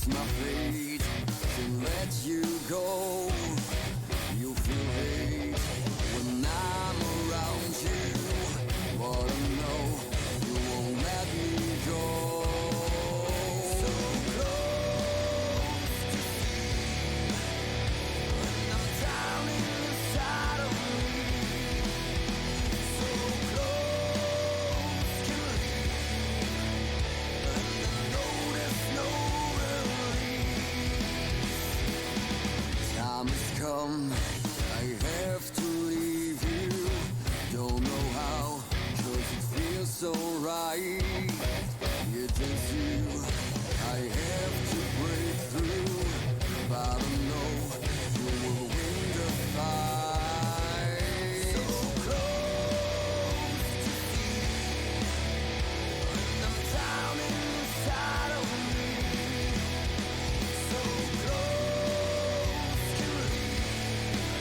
my fate to let you go. You feel hate when I'm around you, but I know you won't let me go. So close to see when I'm down inside of me. So close can leave, and I know there's no release. Time has come, I have to leave you. Don't know how, 'cause it feels so right. It is you I have to break through, but I know you will win the fight. So close to see when I'm down inside of me. So close can leave,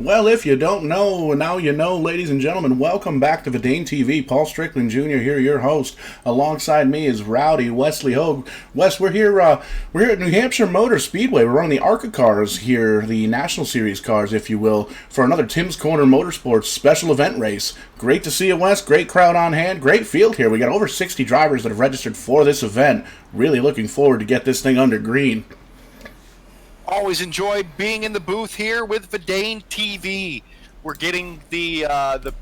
Well, if you don't know, now you know, ladies and gentlemen. Welcome back to Vidane TV. Paul Strickland Jr. here, your host. Alongside me is Rowdy Wesley Hogue. Wes, we're here at New Hampshire Motor Speedway. We're running the ARCA cars here, the National Series cars, if you will, for another Tim's Corner Motorsports special event race. Great to see you, Wes. Great crowd on hand. Great field here. We got over 60 drivers that have registered for this event. Really looking forward to get this thing under green. Always enjoy being in the booth here with Vidane TV. We're getting the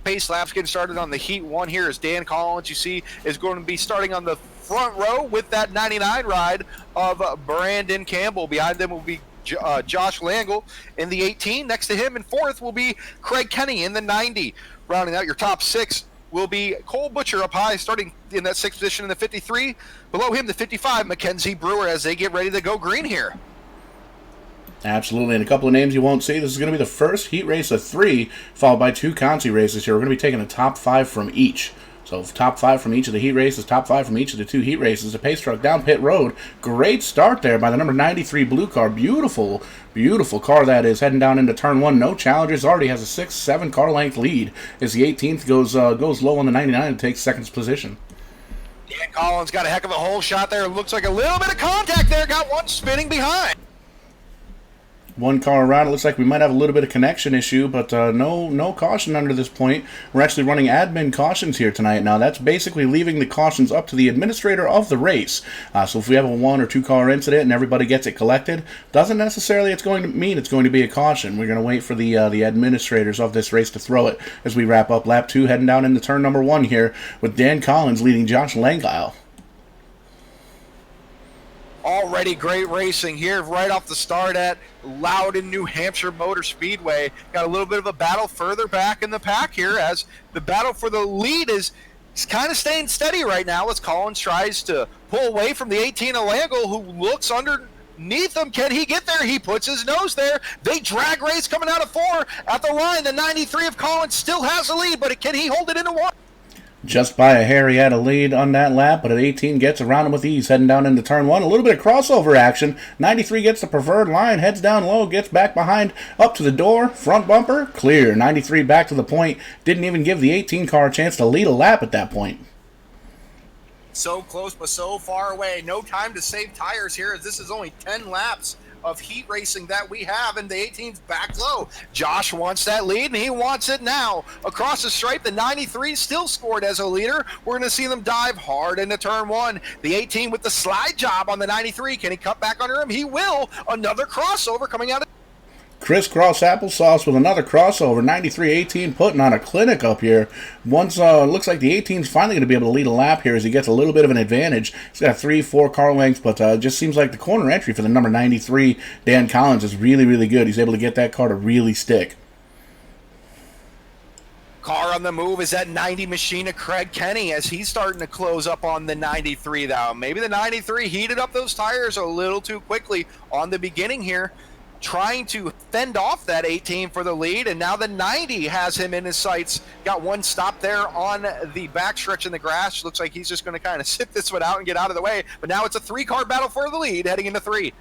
pace laps getting started on the Heat 1 here as Dan Collins, you see, is going to be starting on the front row with that 99 ride of Brandon Campbell. Behind them will be Josh Langle in the 18. Next to him in fourth will be Craig Kenny in the 90. Rounding out your top six will be Cole Butcher up high, starting in that sixth position in the 53. Below him, the 55, Mackenzie Brewer, as they get ready to go green here. Absolutely, and a couple of names you won't see. This is going to be the first heat race of 3, followed by 2 Conti races here. We're going to be taking a top 5 from each. So top 5 from each of the heat races, top 5 from each of the 2 heat races. A pace truck down pit road. Great start there by the number 93 blue car. Beautiful, beautiful car that is, heading down into turn 1. No challenges. Already has a 6-7 car length lead as the 18th goes low on the 99 and takes second position. Dan Collins got a heck of a hole shot there. Looks like a little bit of contact there. Got one spinning behind. One car around. It looks like we might have a little bit of connection issue, but no caution under this point. We're actually running admin cautions here tonight. Now, that's basically leaving the cautions up to the administrator of the race. So if we have a 1 or 2 car incident and everybody gets it collected, doesn't necessarily mean it's going to be a caution. We're going to wait for the administrators of this race to throw it as we wrap up lap 2, heading down into turn number 1 here with Dan Collins leading Josh Langile. Already great racing here right off the start at Loudon, New Hampshire Motor Speedway. Got a little bit of a battle further back in the pack here as the battle for the lead is kind of staying steady right now as Collins tries to pull away from the 18 of Langle, who looks underneath him. Can he get there? He puts his nose there. They drag race coming out of 4 at the line. The 93 of Collins still has a lead, but can he hold it into 1? Just by a hair, he had a lead on that lap, but at 18 gets around him with ease, heading down into turn 1. A little bit of crossover action. 93 gets the preferred line, heads down low, gets back behind, up to the door, front bumper, clear. 93 back to the point. Didn't even give the 18 car a chance to lead a lap at that point. So close, but so far away. No time to save tires here, as this is only 10 laps of heat racing that we have, and the 18's back low. Josh wants that lead, and he wants it now. Across the stripe, the 93 still scored as a leader. We're going to see them dive hard into turn 1. The 18 with the slide job on the 93. Can he cut back under him? He will. Another crossover coming out of Crisscross applesauce with another crossover. 93-18 putting on a clinic up here. Once looks like the 18's finally going to be able to lead a lap here as he gets a little bit of an advantage. He's got 3-4 car lengths, but it just seems like the corner entry for the number 93, Dan Collins, is really, really good. He's able to get that car to really stick. Car on the move is that 90 machine of Craig Kenny as he's starting to close up on the 93 though. Maybe the 93 heated up those tires a little too quickly on the beginning here, trying to fend off that 18 for the lead, and now the 90 has him in his sights. Got one stop there on the backstretch in the grass. Looks like he's just going to kind of sit this one out and get out of the way, but now it's a 3-car battle for the lead heading into 3.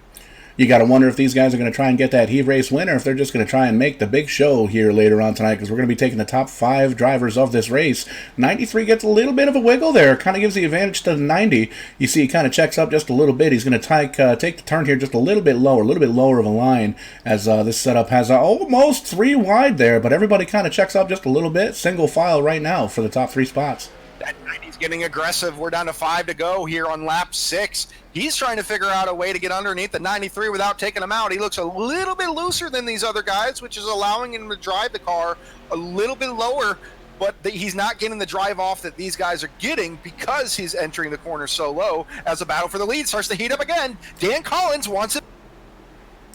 You got to wonder if these guys are going to try and get that heat race win, or if they're just going to try and make the big show here later on tonight, because we're going to be taking the top 5 drivers of this race. 93 gets a little bit of a wiggle there, kind of gives the advantage to the 90. You see he kind of checks up just a little bit. He's going to take the turn here just a little bit lower of a line, as this setup has almost 3 wide there, but everybody kind of checks up just a little bit. Single file right now for the top 3 spots. That 90's getting aggressive. We're down to 5 to go here on lap 6. He's trying to figure out a way to get underneath the 93 without taking him out. He looks a little bit looser than these other guys, which is allowing him to drive the car a little bit lower, but he's not getting the drive off that these guys are getting because he's entering the corner so low as the battle for the lead starts to heat up again. Dan Collins wants it.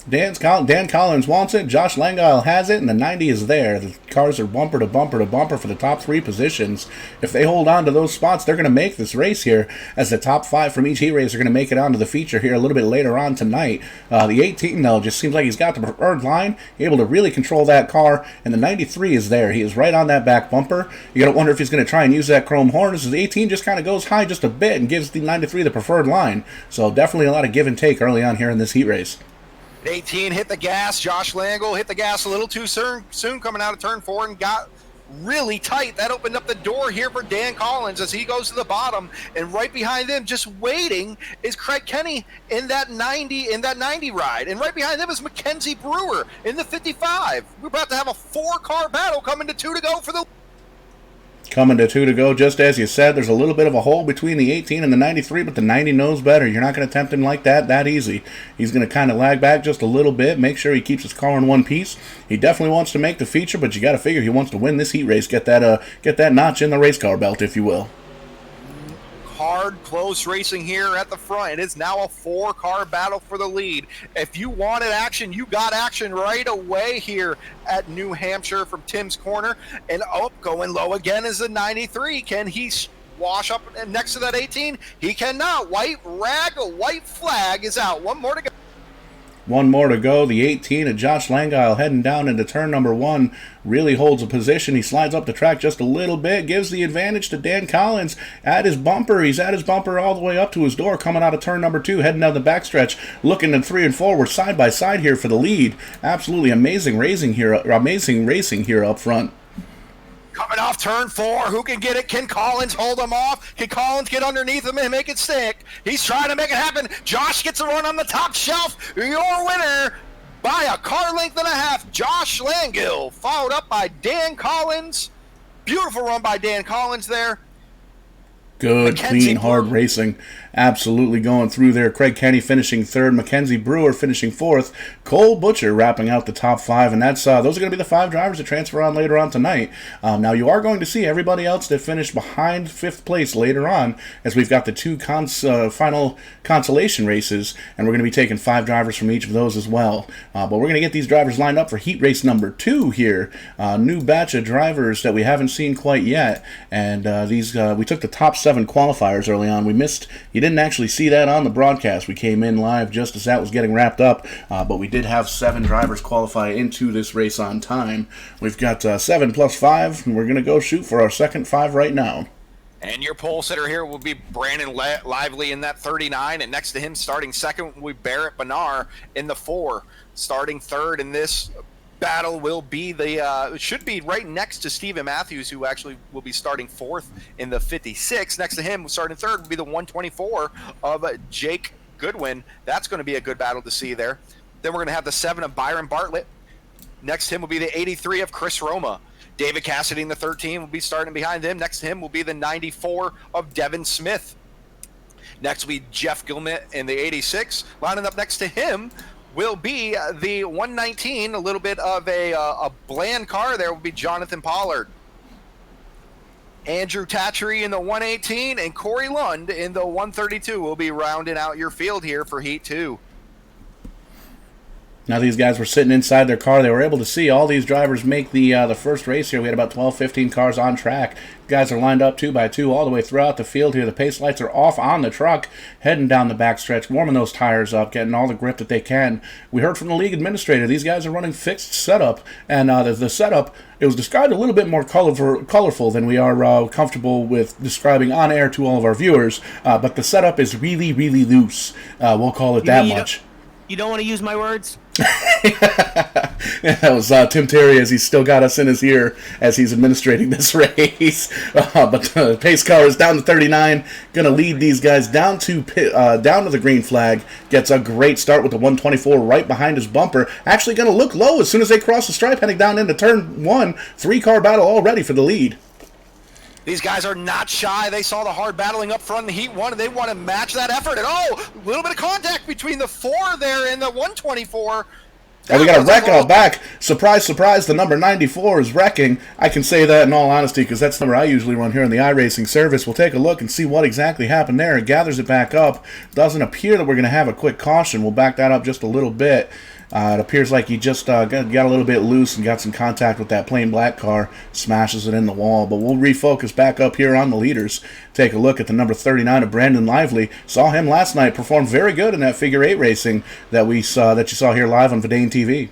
Dan Collins wants it. Josh Langile has it, and the 90 is there. The cars are bumper to bumper to bumper for the top 3 positions. If they hold on to those spots, they're going to make this race here, as the top 5 from each heat race are going to make it onto the feature here a little bit later on tonight. The 18, though, just seems like he's got the preferred line, able to really control that car, and the 93 is there. He is right on that back bumper. You got to wonder if he's going to try and use that chrome horn, as the 18 just kind of goes high just a bit and gives the 93 the preferred line. So definitely a lot of give and take early on here in this heat race. At 18, hit the gas. Josh Langle hit the gas a little too soon coming out of turn 4 and got really tight. That opened up the door here for Dan Collins as he goes to the bottom, and right behind him, just waiting, is Craig Kenny in that 90 ride, and right behind him is Mackenzie Brewer in the 55. We're about to have a 4-car battle coming to 2 to go for the. Coming to 2 to go, just as you said. There's a little bit of a hole between the 18 and the 93, but the 90 knows better. You're not going to tempt him like that easy. He's going to kind of lag back just a little bit, make sure he keeps his car in one piece. He definitely wants to make the feature, but you got to figure he wants to win this heat race, get that notch in the race car belt, if you will. Hard, close racing here at the front. It is now a 4-car battle for the lead. If you wanted action, you got action right away here at New Hampshire from Tim's corner. And going low again is the 93. Can he wash up next to that 18? He cannot. White flag is out. One more to go. One more to go. The 18 of Josh Langile heading down into turn number 1. Really holds a position. He slides up the track just a little bit. Gives the advantage to Dan Collins at his bumper. He's at his bumper all the way up to his door. Coming out of turn number 2. Heading down the backstretch. Looking at 3 and 4. We're side by side here for the lead. Absolutely amazing racing here up front. Coming off turn 4, who can get it? Can Collins hold him off? Can Collins get underneath him and make it stick? He's trying to make it happen. Josh gets a run on the top shelf. Your winner by a car length and a half, Josh Langill, followed up by Dan Collins. Beautiful run by Dan Collins there. Good, clean, hard racing. Absolutely going through there. Craig Kenny finishing 3rd. Mackenzie Brewer finishing 4th. Cole Butcher wrapping out the top 5. And those are going to be the 5 drivers that transfer on later on tonight. Now, you are going to see everybody else that finished behind 5th place later on, as we've got the 2 final consolation races. And we're going to be taking 5 drivers from each of those as well. But we're going to get these drivers lined up for heat race number 2 here. New batch of drivers that we haven't seen quite yet. And we took the top 7 qualifiers early on. You didn't actually see that on the broadcast. We came in live just as that was getting wrapped up, but we did have 7 drivers qualify into this race on time. We've got 7 plus 5, and we're going to go shoot for our second 5 right now. And your pole sitter here will be Brandon Lively in that 39, and next to him starting second will be Barrett Benar in the 4. Starting third in this battle will be should be right next to Steven Matthews, who actually will be starting 4th in the 56. Next to him, starting 3rd, will be the 124 of Jake Goodwin. That's going to be a good battle to see there. Then we're going to have the 7 of Byron Bartlett. Next to him will be the 83 of Chris Roma. David Cassidy in the 13 will be starting behind him. Next to him will be the 94 of Devin Smith. Next will be Jeff Gilmet in the 86. Lining up next to him will be the 119, a little bit of a bland car there, will be Jonathan Pollard. Andrew Tatchery in the 118 and Corey Lund in the 132 will be rounding out your field here for Heat 2. Now these guys were sitting inside their car. They were able to see all these drivers make the first race here. We had about 12, 15 cars on track. Guys are lined up 2 by 2 all the way throughout the field here. The pace lights are off on the truck, heading down the backstretch, warming those tires up, getting all the grip that they can. We heard from the league administrator, these guys are running fixed setup, and the setup, it was described a little bit more colorful than we are comfortable with describing on air to all of our viewers, but the setup is really, really loose. We'll call it that much. You don't want to use my words? That was Tim Terry, as he's still got us in his ear as he's administrating this race. But the pace car is down to 39, going to lead these guys down to the green flag. Gets a great start with the 124 right behind his bumper. Actually going to look low as soon as they cross the stripe, heading down into turn 1. 3-car battle already for the lead. These guys are not shy. They saw the hard battling up front in the Heat 1, and they want to match that effort. And a little bit of contact between the 4 there and the 124. And we got a wreck out back. Surprise, surprise, the number 94 is wrecking. I can say that in all honesty because that's the number I usually run here in the iRacing service. We'll take a look and see what exactly happened there. It gathers it back up. Doesn't appear that we're going to have a quick caution. We'll back that up just a little bit. It appears like he just got a little bit loose and got some contact with that plain black car, smashes it in the wall. But we'll refocus back up here on the leaders. Take a look at the number 39 of Brandon Lively. Saw him last night perform very good in that figure 8 racing that you saw here live on Vidane TV.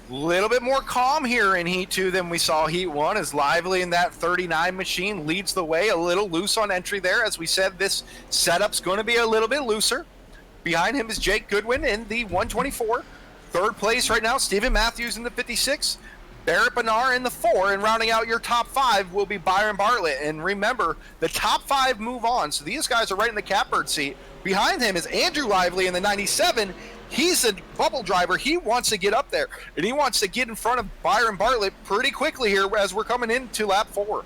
A little bit more calm here in Heat 2 than we saw Heat 1, as Lively in that 39 machine leads the way. A little loose on entry there. As we said, this setup's going to be a little bit looser. Behind him is Jake Goodwin in the 124. Third place right now, Stephen Matthews in the 56. Barrett Benar in the 4, and rounding out your top 5 will be Byron Bartlett. And remember, the top 5 move on, so these guys are right in the catbird seat. Behind him is Andrew Lively in the 97. He's a bubble driver. He wants to get up there, and he wants to get in front of Byron Bartlett pretty quickly here as we're coming into lap 4.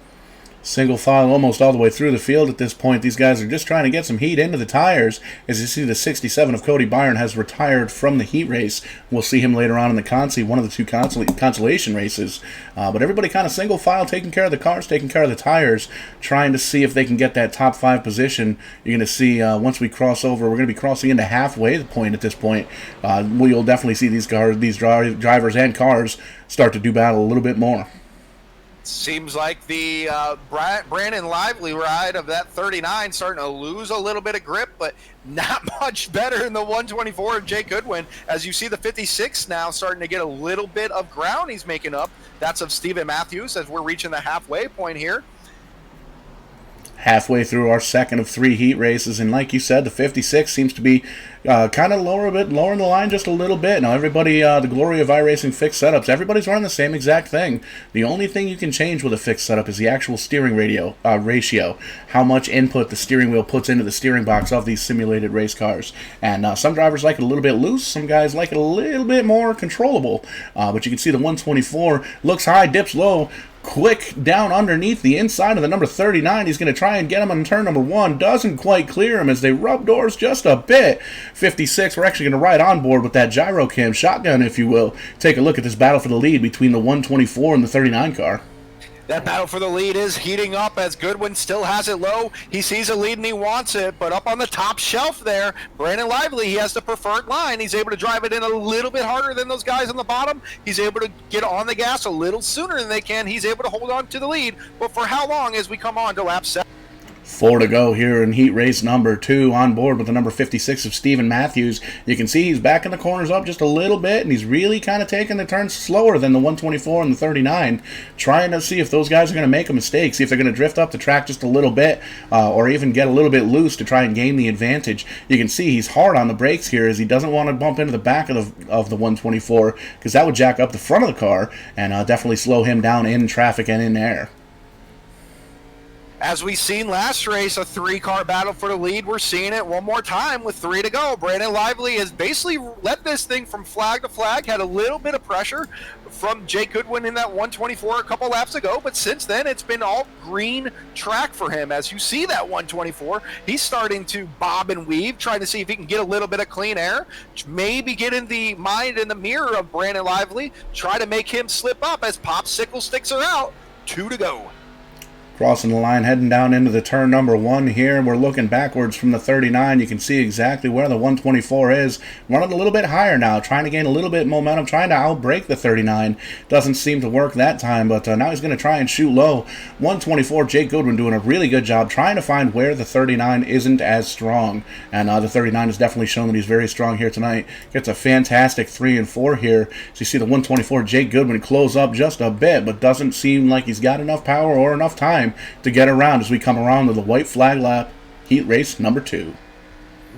Single file almost all the way through the field at this point. These guys are just trying to get some heat into the tires. As you see, the 67 of Cody Byron has retired from the heat race. We'll see him later on in the Consi, one of the 2 consolation races. But everybody kind of single file, taking care of the cars, taking care of the tires, trying to see if they can get that top 5 position. You're going to see once we cross over, we're going to be crossing into halfway the point at this point. You'll definitely see these drivers and cars start to do battle a little bit more. Seems like the Brandon Lively ride of that 39 starting to lose a little bit of grip, but not much better in the 124 of Jake Goodwin. As you see the 56 now starting to get a little bit of ground he's making up. That's of Stephen Matthews as we're reaching the halfway point here. Halfway through our second of 3 heat races, and like you said, the 56 seems to be kind of lowering the line just a little bit. Now everybody, the glory of iRacing fixed setups, everybody's running the same exact thing. The only thing you can change with a fixed setup is the actual steering ratio, how much input the steering wheel puts into the steering box of these simulated race cars. And some drivers like it a little bit loose, some guys like it a little bit more controllable. But you can see the 124 looks high, dips low, quick down underneath the inside of the number 39. He's going to try and get him on turn number 1. Doesn't quite clear him as they rub doors just a bit. 56, we're actually going to ride on board with that gyro cam shotgun, if you will. Take a look at this battle for the lead between the 124 and the 39 car. That battle for the lead is heating up as Goodwin still has it low. He sees a lead and he wants it, but up on the top shelf there, Brandon Lively, he has the preferred line. He's able to drive it in a little bit harder than those guys on the bottom. He's able to get on the gas a little sooner than they can. He's able to hold on to the lead, but for how long as we come on to lap 7? 4 to go here in heat race number 2, on board with the number 56 of Stephen Matthews. You can see he's backing the corners up just a little bit, and he's really kind of taking the turns slower than the 124 and the 39, trying to see if those guys are going to make a mistake, see if they're going to drift up the track just a little bit, or even get a little bit loose to try and gain the advantage. You can see he's hard on the brakes here as he doesn't want to bump into the back of the 124, because that would jack up the front of the car and definitely slow him down in traffic and in air. As we seen last race, a 3-car battle for the lead. We're seeing it one more time with 3 to go. Brandon Lively has basically led this thing from flag to flag, had a little bit of pressure from Jake Goodwin in that 124 a couple laps ago, but since then it's been all green track for him. As you see that 124, he's starting to bob and weave, trying to see if he can get a little bit of clean air, maybe get in the mind and the mirror of Brandon Lively, try to make him slip up as Popsicle sticks are out. 2 to go. Crossing the line, heading down into the turn number 1 here. We're looking backwards from the 39. You can see exactly where the 124 is. Running a little bit higher now, trying to gain a little bit of momentum, trying to outbrake the 39. Doesn't seem to work that time, but now he's going to try and shoot low. 124, Jake Goodwin doing a really good job trying to find where the 39 isn't as strong. And the 39 has definitely shown that he's very strong here tonight. Gets a fantastic 3 and 4 here. So you see the 124, Jake Goodwin close up just a bit, but doesn't seem like he's got enough power or enough time to get around as we come around to the white flag lap, heat race number 2.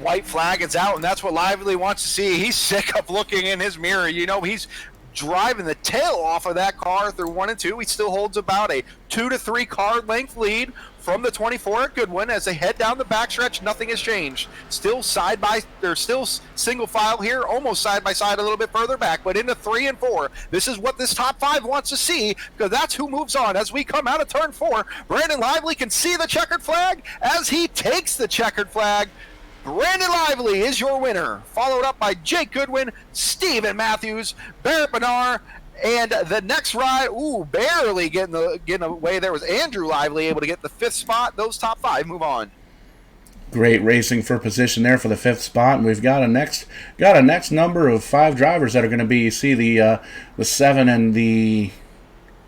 White flag is out, and that's what Lively wants to see. He's sick of looking in his mirror. You know, he's driving the tail off of that car through 1 and 2. He still holds about a 2 to 3 car length lead from the 24 at Goodwin. As they head down the backstretch, nothing has changed. Still still single file here, almost side by side a little bit further back, but into 3 and 4. This is what this top 5 wants to see, because that's who moves on. As we come out of turn 4, Brandon Lively can see the checkered flag as he takes the checkered flag. Brandon Lively is your winner, followed up by Jake Goodwin, Stephen Matthews, Barrett Benar, and the next ride, barely getting away there was Andrew Lively, able to get the 5th spot. Those top 5 move on. Great racing for position there for the 5th spot, and we've got a next number of 5 drivers that are going to be. You see the 7 and the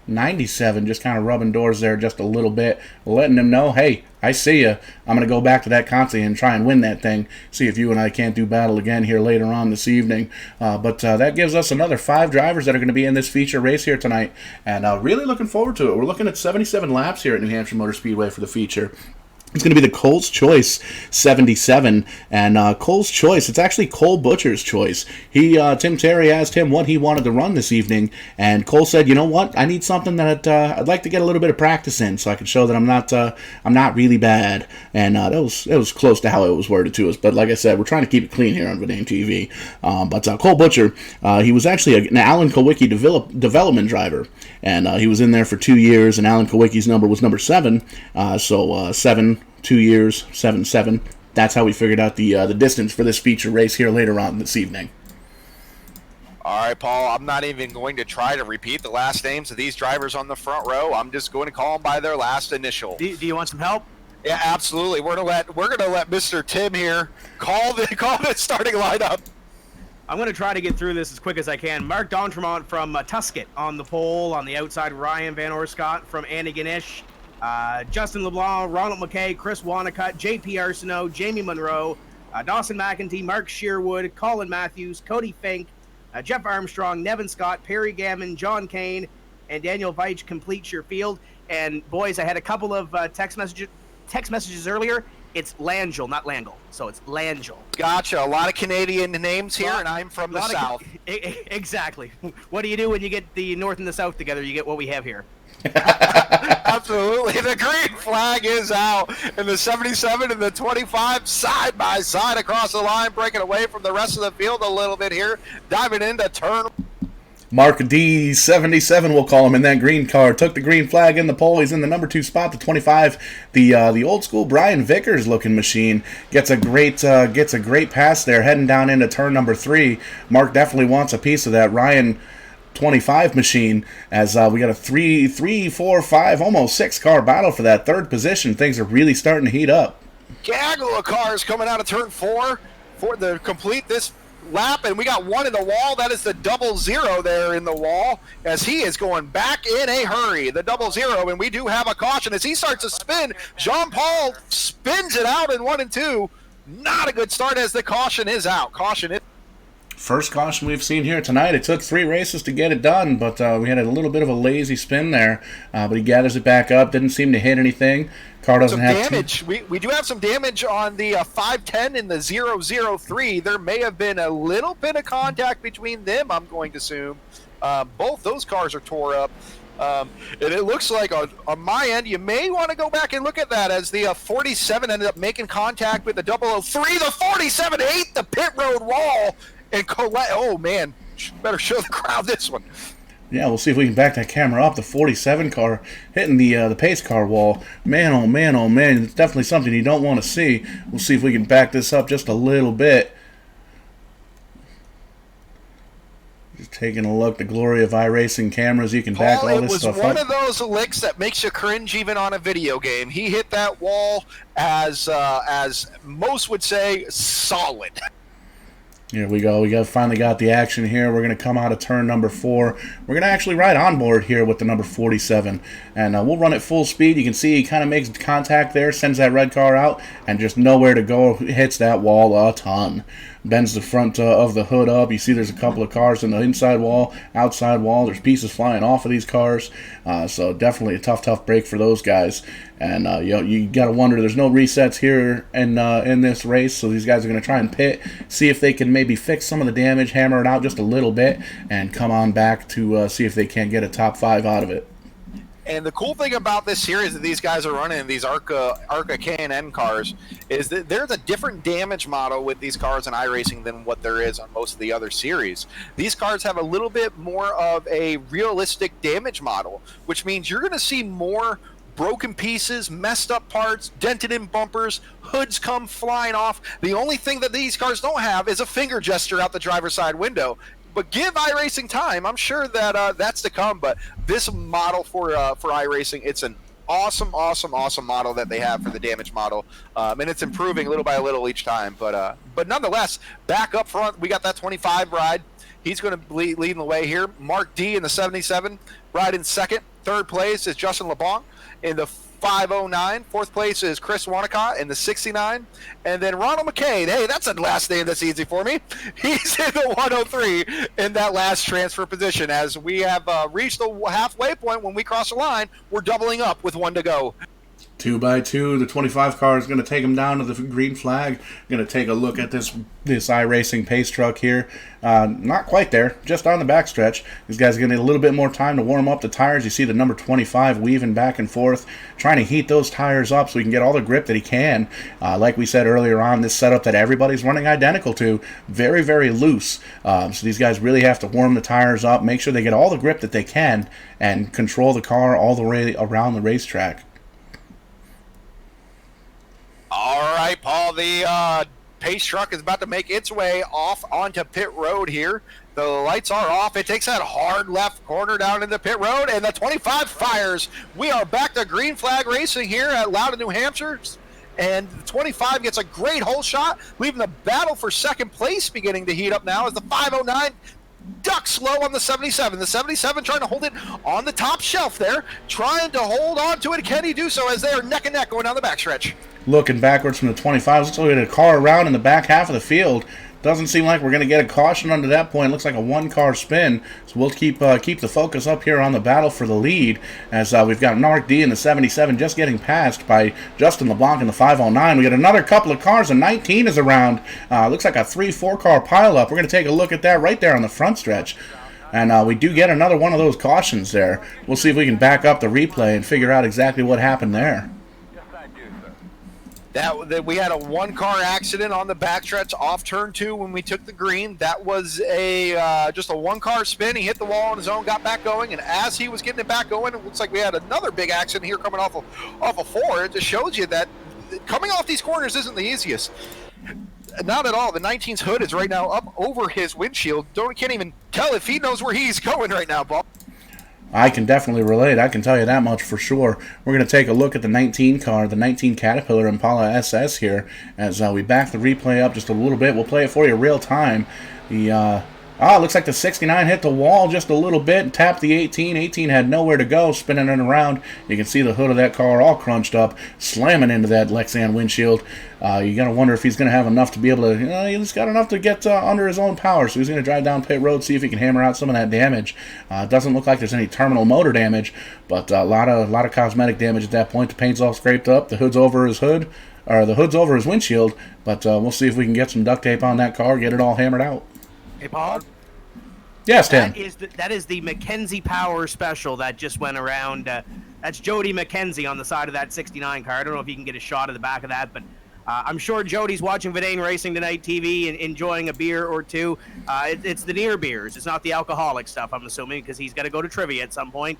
97 just kind of rubbing doors there just a little bit, letting them know, hey, I see you. I'm going to go back to that Consi and try and win that thing. See if you and I can't do battle again here later on this evening. But that gives us another 5 drivers that are going to be in this feature race here tonight. And really looking forward to it. We're looking at 77 laps here at New Hampshire Motor Speedway for the feature. It's going to be the Cole's Choice 77, and Cole's Choice, it's actually Cole Butcher's choice. Tim Terry asked him what he wanted to run this evening, and Cole said, you know what, I need something that I'd like to get a little bit of practice in so I can show that I'm not really bad, and that was close to how it was worded to us, but like I said, we're trying to keep it clean here on Vidane TV. But Cole Butcher, he was actually an Alan Kowicki development driver, and he was in there for 2 years, and Alan Kowicki's number was number 7, so 7, 2 years, 7-7. That's how we figured out the distance for this feature race here later on this evening. All right, Paul, I'm not even going to try to repeat the last names of these drivers on the front row. I'm just going to call them by their last initial. Do you want some help? Yeah, absolutely. We're gonna let Mr. Tim here call the starting lineup. I'm going to try to get through this as quick as I can. Mark Dontremont from Tuscott on the pole. On the outside, Ryan Van Orscott from Antigonish. Justin LeBlanc, Ronald McKay, Chris Wanacott, JP Arsenault, Jamie Monroe, Dawson McEntee, Mark Shearwood, Colin Matthews, Cody Fink, Jeff Armstrong, Nevin Scott, Perry Gammon, John Kane, and Daniel Veitch completes your field. And boys, I had a couple of text messages earlier. It's Langell, not Langle. So it's Langell. Gotcha. A lot of Canadian names here, and I'm from the South. Exactly. What do you do when you get the North and the South together? You get what we have here. Absolutely. The green flag is out, and the 77 and the 25 side by side across the line, breaking away from the rest of the field a little bit here, diving into turn. Mark D77, we'll call him, in that green car. Took the green flag in the pole. He's in the number 2 spot, the 25. The old school Brian Vickers looking machine gets a great pass there, heading down into turn number 3. Mark definitely wants a piece of that Ryan 25 machine, as we got a 3, 4, 5, almost 6 car battle for that third position. Things are really starting to heat up. Gaggle of cars coming out of turn 4 for the complete this lap, and we got one in the wall. That is the 00 there in the wall, as he is going back in a hurry. The 00, and we do have a caution as he starts to spin. Jean-Paul spins it out in 1 and 2. Not a good start as the caution is out. First caution we've seen here tonight. It took 3 races to get it done, but we had a little bit of a lazy spin there. But he gathers it back up. Didn't seem to hit anything. Car doesn't have damage. We do have some damage on the 510 and the 003. There may have been a little bit of contact between them, I'm going to assume. Both those cars are tore up. And it looks like on my end, you may want to go back and look at that, as the 47 ended up making contact with the 003. The 47 ate the pit road wall. And Colette, oh man, better show the crowd this one. Yeah, we'll see if we can back that camera up. The 47 car hitting the pace car wall. Man, oh man, oh man. It's definitely something you don't want to see. We'll see if we can back this up just a little bit. Just taking a look. The glory of iRacing cameras. You can back all this stuff up. It was one of those licks that makes you cringe even on a video game. He hit that wall as most would say, solid. Here we go. We finally got the action here. We're going to come out of turn number 4. We're going to actually ride on board here with the number 47. And we'll run at full speed. You can see he kind of makes contact there, sends that red car out, and just nowhere to go. Hits that wall a ton. Bends the front of the hood up. You see there's a couple of cars in the inside wall, outside wall. There's pieces flying off of these cars. So definitely a tough break for those guys. And you got to wonder, there's no resets here in this race, so these guys are going to try and pit, see if they can maybe fix some of the damage, hammer it out just a little bit, and come on back to see if they can't get a top 5 out of it. And the cool thing about this series that these guys are running, these ARCA K&N cars, is that there's a different damage model with these cars in iRacing than what there is on most of the other series. These cars have a little bit more of a realistic damage model, which means you're going to see more broken pieces, messed up parts, dented in bumpers, hoods come flying off. The only thing that these cars don't have is a finger gesture out the driver's side window. But give iRacing time. I'm sure that that's to come. But this model for iRacing, it's an awesome model that they have for the damage model, and it's improving little by little each time. But nonetheless, back up front, we got that 25 ride. He's going to lead the way here. Mark D in the 77 ride in second. Third place is Justin LeBlanc in the 509. Fourth place is Chris Wanacott in the 69. And then Ronald McCain. Hey, that's a last name that's easy for me. He's in the 103 in that last transfer position. As we have reached the halfway point, when we cross the line, we're doubling up with 1 to go. 2 by 2, the 25 car is going to take him down to the green flag. Going to take a look at this iRacing pace truck here. Not quite there, just on the backstretch. These guys are going to need a little bit more time to warm up the tires. You see the number 25 weaving back and forth, trying to heat those tires up so he can get all the grip that he can. Like we said earlier on, this setup that everybody's running identical to, very, very loose. So these guys really have to warm the tires up, make sure they get all the grip that they can, and control the car all the way around the racetrack. All right, Paul, the pace truck is about to make its way off onto pit road here. The lights are off. It takes that hard left corner down into pit road, and the 25 fires. We are back to green flag racing here at Loudon, New Hampshire. And the 25 gets a great hole shot, leaving the battle for second place beginning to heat up now as the 509 ducks low on the 77. The 77 trying to hold it on the top shelf there, trying to hold on to it. Can he do so as they are neck and neck going down the backstretch? Looking backwards from the 25, let's look at a car around in the back half of the field. Doesn't seem like we're going to get a caution under that point. Looks like a one-car spin. So we'll keep the focus up here on the battle for the lead as we've got Mark D in the 77 just getting passed by Justin LeBlanc in the 509. We got another couple of cars. The 19 is around. Looks like a 3-4 car pileup. We're going to take a look at that right there on the front stretch. And we do get another one of those cautions there. We'll see if we can back up the replay and figure out exactly what happened there. That we had a one-car accident on the backstretch off turn 2 when we took the green. That was a just a one-car spin. He hit the wall on his own, got back going, and as he was getting it back going, it looks like we had another big accident here coming off of 4. It just shows you that coming off these corners isn't the easiest. Not at all. The 19's hood is right now up over his windshield. Can't even tell if he knows where he's going right now, Bob. I can definitely relate. I can tell you that much for sure. We're going to take a look at the 19 car, the 19 Caterpillar Impala SS here, as we back the replay up just a little bit. We'll play it for you real time. It looks like the 69 hit the wall just a little bit and tapped the 18. 18 had nowhere to go, spinning it around. You can see the hood of that car all crunched up, slamming into that Lexan windshield. You got to wonder if he's going to have enough to be able to, he's got enough to get under his own power. So he's going to drive down pit road, see if he can hammer out some of that damage. It doesn't look like there's any terminal motor damage, but a lot of cosmetic damage at that point. The paint's all scraped up. The hood's over his hood, or the hood's over his windshield. But we'll see if we can get some duct tape on that car, get it all hammered out. Hey, Paul? Yes, Tim. That is the Mackenzie Power Special that just went around. That's Jody McKenzie on the side of that 69 car. I don't know if you can get a shot of the back of that, but I'm sure Jody's watching Vidane Racing Tonight TV and enjoying a beer or two. It's the near beers. It's not the alcoholic stuff, I'm assuming, because he's got to go to trivia at some point.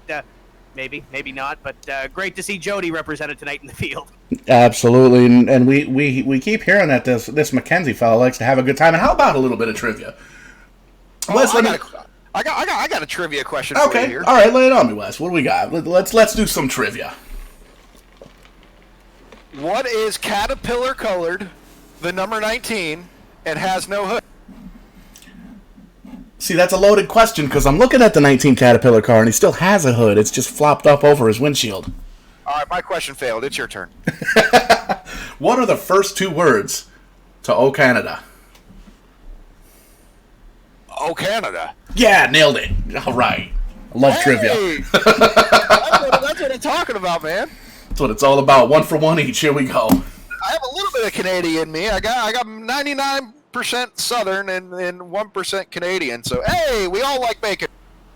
Maybe not, but great to see Jody represented tonight in the field. Absolutely, and we keep hearing that this McKenzie fellow likes to have a good time. And how about a little bit of trivia? Wes, I got a trivia question for you here. All right, lay it on me, Wes. What do we got? Let's do some trivia. What is Caterpillar colored, the number 19, and has no hood? See, that's a loaded question because I'm looking at the 19 Caterpillar car and he still has a hood. It's just flopped up over his windshield. All right, my question failed. It's your turn. What are the first 2 words to O Canada? Oh, Canada. Yeah, nailed it. All right. I love trivia. That's what I'm talking about, man. That's what it's all about. 1 for 1 each. Here we go. I have a little bit of Canadian in me. I got 99% Southern and 1% Canadian. So, hey, we all like bacon.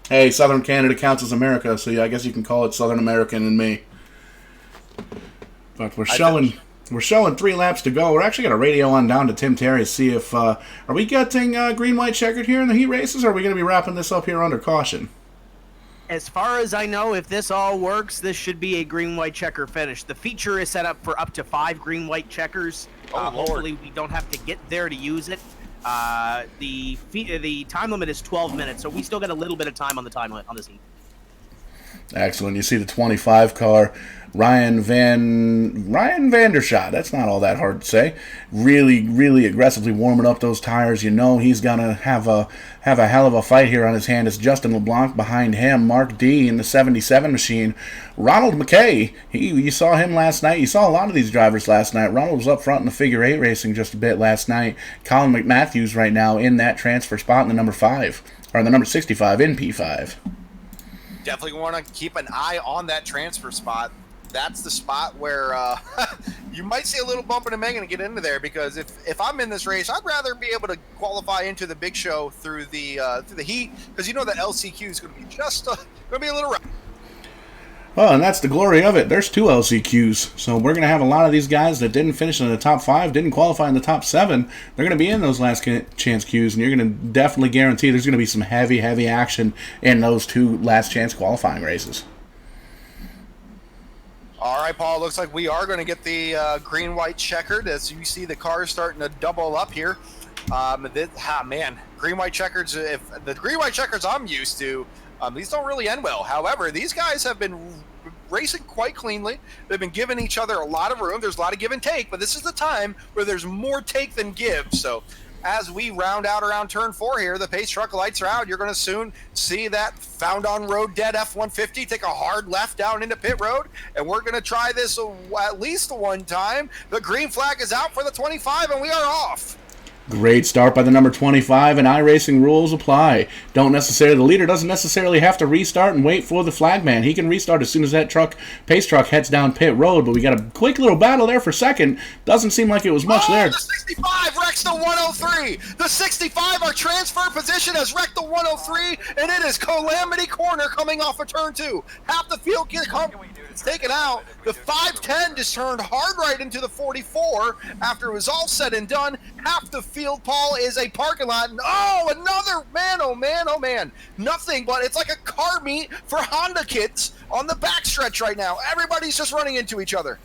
Hey, Southern Canada counts as America, so yeah, I guess you can call it Southern American in me. But we're showing 3 laps to go. We're actually going to radio on down to Tim Terry to see if are we getting green, white, checkered here in the heat races, or are we going to be wrapping this up here under caution? As far as I know, if this all works, this should be a green, white, checker finish. The feature is set up for up to 5 green, white checkers. Hopefully we don't have to get there to use it. The time limit is 12 minutes, so we still got a little bit of time on the time limit on this heat. Excellent. You see the 25 car, Ryan Vandershot. That's not all that hard to say. Really, really aggressively warming up those tires. You know he's gonna have a hell of a fight here on his hand. It's Justin LeBlanc behind him. Mark D in the 77 machine. Ronald McKay. You saw him last night. You saw a lot of these drivers last night. Ronald was up front in the figure 8 racing just a bit last night. Colin McMatthews right now in that transfer spot in the number 5 or the number 65 in P5. Definitely want to keep an eye on that transfer spot. that's the spot where you might see a little bump in the Megan to get into there, because if I'm in this race, I'd rather be able to qualify into the big show through the heat, because you know that LCQ is going to be just going to be a little rough. Well, and that's the glory of it. There's 2 LCQs, so we're going to have a lot of these guys that didn't finish in the top 5, didn't qualify in the top 7. They're going to be in those last chance queues, and you're going to definitely guarantee there's going to be some heavy action in those 2 last chance qualifying races. All right, Paul, looks like we are going to get the green-white checkered as you see the cars starting to double up here. Green-white checkers, if the green-white checkers I'm used to, these don't really end well. However, these guys have been racing quite cleanly. They've been giving each other a lot of room. There's a lot of give and take, but this is the time where there's more take than give. So as we round out around turn 4 here, the pace truck lights are out. You're going to soon see that found on road dead F-150 take a hard left down into pit road, and we're going to try this at least one time. The green flag is out for the 25, and we are off. Great start by the number 25, and iRacing rules apply. The leader doesn't necessarily have to restart and wait for the flagman. He can restart as soon as that pace truck heads down pit road, but we got a quick little battle there for second. Doesn't seem like it was much there. The 65 wrecks the 103. The 65, our transfer position, has wrecked the 103, and it is Calamity Corner coming off of turn 2. Half the field it's taken out. The 510 just turned hard right into the 44 after it was all said and done. Half the field, Paul, is a parking lot. And another man, oh man. Nothing but it's like a car meet for Honda kids on the backstretch right now. Everybody's just running into each other.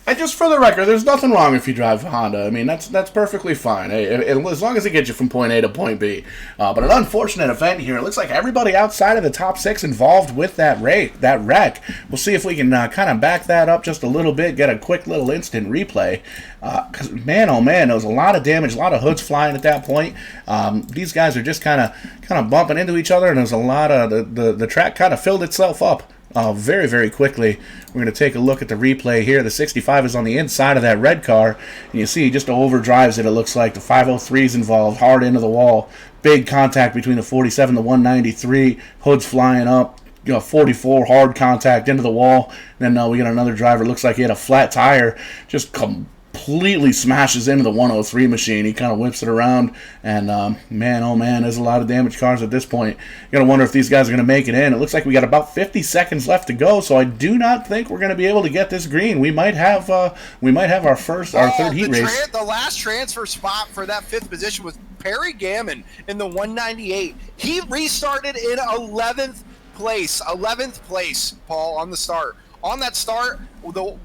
And just for the record, there's nothing wrong if you drive a Honda. I mean, that's perfectly fine, as long as it gets you from point A to point B. But an unfortunate event here. It looks like everybody outside of the top 6 involved with that wreck. We'll see if we can kind of back that up just a little bit, get a quick little instant replay. Because, man, oh man, there was a lot of damage, a lot of hoods flying at that point. These guys are just kind of bumping into each other, and there's a lot of the track kind of filled itself up. Very, very quickly. We're going to take a look at the replay here. The 65 is on the inside of that red car, and you see he just overdrives it, looks like. The 503 is involved, hard into the wall. Big contact between the 47 and the 193. Hoods flying up. 44, hard contact into the wall. Then we got another driver, looks like he had a flat tire, just completely smashes into the 103 machine. He kind of whips it around, and man, oh man, there's a lot of damaged cars at this point. You gotta wonder if these guys are gonna make it in. It looks like we got about 50 seconds left to go, so I do not think we're gonna be able to get this green. We might have our third heat race. The last transfer spot for that 5th position was Perry Gammon in the 198. He restarted in 11th place, Paul, on the start. On that start, the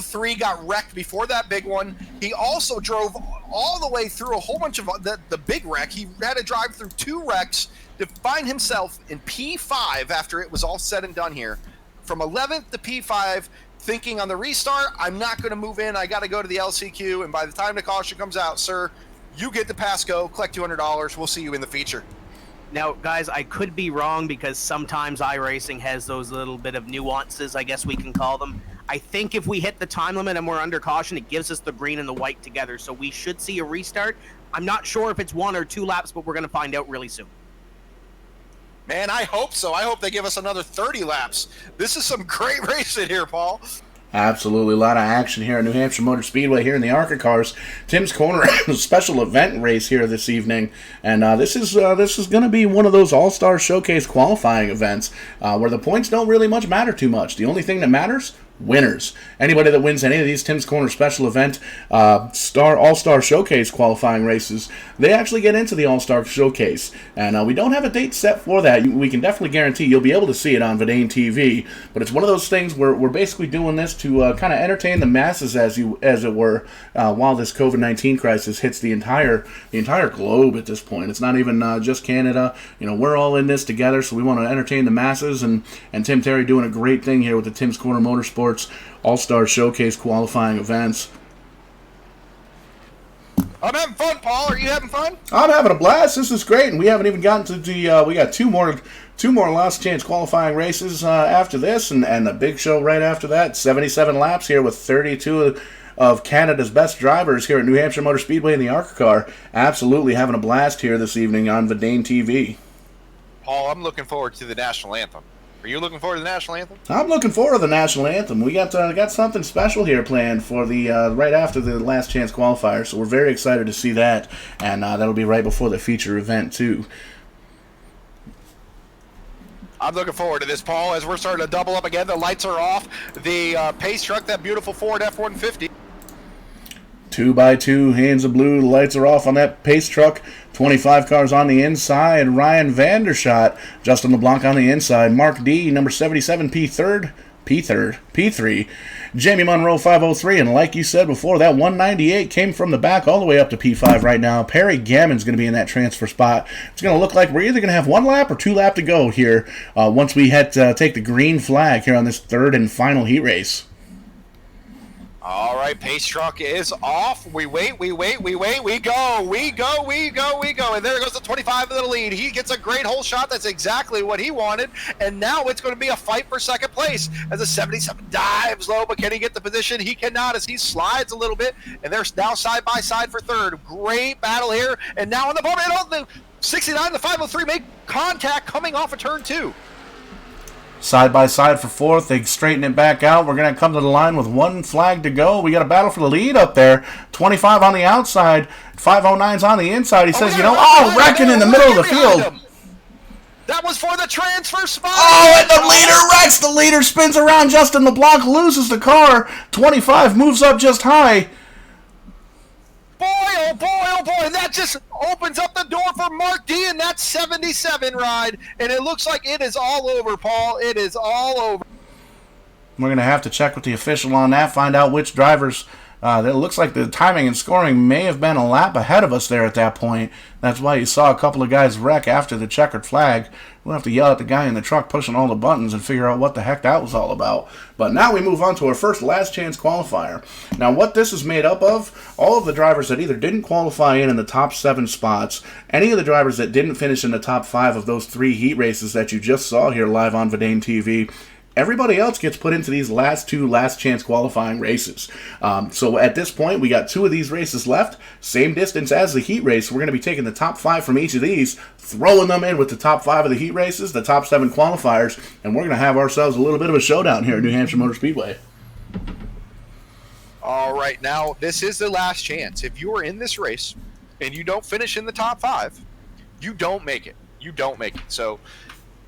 003 got wrecked before that big one. He also drove all the way through a whole bunch of the big wreck. He had to drive through 2 wrecks to find himself in P5 after it was all said and done here. From 11th to P5, thinking on the restart, I'm not going to move in. I got to go to the LCQ, and by the time the caution comes out, sir, you get the pass go, collect $200. We'll see you in the feature. Now, guys, I could be wrong because sometimes iRacing has those little bit of nuances, I guess we can call them. I think if we hit the time limit and we're under caution, it gives us the green and the white together, so we should see a restart. I'm not sure if it's 1 or 2 laps, but we're going to find out really soon. Man, I hope so. I hope they give us another 30 laps. This is some great racing here, Paul. Absolutely, a lot of action here at New Hampshire Motor Speedway here in the ARCA cars. Tim's Corner special event race here this evening, and this is going to be one of those All-Star Showcase qualifying events where the points don't really matter too much. The only thing that matters, winners. Anybody that wins any of these Tim's Corner special event All-Star Showcase qualifying races, they actually get into the All-Star Showcase. And we don't have a date set for that. We can definitely guarantee you'll be able to see it on Vidane TV. But it's one of those things where we're basically doing this to kind of entertain the masses, as it were, while this COVID-19 crisis hits the entire globe at this point. It's not even just Canada. We're all in this together, so we want to entertain the masses. And Tim Terry doing a great thing here with the Tim's Corner Motorsports All-Star Showcase qualifying events. I'm having fun, Paul. Are you having fun? I'm having a blast. This is great, and we haven't even gotten to the. We got two more last chance qualifying races after this, and the big show right after that. 77 laps here with 32 of Canada's best drivers here at New Hampshire Motor Speedway in the ARCA car. Absolutely having a blast here this evening on Vidane TV. Paul, I'm looking forward to the national anthem. Are you looking forward to the national anthem? I'm looking forward to the national anthem. We got something special here planned for the right after the last chance qualifier, so we're very excited to see that, and that'll be right before the feature event too. I'm looking forward to this, Paul, as we're starting to double up again. The lights are off. The pace truck, that beautiful Ford F-150. 2x2, hands of blue, the lights are off on that pace truck. 25 cars on the inside. Ryan Vandershot, Justin LeBlanc on the inside. Mark D, number 77, P3. Jamie Monroe, 503. And like you said before, that 198 came from the back all the way up to P5 right now. Perry Gammon's going to be in that transfer spot. It's going to look like we're either going to have 1 lap or 2 lap to go here once we head to take the green flag here on this third and final heat race. All right, pace truck is off. We wait, we go. And there goes the 25 in the lead. He gets a great hole shot. That's exactly what he wanted. And now it's going to be a fight for second place as the 77 dives low, but can he get the position? He cannot as he slides a little bit. And they're now side by side for third. Great battle here. And now on the bump, the 69, the 503 make contact coming off of turn 2. Side by side for fourth. They straighten it back out. We're going to come to the line with 1 flag to go. We got a battle for the lead up there. 25 on the outside. 509's on the inside. He says, wrecking in the middle of the field. That was for the transfer spot. Oh, and the leader wrecks. The leader spins around. Justin LeBlanc loses the car. 25 moves up just high. Boy, oh boy, oh boy, and that just opens up the door for Mark D in that 77 ride, and it looks like it is all over, Paul. It is all over. We're going to have to check with the official on that, find out which drivers. It looks like the timing and scoring may have been a lap ahead of us there at that point. That's why you saw a couple of guys wreck after the checkered flag. We'll have to yell at the guy in the truck pushing all the buttons and figure out what the heck that was all about. But now we move on to our first last chance qualifier. Now what this is made up of, all of the drivers that either didn't qualify in the top 7 spots, any of the drivers that didn't finish in the top 5 of those 3 heat races that you just saw here live on Verdane TV, everybody else gets put into these last 2 last chance qualifying races. So at this point, we got 2 of these races left. Same distance as the heat race. We're going to be taking the top 5 from each of these, throwing them in with the top 5 of the heat races, the top 7 qualifiers, and we're going to have ourselves a little bit of a showdown here at New Hampshire Motor Speedway. All right, now this is the last chance. If you are in this race and you don't finish in the top 5, you don't make it. You don't make it. So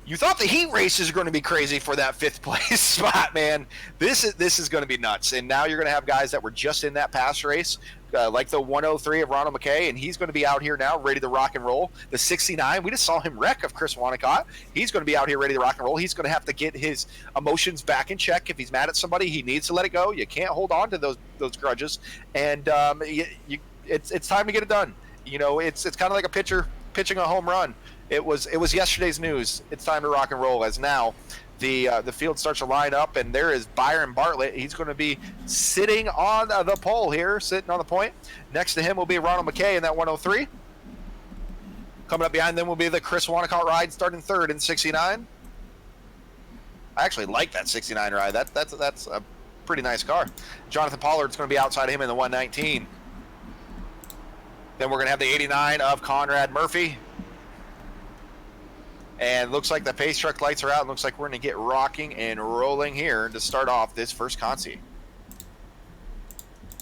you thought the heat race is going to be crazy for that 5th place spot, man. This is going to be nuts. And now you're going to have guys that were just in that pass race, like the 103 of Ronald McKay, and he's going to be out here now ready to rock and roll. The 69, we just saw him wreck of Chris Wanacott. He's going to be out here ready to rock and roll. He's going to have to get his emotions back in check. If he's mad at somebody, he needs to let it go. You can't hold on to those grudges. And it's time to get it done. You know, it's kind of like a pitcher pitching a home run. It was yesterday's news. It's time to rock and roll as now the field starts to line up, and there is Byron Bartlett. He's going to be sitting on the pole here, sitting on the point. Next to him will be Ronald McKay in that 103. Coming up behind them will be the Chris Wanacott ride starting 3rd in 69. I actually like that 69 ride. That's a pretty nice car. Jonathan Pollard's going to be outside of him in the 119. Then we're going to have the 89 of Conrad Murphy. And looks like the pace truck lights are out. Looks like we're going to get rocking and rolling here to start off this first consi.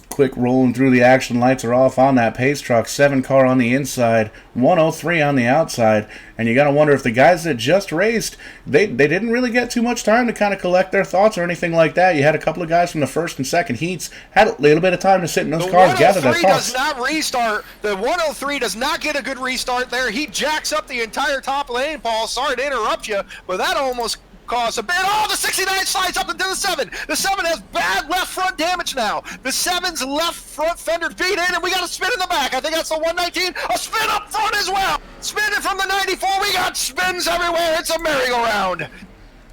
Quick rolling through the action. Lights are off on that pace truck. 7 car on the inside, 103 on the outside. And you got to wonder if the guys that just raced, they didn't really get too much time to kind of collect their thoughts or anything like that. You had a couple of guys from the 1st and 2nd heats, had a little bit of time to sit in those cars, gather their thoughts. The 103 does not restart. The 103 does not get a good restart there. He jacks up the entire top lane, Paul. Sorry to interrupt you, but that almost caused a bit. Oh, the 69 slides up into the 7. The 7 has bad left front damage now. The 7's left front fender feed in, and we got a spin in the back. I think that's the 119. A spin up front as well. Spinning from the 94. We got spins everywhere. It's a merry-go-round.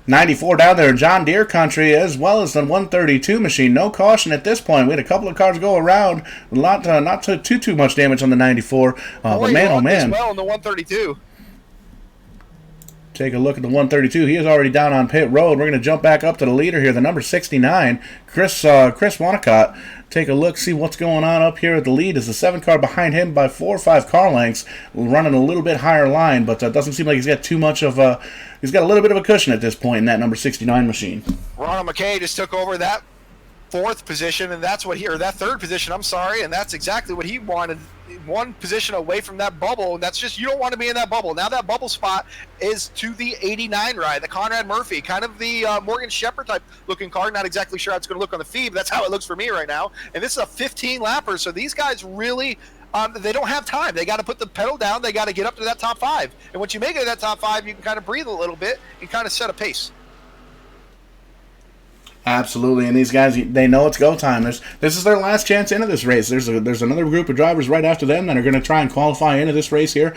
94 down there in John Deere country, as well as the 132 machine. No caution at this point. We had a couple of cars go around. Not too much damage on the 94. But man, oh man. Well, on the 132. Take a look at the 132. He is already down on pit road. We're going to jump back up to the leader here, the number 69, Chris Wanacott. Take a look, see what's going on up here at the lead. Is the 7 car behind him by 4 or 5 car lengths, running a little bit higher line, but doesn't seem like he's got too much of a. He's got a little bit of a cushion at this point in that number 69 machine. Ronald McKay just took over that 4th position, and that's what he, or that 3rd position, I'm sorry, and that's exactly what he wanted. 1 position away from that bubble, and that's just, you don't want to be in that bubble. Now that bubble spot is to the 89 ride, the Conrad Murphy, kind of the Morgan Shepherd type looking car. Not exactly sure how it's going to look on the feed, but that's how it looks for me right now. And this is a 15 lapper, so these guys really they don't have time. They got to put the pedal down. They got to get up to that top 5, and once you make it to that top 5, you can kind of breathe a little bit and kind of set a pace. Absolutely, and these guys, they know it's go time. This is their last chance into this race. There's another group of drivers right after them that are going to try and qualify into this race here,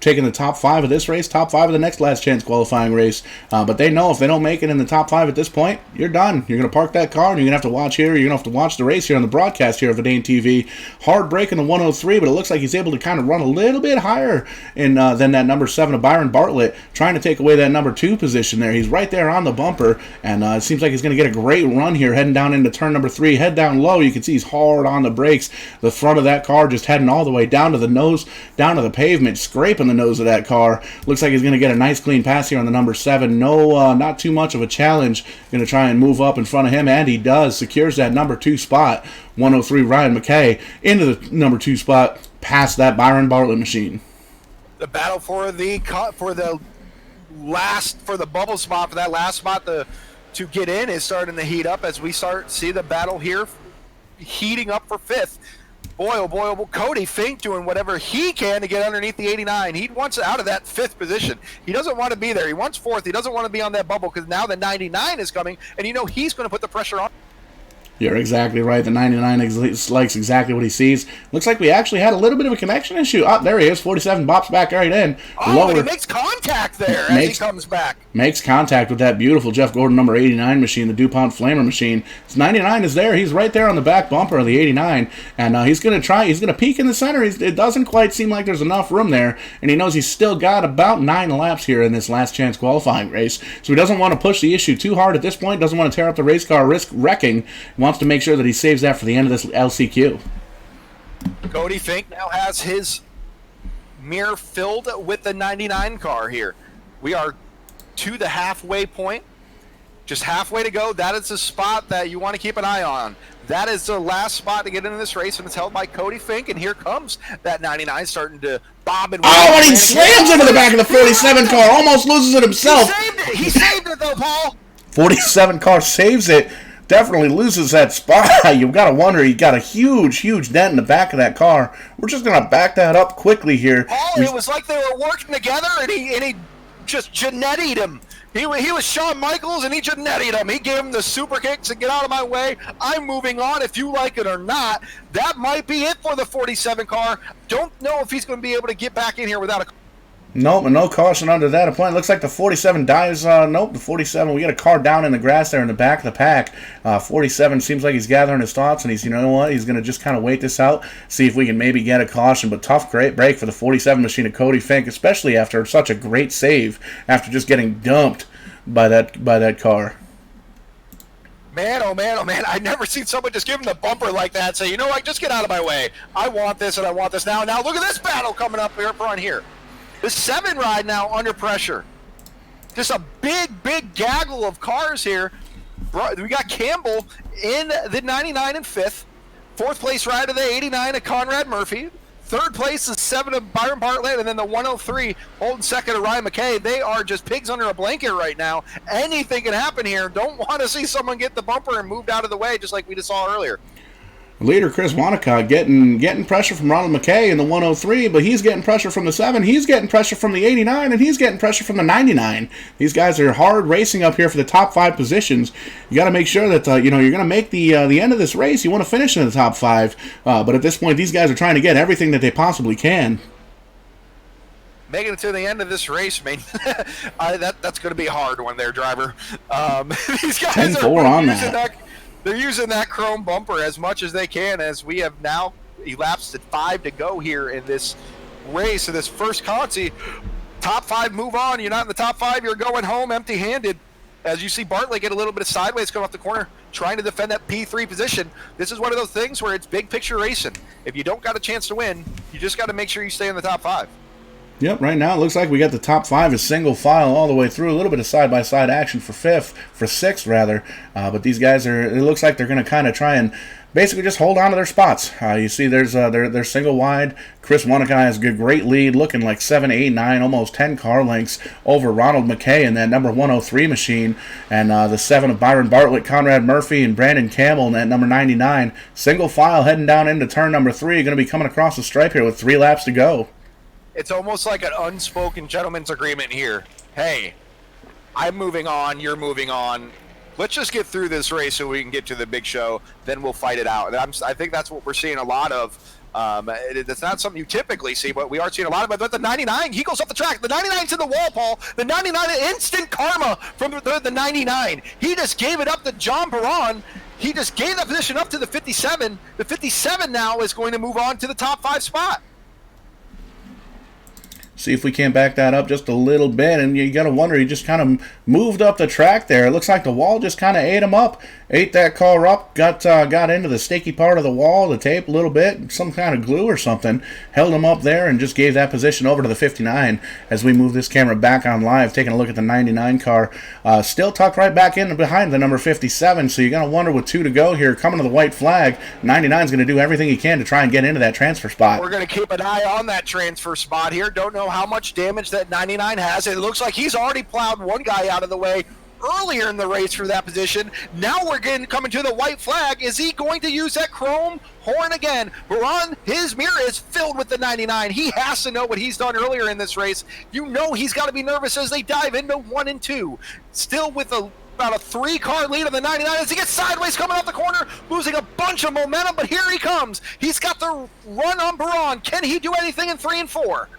taking the top 5 of this race, top 5 of the next last chance qualifying race. But they know if they don't make it in the top 5 at this point, you're done. You're going to park that car, and you're going to have to watch here. You're going to have to watch the race here on the broadcast here of Vidane TV. Hard break in the 103, but it looks like he's able to kind of run a little bit higher than that number 7 of Byron Bartlett, trying to take away that number 2 position there. He's right there on the bumper, and it seems like he's going to get a great run here heading down into turn number 3. Head down low. You can see he's hard on the brakes. The front of that car just heading all the way down to the nose, down to the pavement, scraping the nose of that car. Looks like he's going to get a nice clean pass here on the number 7. No, not too much of a challenge. Going to try and move up in front of him, and he does. Secures that number 2 spot. 103 Ryan McKay into the number 2 spot, past that Byron Bartlett machine. The battle for the bubble spot, for that last spot to get in, is starting to heat up as we see the battle here heating up for 5th. Boy, oh boy, oh boy, Cody Fink doing whatever he can to get underneath the 89. He wants out of that 5th position. He doesn't want to be there. He wants 4th. He doesn't want to be on that bubble because now the 99 is coming, and he's going to put the pressure on. You're exactly right. The 99 likes exactly what he sees. Looks like we actually had a little bit of a connection issue. Oh, there he is. 47 bops back right in. Oh, and he makes contact there as he comes back. Makes contact with that beautiful Jeff Gordon number 89 machine, the DuPont Flamer machine. His 99 is there. He's right there on the back bumper of the 89, and he's going to peek in the center. It doesn't quite seem like there's enough room there, and he knows he's still got about 9 laps here in this last chance qualifying race, so he doesn't want to push the issue too hard at this point, doesn't want to tear up the race car, risk wrecking. He wants to make sure that he saves that for the end of this LCQ. Cody Fink now has his mirror filled with the 99 car here. We are to the halfway point, just halfway to go. That is the spot that you want to keep an eye on. That is the last spot to get into this race, and it's held by Cody Fink, and here comes that 99 starting to bob and oh, and he slams into the back of the 47 car, almost loses it himself. He saved it though, Paul. 47 car saves it. Definitely loses that spot. You've got to wonder, he got a huge dent in the back of that car. We're just going to back that up quickly here. Paul, it was like they were working together, and he just Janetti'd him. He was Shawn Michaels, and he Janetti'd him. He gave him the super kicks and get out of my way. I'm moving on if you like it or not. That might be it for the 47 car. Don't know if he's going to be able to get back in here without a... Nope, no caution under that point. Looks like the 47 dives. Nope, the 47. We got a car down in the grass there in the back of the pack. 47 seems like he's gathering his thoughts, and he's, you know what, he's going to just kind of wait this out, see if we can maybe get a caution. But great break for the 47 machine of Cody Fink, especially after such a great save after just getting dumped by that car. Man, oh man, oh man, I've never seen someone just give him the bumper like that and say, you know what, just get out of my way. I want this and I want this now. Now look at this battle coming up here front here. The 7 ride now under pressure. Just a big gaggle of cars here. We got Campbell in the 99 in 5th. 4th place rider, the 89 of Conrad Murphy. 3rd place is 7 of Byron Bartlett, and then the 103 holding 2nd of Ryan McKay. They are just pigs under a blanket right now. Anything can happen here. Don't want to see someone get the bumper and moved out of the way, just like we just saw earlier. Leader Chris Wanacott getting pressure from Ronald McKay in the 103, but he's getting pressure from the 7, he's getting pressure from the 89, and he's getting pressure from the 99. These guys are hard racing up here for the top 5 positions. You got to make sure that you're going to make the end of this race. You want to finish in the top 5, but at this point, these guys are trying to get everything that they possibly can. Making it to the end of this race, man, that's going to be a hard one there, driver. These guys 10-4 on that. They're using that chrome bumper as much as they can, as we have now elapsed at 5 to go here in this race, in this first Conti. top 5 move on. You're not in the top 5. You're going home empty-handed. As you see Bartlett get a little bit of sideways coming off the corner, trying to defend that P3 position. This is one of those things where it's big picture racing. If you don't got a chance to win, you just got to make sure you stay in the top 5. Yep, right now it looks like we got the top 5 as single file all the way through. A little bit of side-by-side action for 6th rather. But these guys it looks like they're going to kind of try and basically just hold on to their spots. You see there's they're single wide. Chris Wanaka has a great lead, looking like 7, 8, 9, almost 10 car lengths over Ronald McKay in that number 103 machine. And the 7 of Byron Bartlett, Conrad Murphy, and Brandon Campbell in that number 99. Single file heading down into turn number 3. Going to be coming across the stripe here with 3 laps to go. It's almost like an unspoken gentleman's agreement here. Hey, I'm moving on, you're moving on. Let's just get through this race so we can get to the big show. Then we'll fight it out. And I think that's what we're seeing a lot of. It's not something you typically see, but we are seeing a lot of it. But the 99, he goes up the track. The 99's in the wall, Paul. The 99, instant karma from the 99. He just gave it up to John Baron. He just gave that position up to the 57. The 57 now is going to move on to the top 5 spot. See if we can't back that up just a little bit, and you got to wonder, he just kind of moved up the track there. It looks like the wall just kind of ate him up, ate that car up, got into the sticky part of the wall, the tape a little bit, some kind of glue or something, held him up there and just gave that position over to the 59 as we move this camera back on live, taking a look at the 99 car. Still tucked right back in behind the number 57, so you're going to wonder with 2 to go here, coming to the white flag, 99 is going to do everything he can to try and get into that transfer spot. We're going to keep an eye on that transfer spot here. Don't know how much damage that 99 has. It looks like he's already plowed one guy out of the way earlier in the race for that position. Now we're coming to the white flag. Is he going to use that chrome horn again? Baron, his mirror is filled with the 99. He has to know what he's done earlier in this race. You know he's got to be nervous as they dive into 1 and 2. Still with about a 3-car lead on the 99 as he gets sideways coming off the corner, losing a bunch of momentum, but here he comes. He's got the run on Baron. Can he do anything in 3 and 4?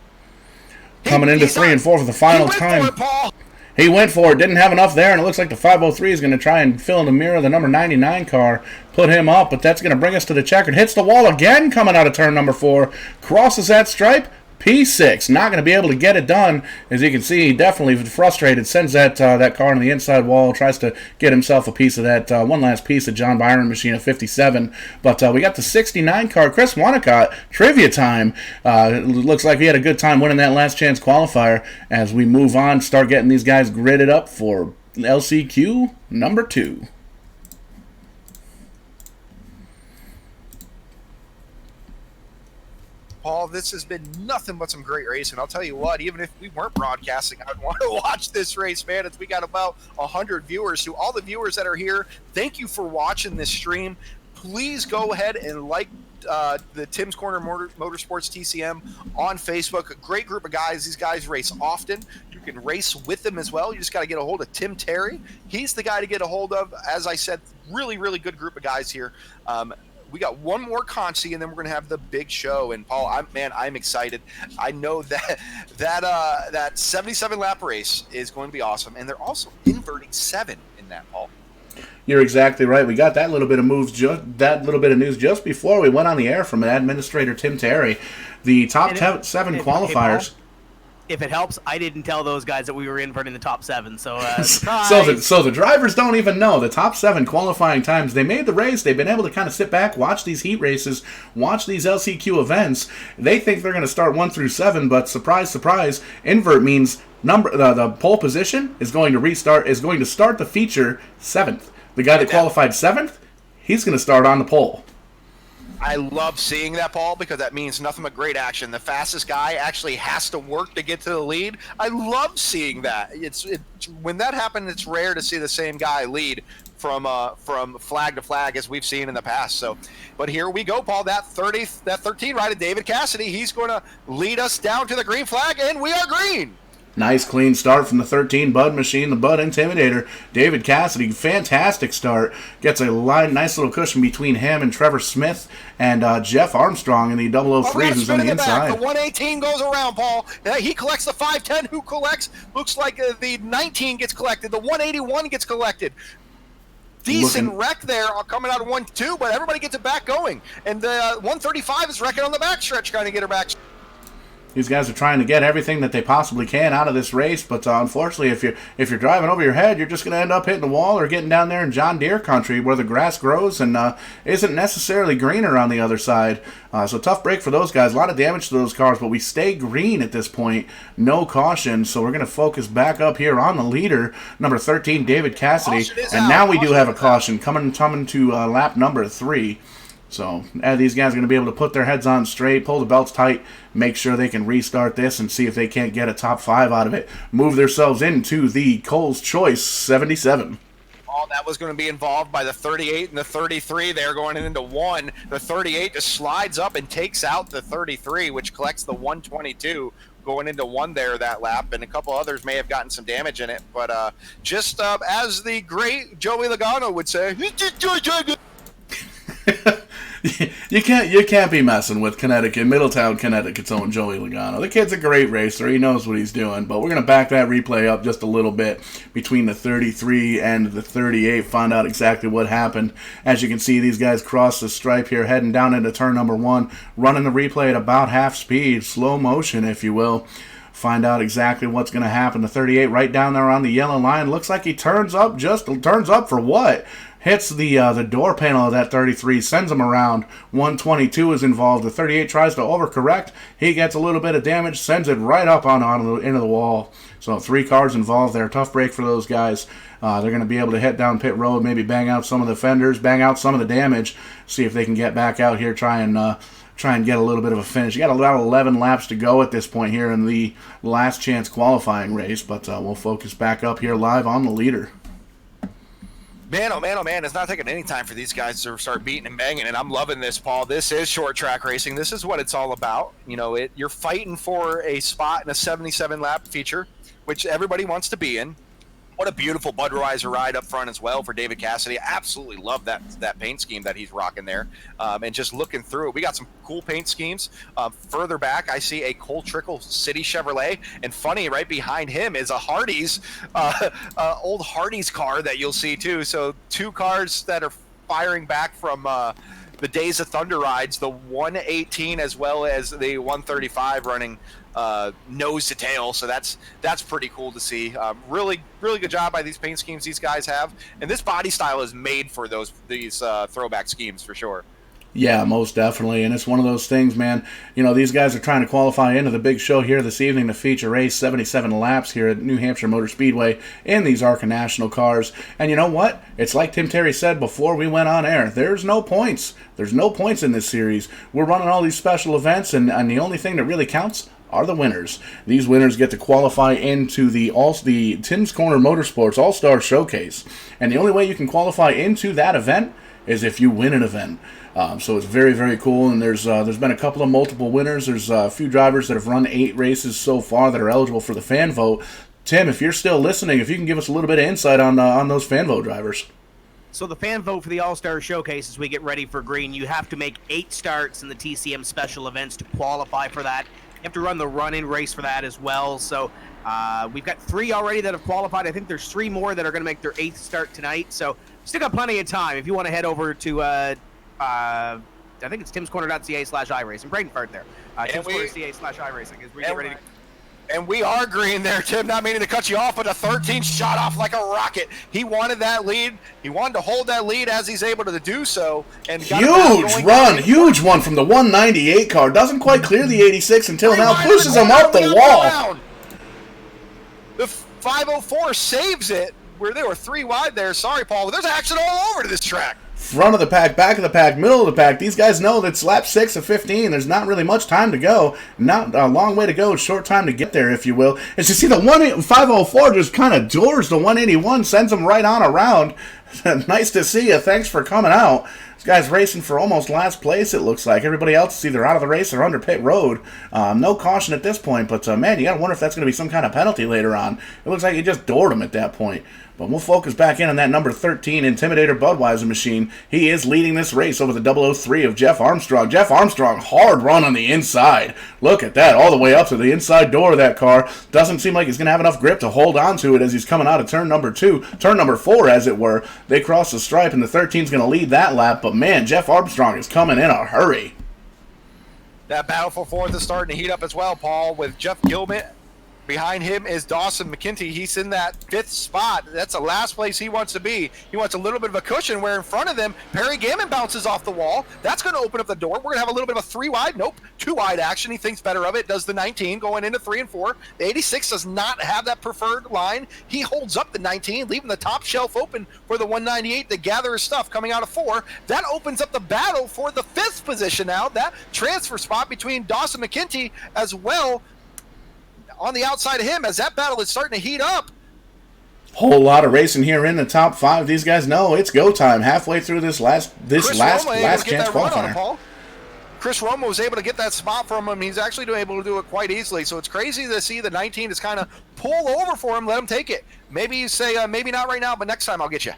Coming into 3 and 4 for the final time. He went for it, didn't have enough there, and it looks like the 503 is going to try and fill in the mirror of the number 99 car, put him up, but that's going to bring us to the checkered. Hits the wall again coming out of turn number 4, crosses that stripe, P6, not going to be able to get it done. As you can see, he definitely frustrated, sends that car on the inside wall, tries to get himself a piece of that, one last piece of John Byron machine of 57. But we got the 69 car, Chris Wanaka, trivia time. Looks like he had a good time winning that last chance qualifier. As we move on, start getting these guys gridded up for LCQ number 2. Paul, this has been nothing but some great racing. I'll tell you what, even if we weren't broadcasting, I'd want to watch this race, man. We got about 100 viewers. To all the viewers that are here, thank you for watching this stream. Please go ahead and like the Tim's Corner Motorsports TCM on Facebook. A great group of guys. These guys race often. You can race with them as well. You just got to get a hold of Tim Terry. He's the guy to get a hold of. As I said, really, really good group of guys here. We got one more consi, and then we're going to have the big show. And Paul, I'm excited. I know that 77 lap race is going to be awesome, and they're also inverting 7 in that, Paul. You're exactly right. We got that little bit of news just before we went on the air from Administrator Tim Terry. The top 7 qualifiers. If it helps, I didn't tell those guys that we were inverting the top 7. So, so the drivers don't even know the top 7 qualifying times. They made the race. They've been able to kind of sit back, watch these heat races, watch these LCQ events. They think they're going to start 1 through 7, but surprise, surprise, invert means the pole position is going to start the feature 7th. The guy that qualified 7th, he's going to start on the pole. I love seeing that, Paul, because that means nothing but great action. The fastest guy actually has to work to get to the lead. I love seeing that. When that happens, it's rare to see the same guy lead from flag to flag as we've seen in the past. So, but here we go, Paul. That 13 right of David Cassidy. He's going to lead us down to the green flag, and we are green. Nice clean start from the 13 Bud machine, the Bud Intimidator. David Cassidy, fantastic start. Gets a nice little cushion between him and Trevor Smith and Jeff Armstrong in the 003 who's on the inside. The 118 goes around, Paul. He collects the 510. Who collects? Looks like the 19 gets collected. The 181 gets collected. Decent wreck there coming out of 1-2, but everybody gets it back going. And the 135 is wrecking on the backstretch, trying to get her back. These guys are trying to get everything that they possibly can out of this race, but unfortunately, if you're driving over your head, you're just going to end up hitting the wall or getting down there in John Deere country where the grass grows and isn't necessarily greener on the other side. So tough break for those guys. A lot of damage to those cars, but we stay green at this point. No caution, so we're going to focus back up here on the leader, number 13, David Cassidy. And now we do have a caution coming to lap number 3. So these guys are going to be able to put their heads on straight, pull the belts tight, make sure they can restart this and see if they can't get a top 5 out of it. Move themselves into the Cole's Choice 77. All that was going to be involved by the 38 and the 33. They're going into 1. The 38 just slides up and takes out the 33, which collects the 122 going into 1 there that lap, and a couple others may have gotten some damage in it. But just as the great Joey Logano would say, You can't be messing with Connecticut, Middletown, Connecticut's own Joey Logano. The kid's a great racer. He knows what he's doing. But we're going to back that replay up just a little bit between the 33 and the 38. Find out exactly what happened. As you can see, these guys cross the stripe here, heading down into turn number 1, running the replay at about half speed, slow motion, if you will. Find out exactly what's going to happen. The 38 right down there on the yellow line. Looks like he turns up for what? Hits the door panel of that 33, sends him around. 122 is involved. The 38 tries to overcorrect. He gets a little bit of damage, sends it right up into the wall. So 3 cars involved there. Tough break for those guys. They're going to be able to head down pit road, maybe bang out some of the fenders, bang out some of the damage, see if they can get back out here, try and get a little bit of a finish. You got about 11 laps to go at this point here in the last chance qualifying race, but we'll focus back up here live on the leader. Man, oh man, it's not taking any time for these guys to start beating and banging, and I'm loving this, Paul. This is short track racing. This is what it's all about. You know, you're fighting for a spot in a 77-lap feature, which everybody wants to be in. What a beautiful Budweiser ride up front as well for David Cassidy. Absolutely love that paint scheme that he's rocking there. And just looking through it, we got some cool paint schemes. Further back, I see a Cole Trickle City Chevrolet. And funny, right behind him is a Hardee's, old Hardee's car that you'll see too. So 2 cars that are firing back from the Days of Thunder rides, the 118 as well as the 135 running nose to tail, so that's pretty cool to see. Really good job by these paint schemes these guys have, and this body style is made for these throwback schemes for sure. Yeah, most definitely, and it's one of those things, man. You know, these guys are trying to qualify into the big show here this evening to feature race 77 laps here at New Hampshire Motor Speedway in these ARCA National cars. And you know what? It's like Tim Terry said before we went on air. There's no points. There's no points in this series. We're running all these special events, and the only thing that really counts are the winners. These winners get to qualify into the Tim's Corner Motorsports All-Star Showcase. And the only way you can qualify into that event is if you win an event. So it's very, very cool, and there's been a couple of multiple winners. There's a few drivers that have run 8 races so far that are eligible for the fan vote. Tim, if you're still listening, if you can give us a little bit of insight on those fan vote drivers. So the fan vote for the All-Star Showcase as we get ready for green, you have to make 8 starts in the TCM special events to qualify for that. You have to run the run-in race for that as well. So we've got 3 already that have qualified. I think there's 3 more that are going to make their 8th start tonight. So still got plenty of time. If you want to head over to, I think it's timscorner.ca/iRacing. Braden Fart there. timscorner.ca/iRacing as we get ready to... And we are green there, Tim, not meaning to cut you off, but a 13 shot off like a rocket. He wanted that lead. He wanted to hold that lead as he's able to do so. And huge one from the 198 car. Doesn't quite clear the 86 until now. Pushes him up the wall. The 504 saves it where they were 3 wide there. Sorry, Paul. There's action all over to this track. Front of the pack, back of the pack, middle of the pack. These guys know that it's lap 6 of 15. There's not really much time to go. Not a long way to go. Short time to get there, if you will. As you see, the 504 just kind of doors the 181, sends them right on around. Nice to see you. Thanks for coming out. This guy's racing for almost last place, it looks like. Everybody else is either out of the race or under pit road. No caution at this point, but man, you got to wonder if that's going to be some kind of penalty later on. It looks like he just doored him at that point. But we'll focus back in on that number 13 Intimidator Budweiser machine. He is leading this race over the 003 of Jeff Armstrong. Jeff Armstrong, hard run on the inside. Look at that, all the way up to the inside door of that car. Doesn't seem like he's going to have enough grip to hold on to it as he's coming out of turn number 4, as it were. They cross the stripe, and the 13 is going to lead that lap. But man, Jeff Armstrong is coming in a hurry. That battle for fourth is starting to heat up as well, Paul, with Jeff Gilman. Behind him is Dawson McKenty. He's in that 5th spot. That's the last place he wants to be. He wants a little bit of a cushion where in front of them, Perry Gammon bounces off the wall. That's going to open up the door. We're going to have a little bit of a 3-wide. Nope, 2-wide action. He thinks better of it. Does the 19 going into 3 and 4. The 86 does not have that preferred line. He holds up the 19, leaving the top shelf open for the 198 to gather his stuff coming out of 4. That opens up the battle for the 5th position now. That transfer spot between Dawson McKenty as well on the outside of him as that battle is starting to heat up. Whole lot of racing here in the top 5. These guys know it's go time halfway through this last chance qualifier. Chris Romo was able to get that spot from him. He's actually able to do it quite easily. So it's crazy to see the 19 just kind of pull over for him, let him take it. Maybe you say, maybe not right now, but next time I'll get you.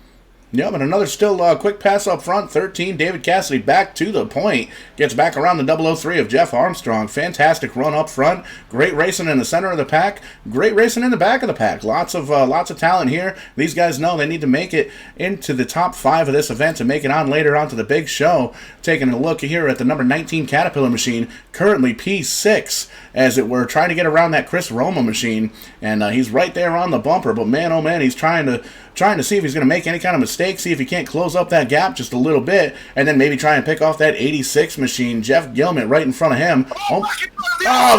Yeah, but another still quick pass up front. 13, David Cassidy back to the point. Gets back around the 003 of Jeff Armstrong. Fantastic run up front. Great racing in the center of the pack. Great racing in the back of the pack. Lots of talent here. These guys know they need to make it into the top 5 of this event to make it on later on to the big show. Taking a look here at the number 19 Caterpillar machine. Currently P6, as it were, trying to get around that Chris Roma machine. And he's right there on the bumper. But man, oh man, he's trying to see if he's going to make any kind of mistake, see if he can't close up that gap just a little bit, and then maybe try and pick off that 86 machine. Jeff Gilman right in front of him.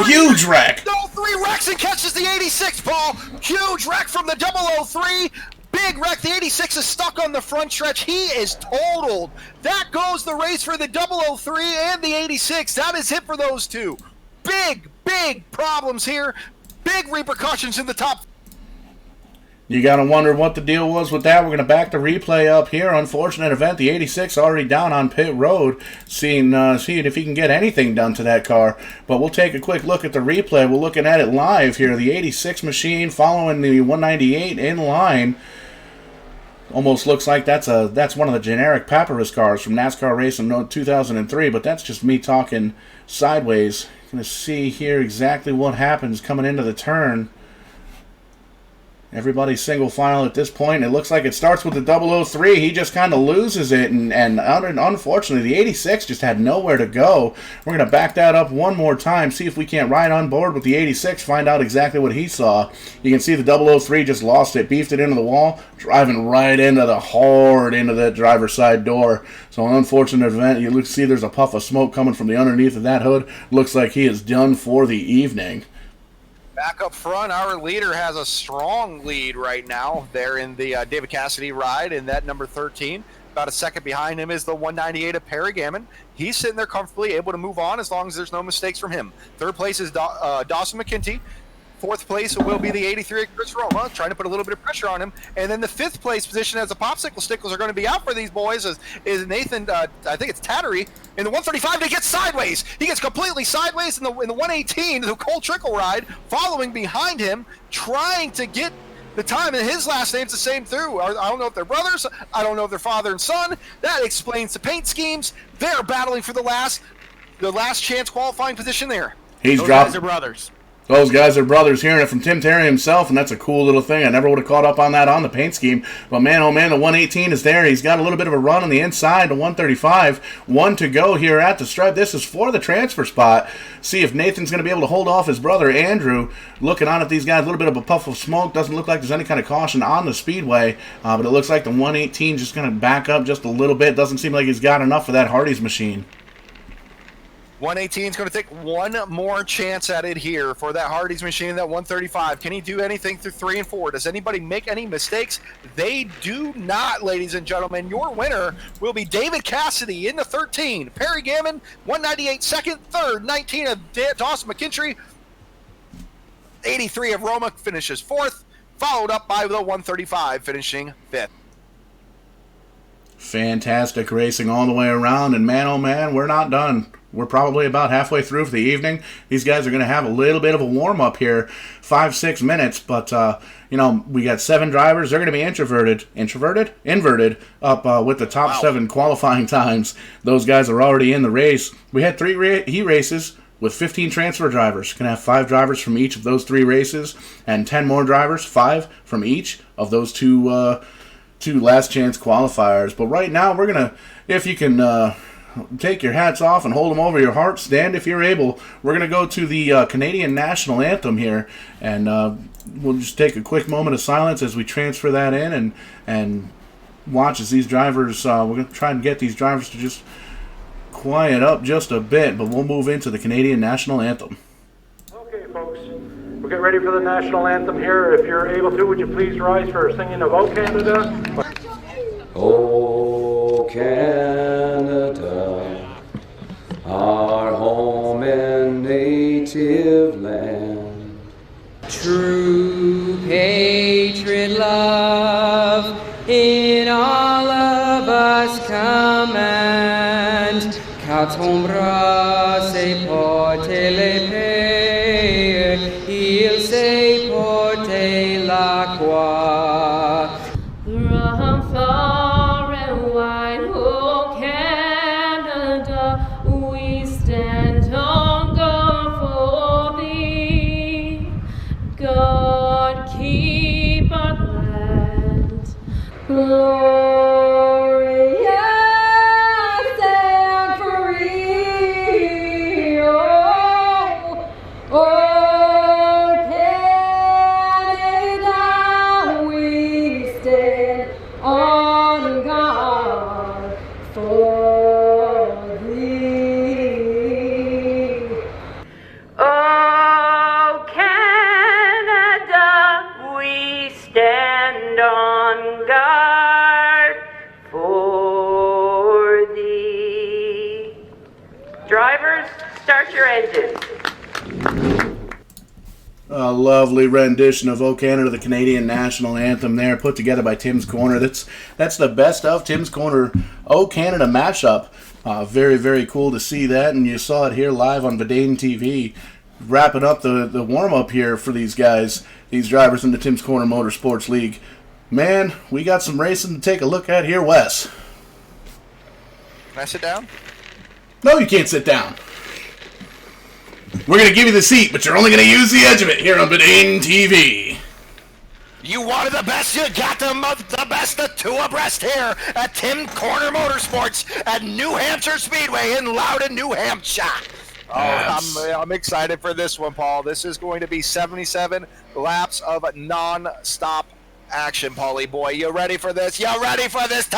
Huge wreck! 003 wrecks and catches the 86, Paul. Huge wreck from the 003. Big wreck. The 86 is stuck on the front stretch. He is totaled. That goes the race for the 003 and the 86. That is it for those two. Big problems here. Big repercussions in the top. You got to wonder what the deal was with that. We're going to back the replay up here. Unfortunate event. The 86 already down on pit road, seeing if he can get anything done to that car. But we'll take a quick look at the replay. We're looking at it live here. The 86 machine following the 198 in line. Almost looks like that's one of the generic Papyrus cars from NASCAR Racing 2003, but that's just me talking sideways. Going to see here exactly what happens coming into the turn. Everybody's single file at this point. It looks like it starts with the 003. He just kind of loses it, and unfortunately, the 86 just had nowhere to go. We're going to back that up one more time, see if we can't ride on board with the 86, find out exactly what he saw. You can see the 003 just lost it, beefed it into the wall, driving right into that driver's side door. So an unfortunate event. You see there's a puff of smoke coming from the underneath of that hood. Looks like he is done for the evening. Back up front, our leader has a strong lead right now. There in the David Cassidy ride in that number 13. About a second behind him is the 198 of Perry Gammon. He's sitting there comfortably, able to move on as long as there's no mistakes from him. Third place is Dawson McKenty. Fourth place will be the 83 of Chris Roma, trying to put a little bit of pressure on him. And then the 5th place position as the popsicle stickles are going to be out for these boys is Nathan, I think it's Tattery, in the 135, and he gets sideways. He gets completely sideways in the 118, the Cole Trickle ride, following behind him, trying to get the time, and his last name's the same through. I don't know if they're brothers. I don't know if they're father and son. That explains the paint schemes. They're battling for the last chance qualifying position there. Those guys are brothers. Those guys are brothers, hearing it from Tim Terry himself, and that's a cool little thing. I never would have caught up on that on the paint scheme. But man, oh man, the 118 is there. He's got a little bit of a run on the inside, the 135. One to go here at the stripe. This is for the transfer spot. See if Nathan's going to be able to hold off his brother, Andrew. Looking on at these guys, a little bit of a puff of smoke. Doesn't look like there's any kind of caution on the speedway. But it looks like the 118 just going to back up just a little bit. Doesn't seem like he's got enough for that Hardy's machine. 118 is going to take one more chance at it here for that Hardy's machine, that 135. Can he do anything through 3 and 4? Does anybody make any mistakes? They do not, ladies and gentlemen. Your winner will be David Cassidy in the 13. Perry Gammon, 198 second. Third, 19 of Dawson McKinstry. 83 of Roma finishes 4th, followed up by the 135 finishing 5th. Fantastic racing all the way around, and man, oh man, we're not done. We're probably about halfway through for the evening. These guys are going to have a little bit of a warm-up here, 5-6 minutes, but, we got 7 drivers. They're going to be inverted, up with the top 7 qualifying times. Those guys are already in the race. We had 3 heat races with 15 transfer drivers. Going to have 5 drivers from each of those 3 races, and 10 more drivers, 5 from each of those two last chance qualifiers. But right now, we're going to, if you can... take your hats off and hold them over your heart. Stand if you're able. We're going to go to the Canadian National Anthem here, and we'll just take a quick moment of silence as we transfer that in and watch as these drivers, we're going to try and get these drivers to just quiet up just a bit, but we'll move into the Canadian National Anthem. Okay, folks, we'll get ready for the National Anthem here. If you're able to, would you please rise for singing of O Canada? Oh, Canada, our home and native land. True patriot love in all of us command. Quatre ombres et porte l'épée, il sait porter la croix. From far and wide, oh Canada, we stand on guard for thee. God keep our land. Glorious and free. Oh, Canada, we stand on guard for thee. Oh, Canada, we stand on guard for thee. Drivers, start your engines. A lovely rendition of O Canada, the Canadian National Anthem there, put together by Tim's Corner. That's the best of Tim's Corner O Canada mashup. Very, very cool to see that, and you saw it here live on Vidane TV, wrapping up the warm-up here for these guys, these drivers in the Tim's Corner Motorsports League. Man, we got some racing to take a look at here, Wes. Can I sit down? No, you can't sit down. We're going to give you the seat, but you're only going to use the edge of it here on Vidane TV. You wanted the best, you got the best of two abreast here at Tim Corner Motorsports at New Hampshire Speedway in Loudon, New Hampshire. I'm excited for this one, Paul. This is going to be 77 laps of non-stop action, Paulie boy. You ready for this? You ready for this?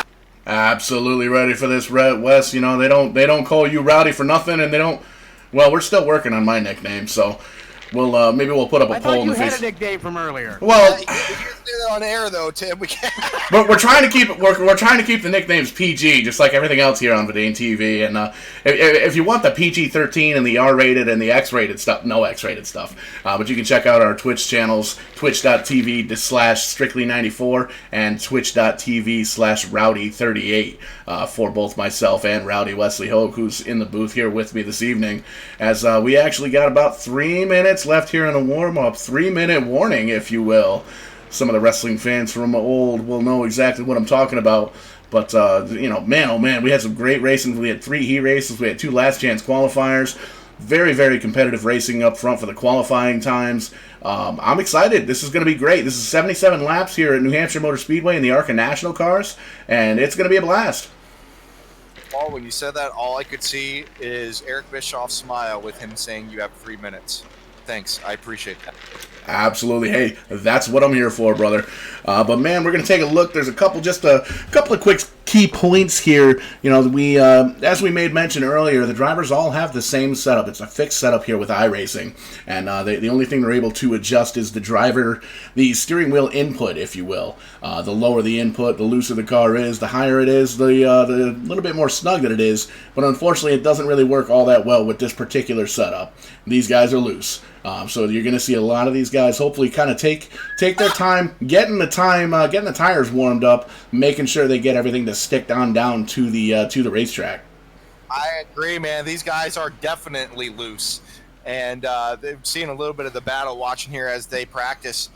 Absolutely ready for this, Wes. You know, they don't call you Rowdy for nothing, and they don't. Well, we're still working on my nickname, so we'll maybe we'll put up a poll in the I thought you face. had a nickname from earlier. Well, You can't do that on air though, Tim. We can't. but we're trying to keep we're trying to keep the nicknames PG, just like everything else here on Vidane TV. And if you want the PG-13 and the R-rated and the X-rated stuff, no X-rated stuff, but you can check out our Twitch channels, twitch.tv/strictly94 and twitch.tv/rowdy38 for both myself and Rowdy Wesley Hogue, who's in the booth here with me this evening. As we actually got about 3 minutes left here in the warm-up, 3-minute warning, if you will. Some of the wrestling fans from old will know exactly what I'm talking about. But, man, oh man, we had some great racing. We had 3 heat races. We had 2 last chance qualifiers. Very, very competitive racing up front for the qualifying times. I'm excited. This is going to be great. This is 77 laps here at New Hampshire Motor Speedway in the ARCA National cars, and it's going to be a blast. Paul, when you said that, all I could see is Eric Bischoff's smile with him saying you have 3 minutes. Thanks. I appreciate that. Absolutely. Hey, that's what I'm here for, brother. But man, we're going to take a look. There's a couple of quick key points here. You know, we as we made mention earlier, the drivers all have the same setup. It's a fixed setup here with iRacing, and the only thing they're able to adjust is the steering wheel input, if you will. The lower the input, the looser the car is, the higher it is, the little bit more snug that it is. But unfortunately, it doesn't really work all that well with this particular setup. These guys are loose. So you're going to see a lot of these guys hopefully kind of take their time, getting the tires warmed up, making sure they get everything to stick down to the racetrack. I agree, man. These guys are definitely loose, and they've seen a little bit of the battle watching here as they practice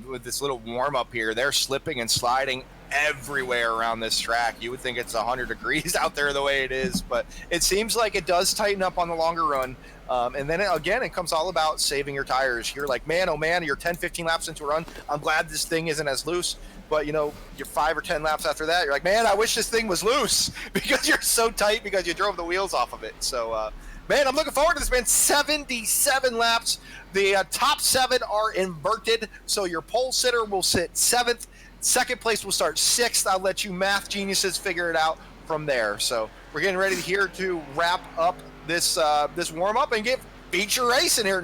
with this little warm up here. They're slipping and sliding everywhere around this track. You would think it's 100 degrees out there the way it is, but it seems like it does tighten up on the longer run. And then again, it comes all about saving your tires. You're like, man, oh man, you're 10, 15 laps into a run. I'm glad this thing isn't as loose. But, you know, you're 5 or 10 laps after that, you're like, man, I wish this thing was loose because you're so tight because you drove the wheels off of it. So, man, I'm looking forward to this, man. 77 laps. The top 7 are inverted, so your pole sitter will sit 7th. Second place will start 6th. I'll let you math geniuses figure it out from there. So we're getting ready here to wrap up this this warm-up and get feature racing here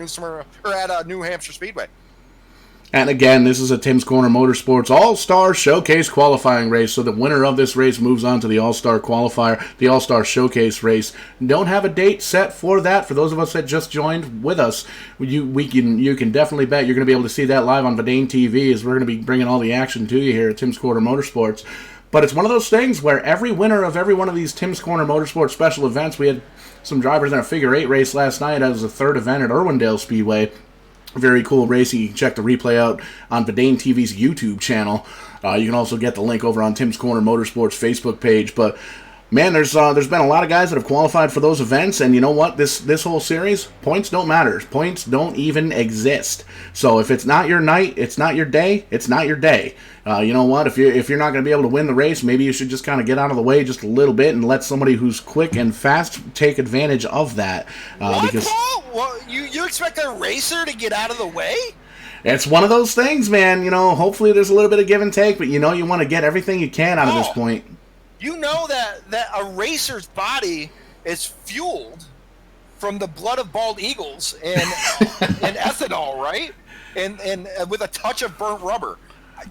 at New Hampshire Speedway. And again, this is a Tim's Corner Motorsports All-Star Showcase qualifying race, so the winner of this race moves on to the All-Star Qualifier, the All-Star Showcase race. Don't have a date set for that. For those of us that just joined with us, you can definitely bet you're going to be able to see that live on Vidane TV, as we're going to be bringing all the action to you here at Tim's Corner Motorsports. But it's one of those things where every winner of every one of these Tim's Corner Motorsports special events, we had some drivers in a figure 8 race last night as a third event at Irwindale Speedway. Very cool race. You can check the replay out on Vidane TV's YouTube channel. You can also get the link over on Tim's Corner Motorsports Facebook page. But man, there's been a lot of guys that have qualified for those events, and you know what? This whole series, points don't matter. Points don't even exist. So if it's not your night, it's not your day. It's not your day. You know what? If you're not going to be able to win the race, maybe you should just kind of get out of the way just a little bit and let somebody who's quick and fast take advantage of that. Because Paul? Well, you expect a racer to get out of the way? It's one of those things, man. You know, hopefully there's a little bit of give and take, but you know you want to get everything you can out of this point. You know that a racer's body is fueled from the blood of bald eagles and and ethanol, right? And with a touch of burnt rubber.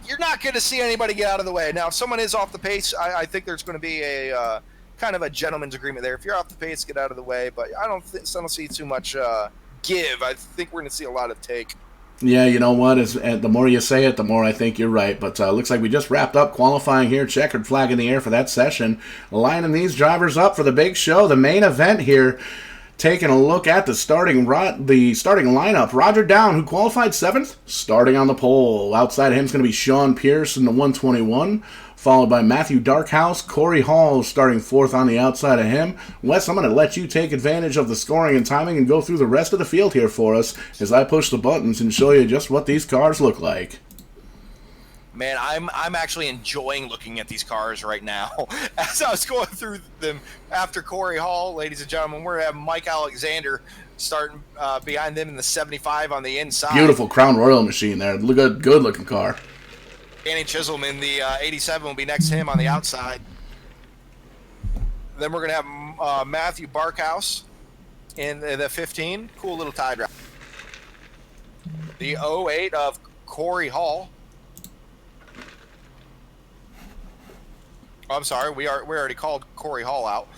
You're not going to see anybody get out of the way. Now, if someone is off the pace, I think there's going to be a kind of a gentleman's agreement there. If you're off the pace, get out of the way. But I don't see too much give. I think we're going to see a lot of take. Yeah, you know what? The more you say it, the more I think you're right. But looks like we just wrapped up qualifying here. Checkered flag in the air for that session. Lining these drivers up for the big show, the main event here. Taking a look at the starting lineup. Roger Down, who qualified 7th, starting on the pole. Outside of him is going to be Sean Pierce in the 121, followed by Matthew Darkhouse. Corey Hall starting 4th on the outside of him. Wes, I'm going to let you take advantage of the scoring and timing and go through the rest of the field here for us as I push the buttons and show you just what these cars look like. Man, I'm actually enjoying looking at these cars right now. As I was going through them after Corey Hall, ladies and gentlemen, we're going to have Mike Alexander starting behind them in the 75 on the inside. Beautiful Crown Royal machine there. Good looking car. Danny Chisholm in the 87 will be next to him on the outside. Then we're going to have Matthew Barkhouse in the 15. Cool little tie drive. The 08 of Corey Hall. I'm sorry, we already called Corey Hall out.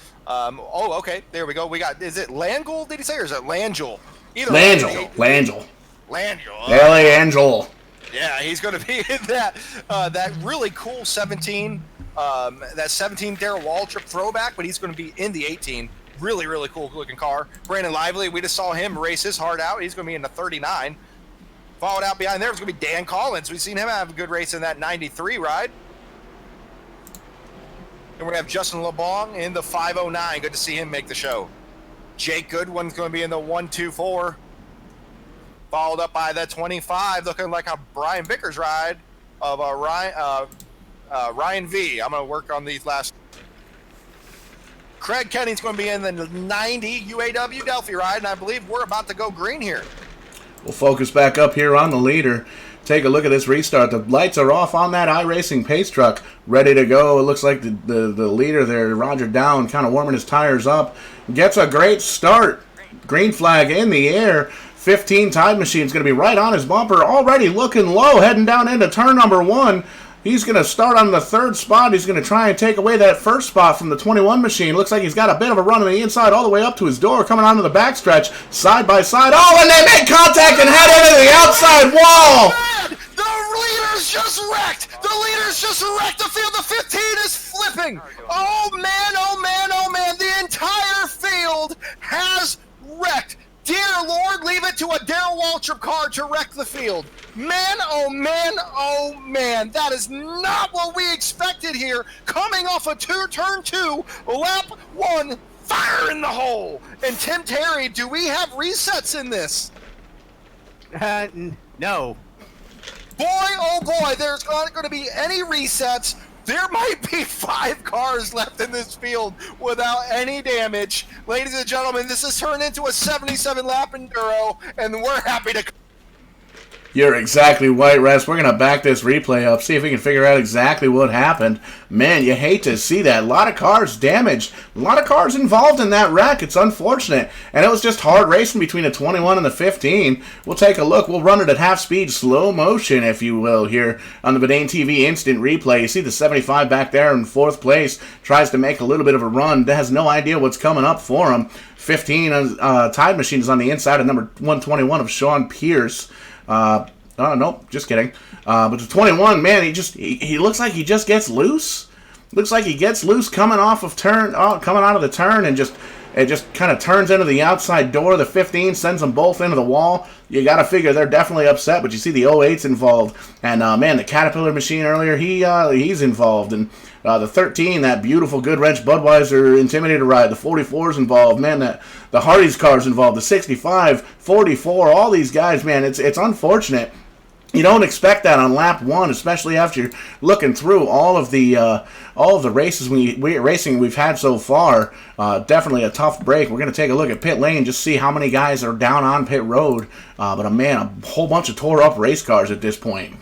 Okay, there we go. We got, is it Langell, did he say, or is it Langell? Langell. Langell. Yeah, he's going to be in that really cool 17, that 17 Darrell Waltrip throwback, but he's going to be in the 18. Really, really cool looking car. Brandon Lively, we just saw him race his heart out. He's going to be in the 39. Followed out behind there is going to be Dan Collins. We've seen him have a good race in that 93 ride. And we're going to have Justin LeBlanc in the 509. Good to see him make the show. Jake Goodwin's going to be in the 124. Followed up by the 25, looking like a Brian Vickers ride of Ryan V. I'm going to work on these last. Craig Kenny's going to be in the 90 UAW Delphi ride, and I believe we're about to go green here. We'll focus back up here on the leader. Take a look at this restart. The lights are off on that iRacing pace truck, ready to go. It looks like the leader there, Roger Down, kind of warming his tires up. Gets a great start. Green flag in the air. 15 Tide Machine's going to be right on his bumper. Already looking low, heading down into turn number 1. He's going to start on the 3rd spot. He's going to try and take away that 1st spot from the 21 machine. Looks like he's got a bit of a run on the inside all the way up to his door, coming onto the backstretch, side by side. Oh, and they make contact and head into the outside wall. The leader's just wrecked. The leader's just wrecked the field. The 15 is flipping. Oh, man, oh, man, oh, man. The entire field has wrecked. Dear Lord, leave it to a Darrell Waltrip car to wreck the field. Man, oh man, oh man, that is not what we expected here. Coming off of turn 2, lap 1, fire in the hole. And Tim Terry, do we have resets in this? No. Boy, oh boy, there's not going to be any resets. There might be 5 cars left in this field without any damage. Ladies and gentlemen, this has turned into a 77-lap enduro, and we're happy to... You're exactly right, Russ. We're going to back this replay up, see if we can figure out exactly what happened. Man, you hate to see that. A lot of cars damaged. A lot of cars involved in that wreck. It's unfortunate. And it was just hard racing between the 21 and the 15. We'll take a look. We'll run it at half speed, slow motion, if you will, here on the Vidane TV instant replay. You see the 75 back there in 4th place. Tries to make a little bit of a run. Has no idea what's coming up for him. 15, Tide Machine is on the inside of number 121 of Sean Pierce. Nope, just kidding. But the 21, man, he looks like he just gets loose. Looks like he gets loose coming off of coming out of the turn, and it just kind of turns into the outside door. The 15 sends them both into the wall. You got to figure they're definitely upset, but you see the 08's involved. And, man, the Caterpillar machine earlier, he's involved. And the 13, that beautiful Good Wrench Budweiser Intimidator ride, the 44's involved. Man, the Hardy's car's involved, the 65, 44, all these guys, man, it's unfortunate. You don't expect that on lap 1, especially after you're looking through all of the races racing we've had so far. Definitely a tough break. We're going to take a look at pit lane, just see how many guys are down on pit road. But a whole bunch of tore up race cars at this point.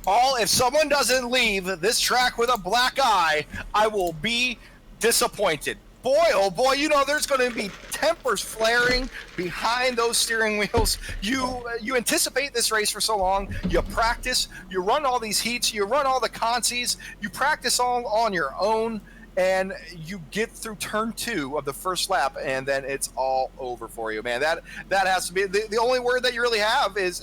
Paul, if someone doesn't leave this track with a black eye, I will be disappointed. Boy, oh boy, there's going to be tempers flaring behind those steering wheels. You anticipate this race for so long. You practice. You run all these heats. You run all the consies. You practice all on your own, and you get through turn 2 of the first lap, and then it's all over for you, man. That has to be the only word that you really have is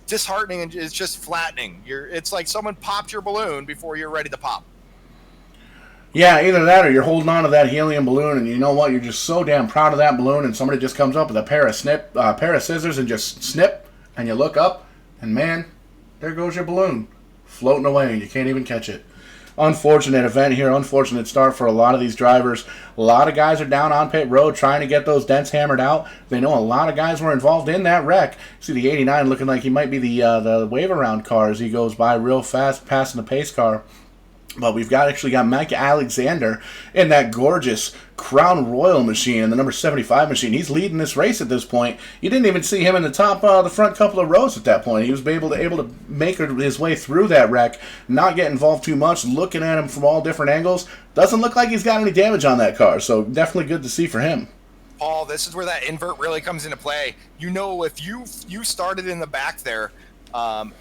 disheartening and is just flattening. It's like someone popped your balloon before you're ready to pop. Yeah, either that or you're holding on to that helium balloon, and you know what? You're just so damn proud of that balloon, and somebody just comes up with a pair of scissors and just snip, and you look up, and man, there goes your balloon, floating away, and you can't even catch it. Unfortunate event here, unfortunate start for a lot of these drivers. A lot of guys are down on pit road trying to get those dents hammered out. They know a lot of guys were involved in that wreck. See the 89 looking like he might be the wave around car as he goes by real fast, passing the pace car. But we've actually got Mike Alexander in that gorgeous Crown Royal machine and the number 75 machine. He's leading this race at this point. You didn't even see him in the front couple of rows at that point. He was able to make his way through that wreck, not get involved too much, looking at him from all different angles. Doesn't look like he's got any damage on that car, so definitely good to see for him. Paul, this is where that invert really comes into play. If you started in the back there,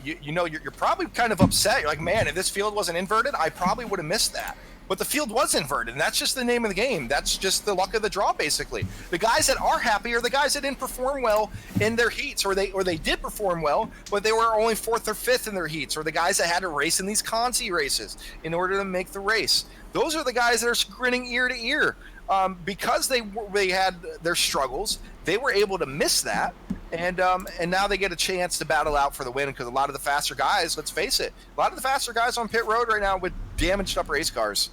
you're probably kind of upset. You're like, man, if this field wasn't inverted, I probably would have missed that. But the field was inverted, and that's just the name of the game. That's just the luck of the draw, basically. The guys that are happy are the guys that didn't perform well in their heats, or they did perform well, but they were only 4th or 5th in their heats, or the guys that had to race in these consi races in order to make the race. Those are the guys that are grinning ear to ear. Because they had their struggles, they were able to miss that, and now they get a chance to battle out for the win, because a lot of the faster guys, let's face it, a lot of the faster guys on pit road right now with damaged up race cars.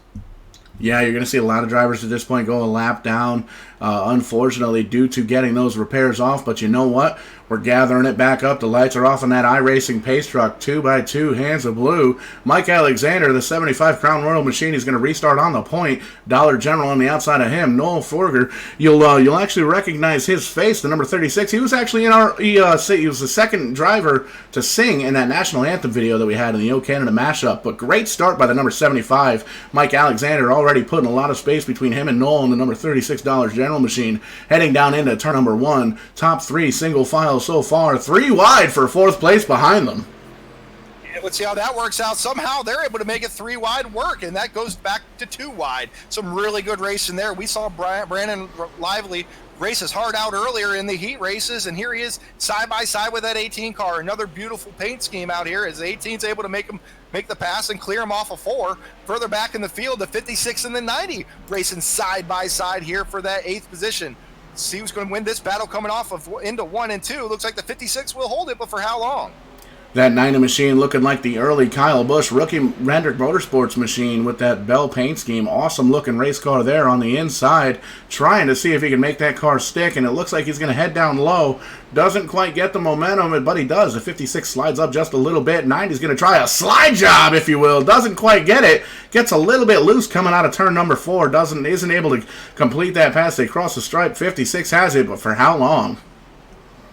Yeah, you're going to see a lot of drivers at this point go a lap down, unfortunately, due to getting those repairs off. But you know what? We're gathering it back up. The lights are off on that iRacing pace truck. 2x2, hands of blue. Mike Alexander, the 75 Crown Royal machine, is going to restart on the point. Dollar General on the outside of him. Noel Forger, you'll actually recognize his face, the number 36. He was actually he was the second driver to sing in that national anthem video that we had in the O Canada mashup. But great start by the number 75, Mike Alexander, already putting a lot of space between him and Noel in the number 36 Dollar General machine. Heading down into turn number 1, top 3 single file so far, 3 wide for 4th place behind them. Yeah, let's see how that works out. Somehow they're able to make it 3 wide work, and that goes back to 2 wide. Some really good racing there. We saw Brandon Lively race his heart out earlier in the heat races, and here he is side by side with that 18 car. Another beautiful paint scheme out here as the 18's able to make the pass and clear him off of 4. Further back in the field, the 56 and the 90 racing side by side here for that 8th position. see who's going to win this battle coming off of into 1 and 2. Looks like the 56 will hold it, but for how long? That 90 machine looking like the early Kyle Busch rookie Hendrick Motorsports machine with that Bell paint scheme. Awesome looking race car there on the inside, trying to see if he can make that car stick, and it looks like he's going to head down low. Doesn't quite get the momentum, but he does. The 56 slides up just a little bit. 90's going to try a slide job, if you will. Doesn't quite get it. Gets a little bit loose coming out of turn number 4. Isn't able to complete that pass. They cross the stripe. 56 has it, but for how long?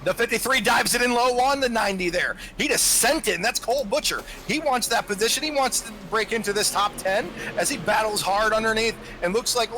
The 53 dives it in low on the 90 there. He just sent it, and that's Cole Butcher. He wants that position. He wants to break into this top 10 as he battles hard underneath and looks like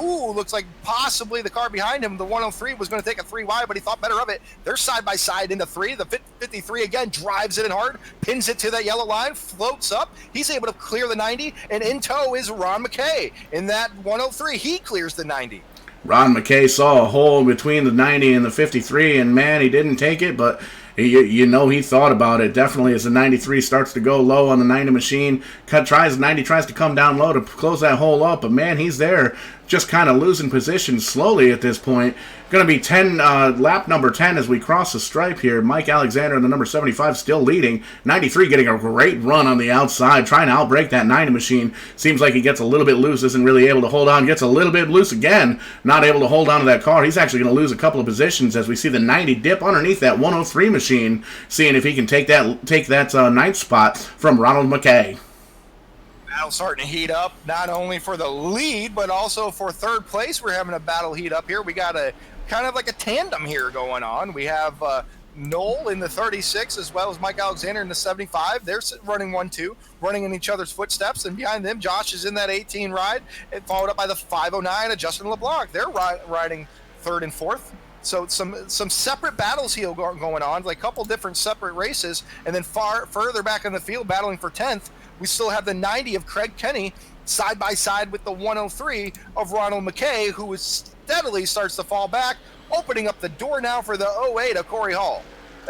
possibly the car behind him, the 103, was going to take a 3 wide, but he thought better of it. They're side by side into 3. The 53 again drives it in hard, pins it to that yellow line, floats up. He's able to clear the 90, and in tow is Ron McKay. In that 103, he clears the 90. Ron McKay saw a hole between the 90 and the 53, and man, he didn't take it, but he thought about it. Definitely as the 93 starts to go low on the 90 machine, 90 tries to come down low to close that hole up, but man, he's there just kind of losing position slowly at this point. Going to be lap number 10 as we cross the stripe here. Mike Alexander in the number 75 still leading. 93 getting a great run on the outside, trying to outbreak that 90 machine. Seems like he gets a little bit loose, isn't really able to hold on. Gets a little bit loose again, not able to hold on to that car. He's actually going to lose a couple of positions as we see the 90 dip underneath that 103 machine, seeing if he can take that ninth spot from Ronald McKay. Battle starting to heat up, not only for the lead, but also for third place. We're having a battle heat up here. We got a kind of like a tandem here going on. We have Noel in the 36 as well as Mike Alexander in the 75. They're running 1-2, running in each other's footsteps, and behind them, Josh is in that 18 ride, and followed up by the 509 of Justin LeBlanc. They're riding third and fourth. So some separate battles here going on, like a couple different separate races, and then further back in the field, battling for 10th, we still have the 90 of Craig Kenny side by side with the 103 of Ronald McKay, who steadily starts to fall back, opening up the door now for the 08 of Corey Hall.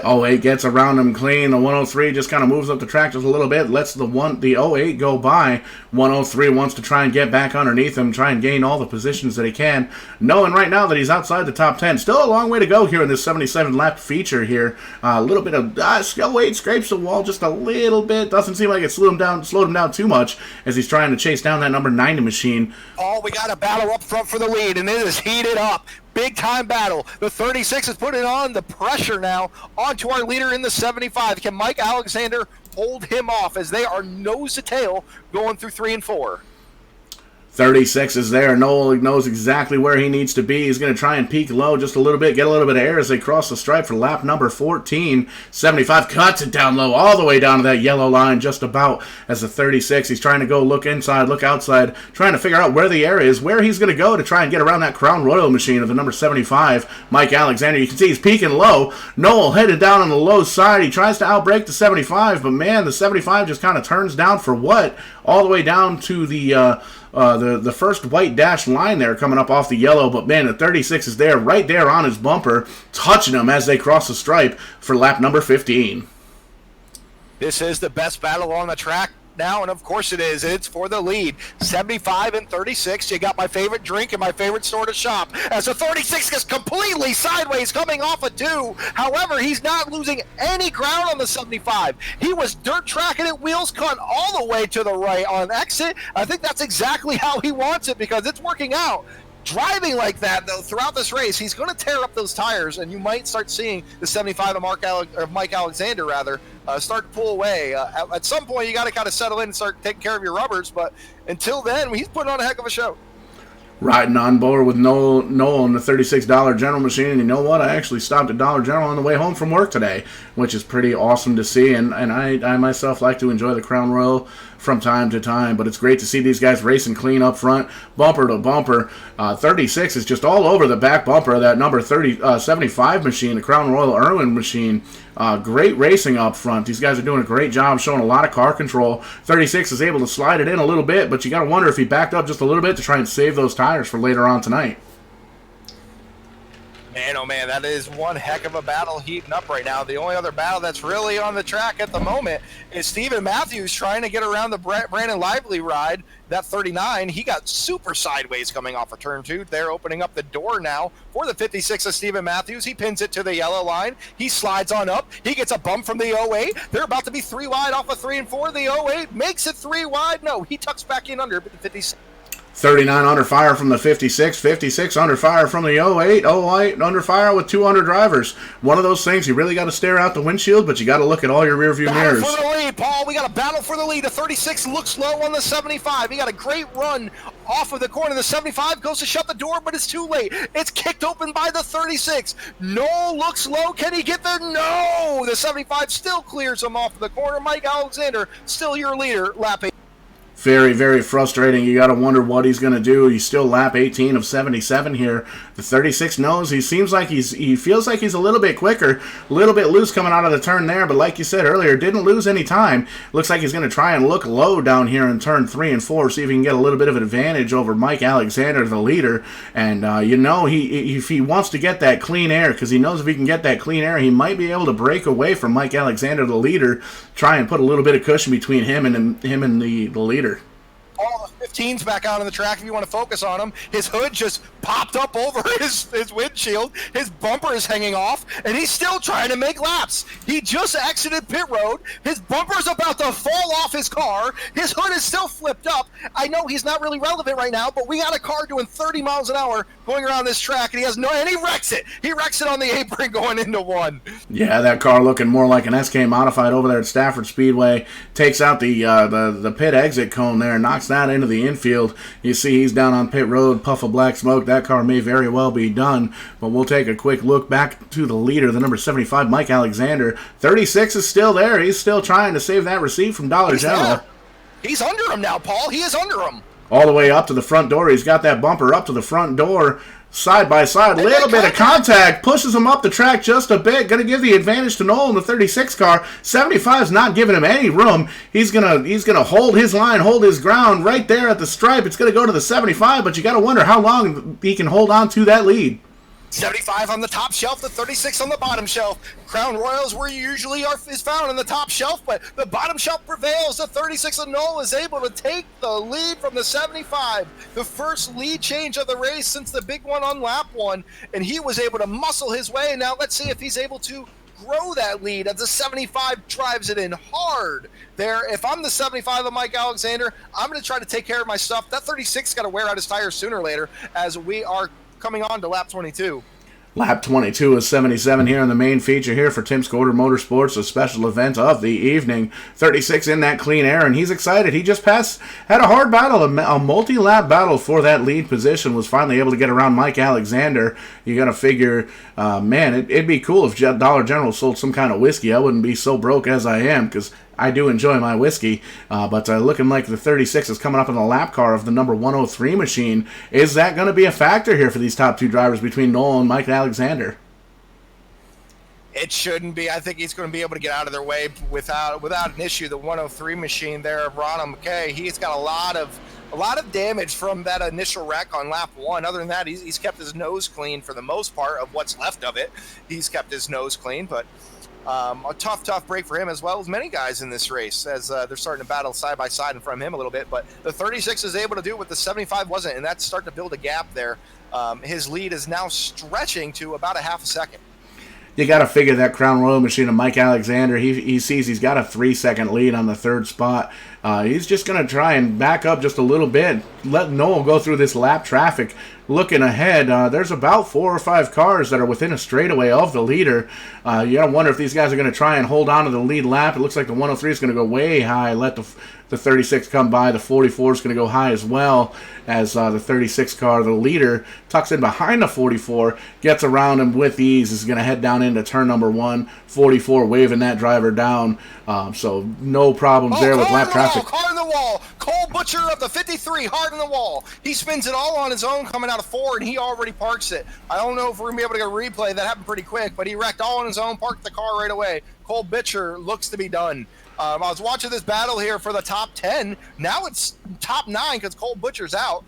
08 gets around him clean. The 103 just kind of moves up the track just a little bit, lets the 08 go by. 103 wants to try and get back underneath him, try and gain all the positions that he can, knowing right now that he's outside the top 10. Still a long way to go here in this 77-lap feature here. A little bit of 08 scrapes the wall just a little bit. Doesn't seem like it slowed him down too much as he's trying to chase down that number 90 machine. Oh, we got a battle up front for the lead, and it is heated up. Big time battle. The 36 is putting on the pressure now onto our leader in the 75. Can Mike Alexander hold him off as they are nose to tail going through 3 and 4? 36 is there. Noel knows exactly where he needs to be. He's going to try and peak low just a little bit, get a little bit of air as they cross the stripe for lap number 14. 75 cuts it down low, all the way down to that yellow line just about as the 36. He's trying to go look inside, look outside, trying to figure out where the air is, where he's going to go to try and get around that Crown Royal machine of the number 75, Mike Alexander. You can see he's peaking low. Noel headed down on the low side. He tries to outbreak the 75, but man, the 75 just kind of turns down for what? All the way down to the first white dash line there coming up off the yellow, but man, the 36 is there, right there on his bumper, touching him as they cross the stripe for lap number 15. This is the best battle on the track now, and of course it is. It's for the lead. 75 and 36. You got my favorite drink and my favorite store to shop. As the 36 gets completely sideways coming off a 2. However, he's not losing any ground on the 75. He was dirt tracking it, wheels cut all the way to the right on exit. I think that's exactly how he wants it because it's working out. Driving like that, though, throughout this race, he's going to tear up those tires, and you might start seeing the 75 of Mike Alexander, start to pull away. At some point, you got to kind of settle in and start taking care of your rubbers, but until then, he's putting on a heck of a show. Riding on board with Noel in the $36 General machine, and you know what? I actually stopped at Dollar General on the way home from work today, which is pretty awesome to see, and I myself like to enjoy the Crown Royal from time to time, but it's great to see these guys racing clean up front, bumper to bumper. 36 is just all over the back bumper of that number 75 machine, the Crown Royal Irwin machine. Great racing up front. These guys are doing a great job, showing a lot of car control. 36 is able to slide it in a little bit, but you got to wonder if he backed up just a little bit to try and save those tires for later on tonight. Man, oh man, that is one heck of a battle heating up right now. The only other battle that's really on the track at the moment is Steven Matthews trying to get around the Brandon Lively ride. That 39, he got super sideways coming off of turn 2. They're opening up the door now for the 56 of Steven Matthews. He pins it to the yellow line. He slides on up. He gets a bump from the 08. They're about to be 3 wide off of 3 and 4. The 08 makes it 3 wide. No, he tucks back in under, but the 56. 39 under fire from the 56, 56 under fire from the 08, 08 under fire with 200 drivers. One of those things, you really got to stare out the windshield, but you got to look at all your rear view mirrors. Battle for the lead, Paul. We got a battle for the lead. The 36 looks low on the 75. He got a great run off of the corner. The 75 goes to shut the door, but it's too late. It's kicked open by the 36. Noel looks low. Can he get there? No! The 75 still clears him off of the corner. Mike Alexander, still your leader, lap 8. Very, very frustrating. You got to wonder what he's going to do. He's still lap 18 of 77 here. The 36 knows he seems like he feels like he's a little bit quicker, a little bit loose coming out of the turn there, but like you said earlier, didn't lose any time. Looks like he's going to try and look low down here in turn 3 and 4, see if he can get a little bit of an advantage over Mike Alexander, the leader. And, if he wants to get that clean air, because he knows if he can get that clean air, he might be able to break away from Mike Alexander, the leader, try and put a little bit of cushion between him and the leader. All the 15's back out on the track if you want to focus on him. His hood just popped up over his windshield. His bumper is hanging off, and he's still trying to make laps. He just exited pit road. His bumper's about to fall off his car. His hood is still flipped up. I know he's not really relevant right now, but we got a car doing 30 miles an hour going around this track, and he wrecks it. He wrecks it on the apron going into 1. Yeah, that car looking more like an SK Modified over there at Stafford Speedway. Takes out the pit exit cone there, knocks that into the infield. You see he's down on pit road, puff of black smoke. That car may very well be done, but we'll take a quick look back to the leader, the number 75, Mike Alexander. 36 is still there. He's still trying to save that receipt from Dollar General. He's under him now, Paul. He is under him. All the way up to the front door. He's got that bumper up to the front door. Side by side, little bit of contact, pushes him up the track just a bit. Going to give the advantage to Noel in the 36 car. 75's not giving him any room. He's gonna hold his line, hold his ground right there at the stripe. It's going to go to the 75, but you got to wonder how long he can hold on to that lead. 75 on the top shelf, the 36 on the bottom shelf. Crown Royals where you usually is found on the top shelf, but the bottom shelf prevails. The 36 of Noel is able to take the lead from the 75. The first lead change of the race since the big one on lap 1, and he was able to muscle his way. Now let's see if he's able to grow that lead as the 75 drives it in hard there. If I'm the 75 of Mike Alexander, I'm going to try to take care of my stuff. That 36 got to wear out his tires sooner or later as we are coming on to lap 22. Lap 22 is 77 here in the main feature here for Tim Scoter Motorsports, a special event of the evening. 36 in that clean air, and he's excited. He just had a hard battle, a multi-lap battle for that lead position, was finally able to get around Mike Alexander. You got to figure, it'd be cool if Dollar General sold some kind of whiskey. I wouldn't be so broke as I am, because I do enjoy my whiskey, but looking like the 36 is coming up in the lap car of the number 103 machine. Is that going to be a factor here for these top two drivers between Noel and Mike Alexander? It shouldn't be. I think he's going to be able to get out of their way without an issue. The 103 machine there of Ronald McKay, he's got a lot of damage from that initial wreck on lap 1. Other than that, he's kept his nose clean for the most part of what's left of it. He's kept his nose clean, but a tough break for him, as well as many guys in this race, as they're starting to battle side by side in front of him a little bit. But the 36 is able to do what the 75 wasn't, and that's starting to build a gap there. His lead is now stretching to about a half a second. You got to figure that Crown Royal machine of Mike Alexander, he sees he's got a 3-second lead on the third spot. He's just going to try and back up just a little bit, let Noel go through this lap traffic. Looking ahead, there's about 4 or 5 cars that are within a straightaway of the leader. You got to wonder if these guys are going to try and hold on to the lead lap. It looks like the 103 is going to go way high, let the 36 come by. The 44 is going to go high as well, as the 36 car, the leader, tucks in behind the 44, gets around him with ease, is going to head down into turn number 1. 44 waving that driver down, so no problems there with lap traffic. Car in the wall. Cole Butcher of the 53, hard in the wall. He spins it all on his own coming out of 4, and he already parks it. I don't know if we're going to be able to get a replay. That happened pretty quick, but he wrecked all on his own, parked the car right away. Cole Bitcher looks to be done. I was watching this battle here for the top 10. Now it's top 9 because Cole Butcher's out.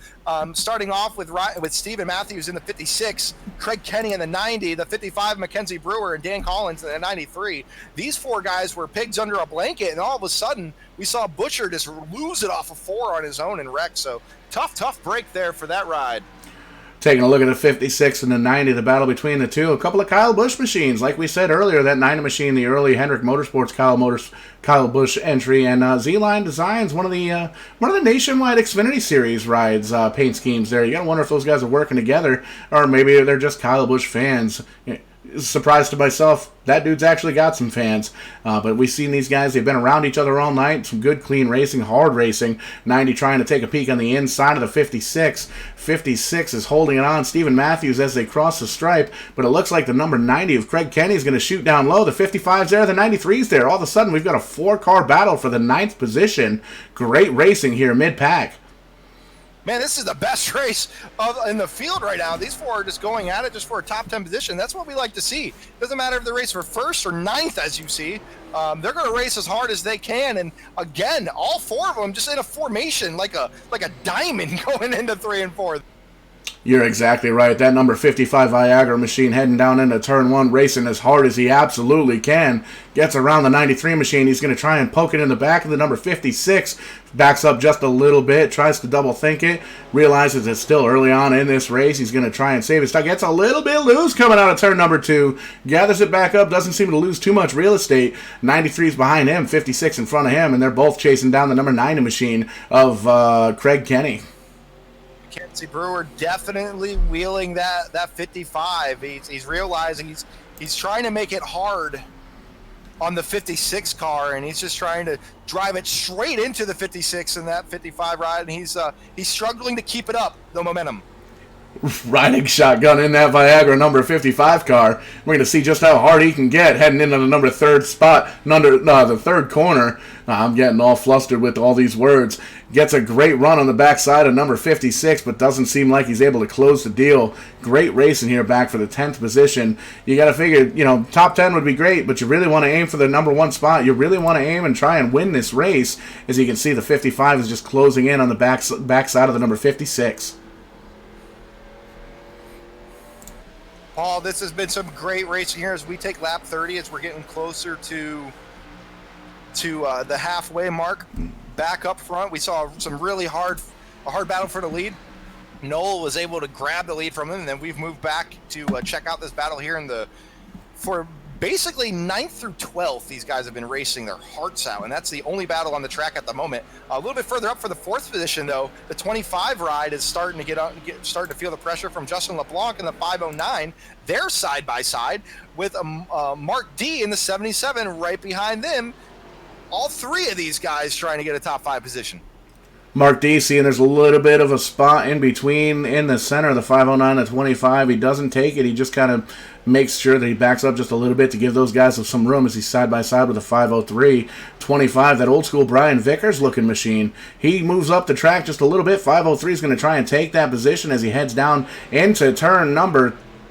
Starting off with Stephen Matthews in the 56, Craig Kenny in the 90, the 55, Mackenzie Brewer, and Dan Collins in the 93. These 4 guys were pigs under a blanket, and all of a sudden we saw Butcher just lose it off of 4 on his own and wreck. So tough break there for that ride. Taking a look at the 56 and the 90, the battle between the two. A couple of Kyle Busch machines. Like we said earlier, that 90 machine, the early Hendrick Motorsports Kyle Busch entry, and Z-Line Designs, one of the nationwide Xfinity Series rides, paint schemes there. You got to wonder if those guys are working together, or maybe they're just Kyle Busch fans. Surprised to myself, that dude's actually got some fans. But we've seen these guys, they've been around each other all night. Some good, clean racing, hard racing. 90 trying to take a peek on the inside of the 56. 56 is holding it on. Stephen Matthews as they cross the stripe. But it looks like the number 90 of Craig Kenny is going to shoot down low. The 55's there, the 93's there. All of a sudden, we've got a 4-car battle for the 9th position. Great racing here, mid-pack. Man, this is the best race in the field right now. These 4 are just going at it just for a top 10 position. That's what we like to see. Doesn't matter if they race for 1st or 9th, as you see. They're going to race as hard as they can. And again, all 4 of them just in a formation, like a diamond going into 3 and 4. You're exactly right. That number 55 Viagra machine heading down into turn 1, racing as hard as he absolutely can. Gets around the 93 machine. He's going to try and poke it in the back of the number 56. Backs up just a little bit. Tries to double think it. Realizes it's still early on in this race. He's going to try and save his stock. Gets a little bit loose coming out of turn number 2. Gathers it back up. Doesn't seem to lose too much real estate. 93's behind him. 56 in front of him. And they're both chasing down the number 90 machine of Craig Kenny. Mackenzie Brewer definitely wheeling that 55. He's realizing he's trying to make it hard on the 56 car, and he's just trying to drive it straight into the 56 in that 55 ride, and he's struggling to keep it up, the momentum. Riding shotgun in that Viagra number 55 car. We're going to see just how hard he can get heading into the number 3rd spot, under the 3rd corner. I'm getting all flustered with all these words. Gets a great run on the backside of number 56, but doesn't seem like he's able to close the deal. Great racing here back for the 10th position. You got to figure, top 10 would be great, but you really want to aim for the number 1 spot. You really want to aim and try and win this race. As you can see, the 55 is just closing in on the backside of the number 56. Paul, this has been some great racing here as we take lap 30 as we're getting closer to the halfway mark. Back up front, we saw some really hard battle for the lead. Noel was able to grab the lead from him, and then we've moved back to check out this battle here for basically 9th through 12th. These guys have been racing their hearts out, and that's the only battle on the track at the moment. A little bit further up for the 4th position, though, the 25 ride is starting to feel the pressure from Justin LeBlanc in the 509. They're side by side with Mark D in the 77 right behind them. All 3 of these guys trying to get a top 5 position. Mark D, seeing there's a little bit of a spot in between in the center of the 509 and 25. He doesn't take it. He just kind of makes sure that he backs up just a little bit to give those guys some room as he's side by side with the 503. 25, that old school Brian Vickers looking machine. He moves up the track just a little bit. 503 is going to try and take that position as he heads down into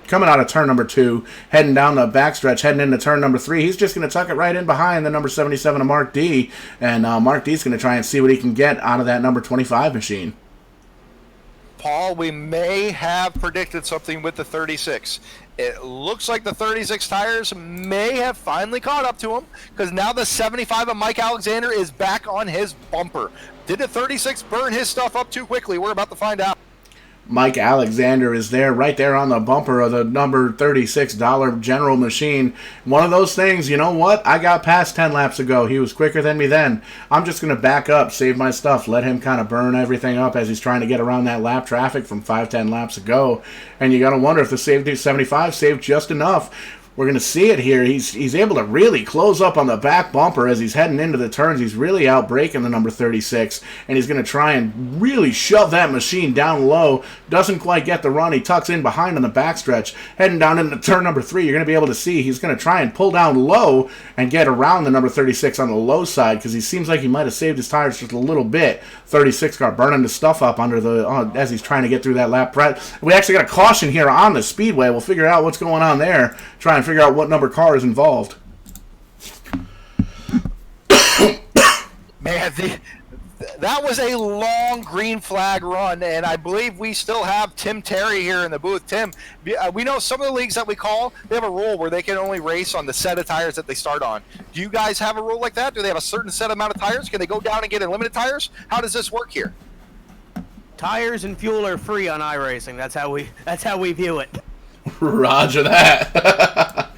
coming out of turn number 2, heading down the backstretch, heading into turn number 3. He's just going to tuck it right in behind the number 77 of Mark D. And Mark D's going to try and see what he can get out of that number 25 machine. Paul, we may have predicted something with the 36. It looks like the 36 tires may have finally caught up to him, because now the 75 of Mike Alexander is back on his bumper. Did the 36 burn his stuff up too quickly? We're about to find out. Mike Alexander is there, right there on the bumper of the number $36 General machine. One of those things, you know what? I got past 10 laps ago. He was quicker than me then. I'm just going to back up, save my stuff, let him kind of burn everything up as he's trying to get around that lap traffic from 5-10 laps ago. And you got to wonder if the 75 saved just enough. We're going to see it here. He's able to really close up on the back bumper as he's heading into the turns. He's really out braking the number 36, and he's going to try and really shove that machine down low. Doesn't quite get the run. He tucks in behind on the backstretch. Heading down into turn number 3, you're going to be able to see he's going to try and pull down low and get around the number 36 on the low side, because he seems like he might have saved his tires just a little bit. 36 car burning the stuff up under as he's trying to get through that lap. We actually got a caution here on the Speedway. We'll figure out what's going on there. Try and figure out what number car is involved. Man, that was a long green flag run, and I believe we still have Tim Terry here in the booth. Tim, we know some of the leagues that we call, they have a rule where they can only race on the set of tires that they start on. Do you guys have a rule like that? Do they have a certain set amount of tires? Can they go down and get unlimited tires? How does this work here? Tires and fuel are free on iRacing. That's how we view it. Roger that.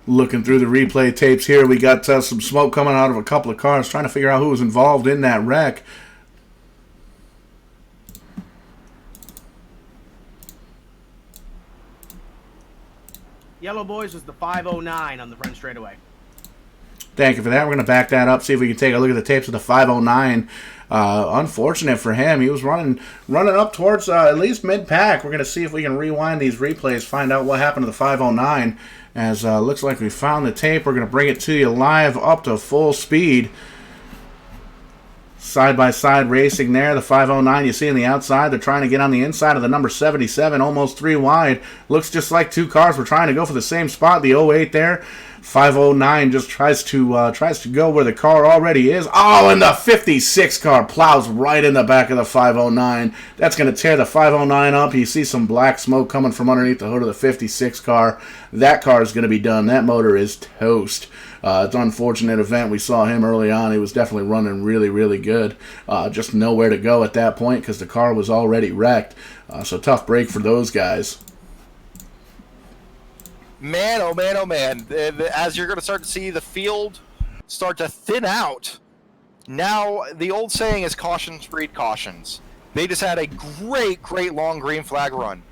Looking through the replay tapes here, we got some smoke coming out of a couple of cars, trying to figure out who was involved in that wreck. Yellow Boys was the 509 on the front straightaway. Thank you for that. We're going to back that up, see if we can take a look at the tapes of the 509. Unfortunate for him. He was running up towards at least mid-pack. We're going to see if we can rewind these replays, find out what happened to the 509. As looks like we found the tape. We're going to bring it to you live up to full speed. Side-by-side racing there. The 509 you see on the outside. They're trying to get on the inside of the number 77, almost 3 wide. Looks just like 2 cars were trying to go for the same spot. The 08 there. 509 just tries to go where the car already is. Oh, and the 56 car plows right in the back of the 509. That's going to tear the 509 up. You see some black smoke coming from underneath the hood of the 56 car. That car is going to be done. That motor is toast. It's an unfortunate event. We saw him early on. He was definitely running really, really good. Just nowhere to go at that point because the car was already wrecked. So tough break for those guys. Man, oh man, oh man. As you're going to start to see the field start to thin out, now the old saying is cautions breed cautions. They just had a great long green flag run.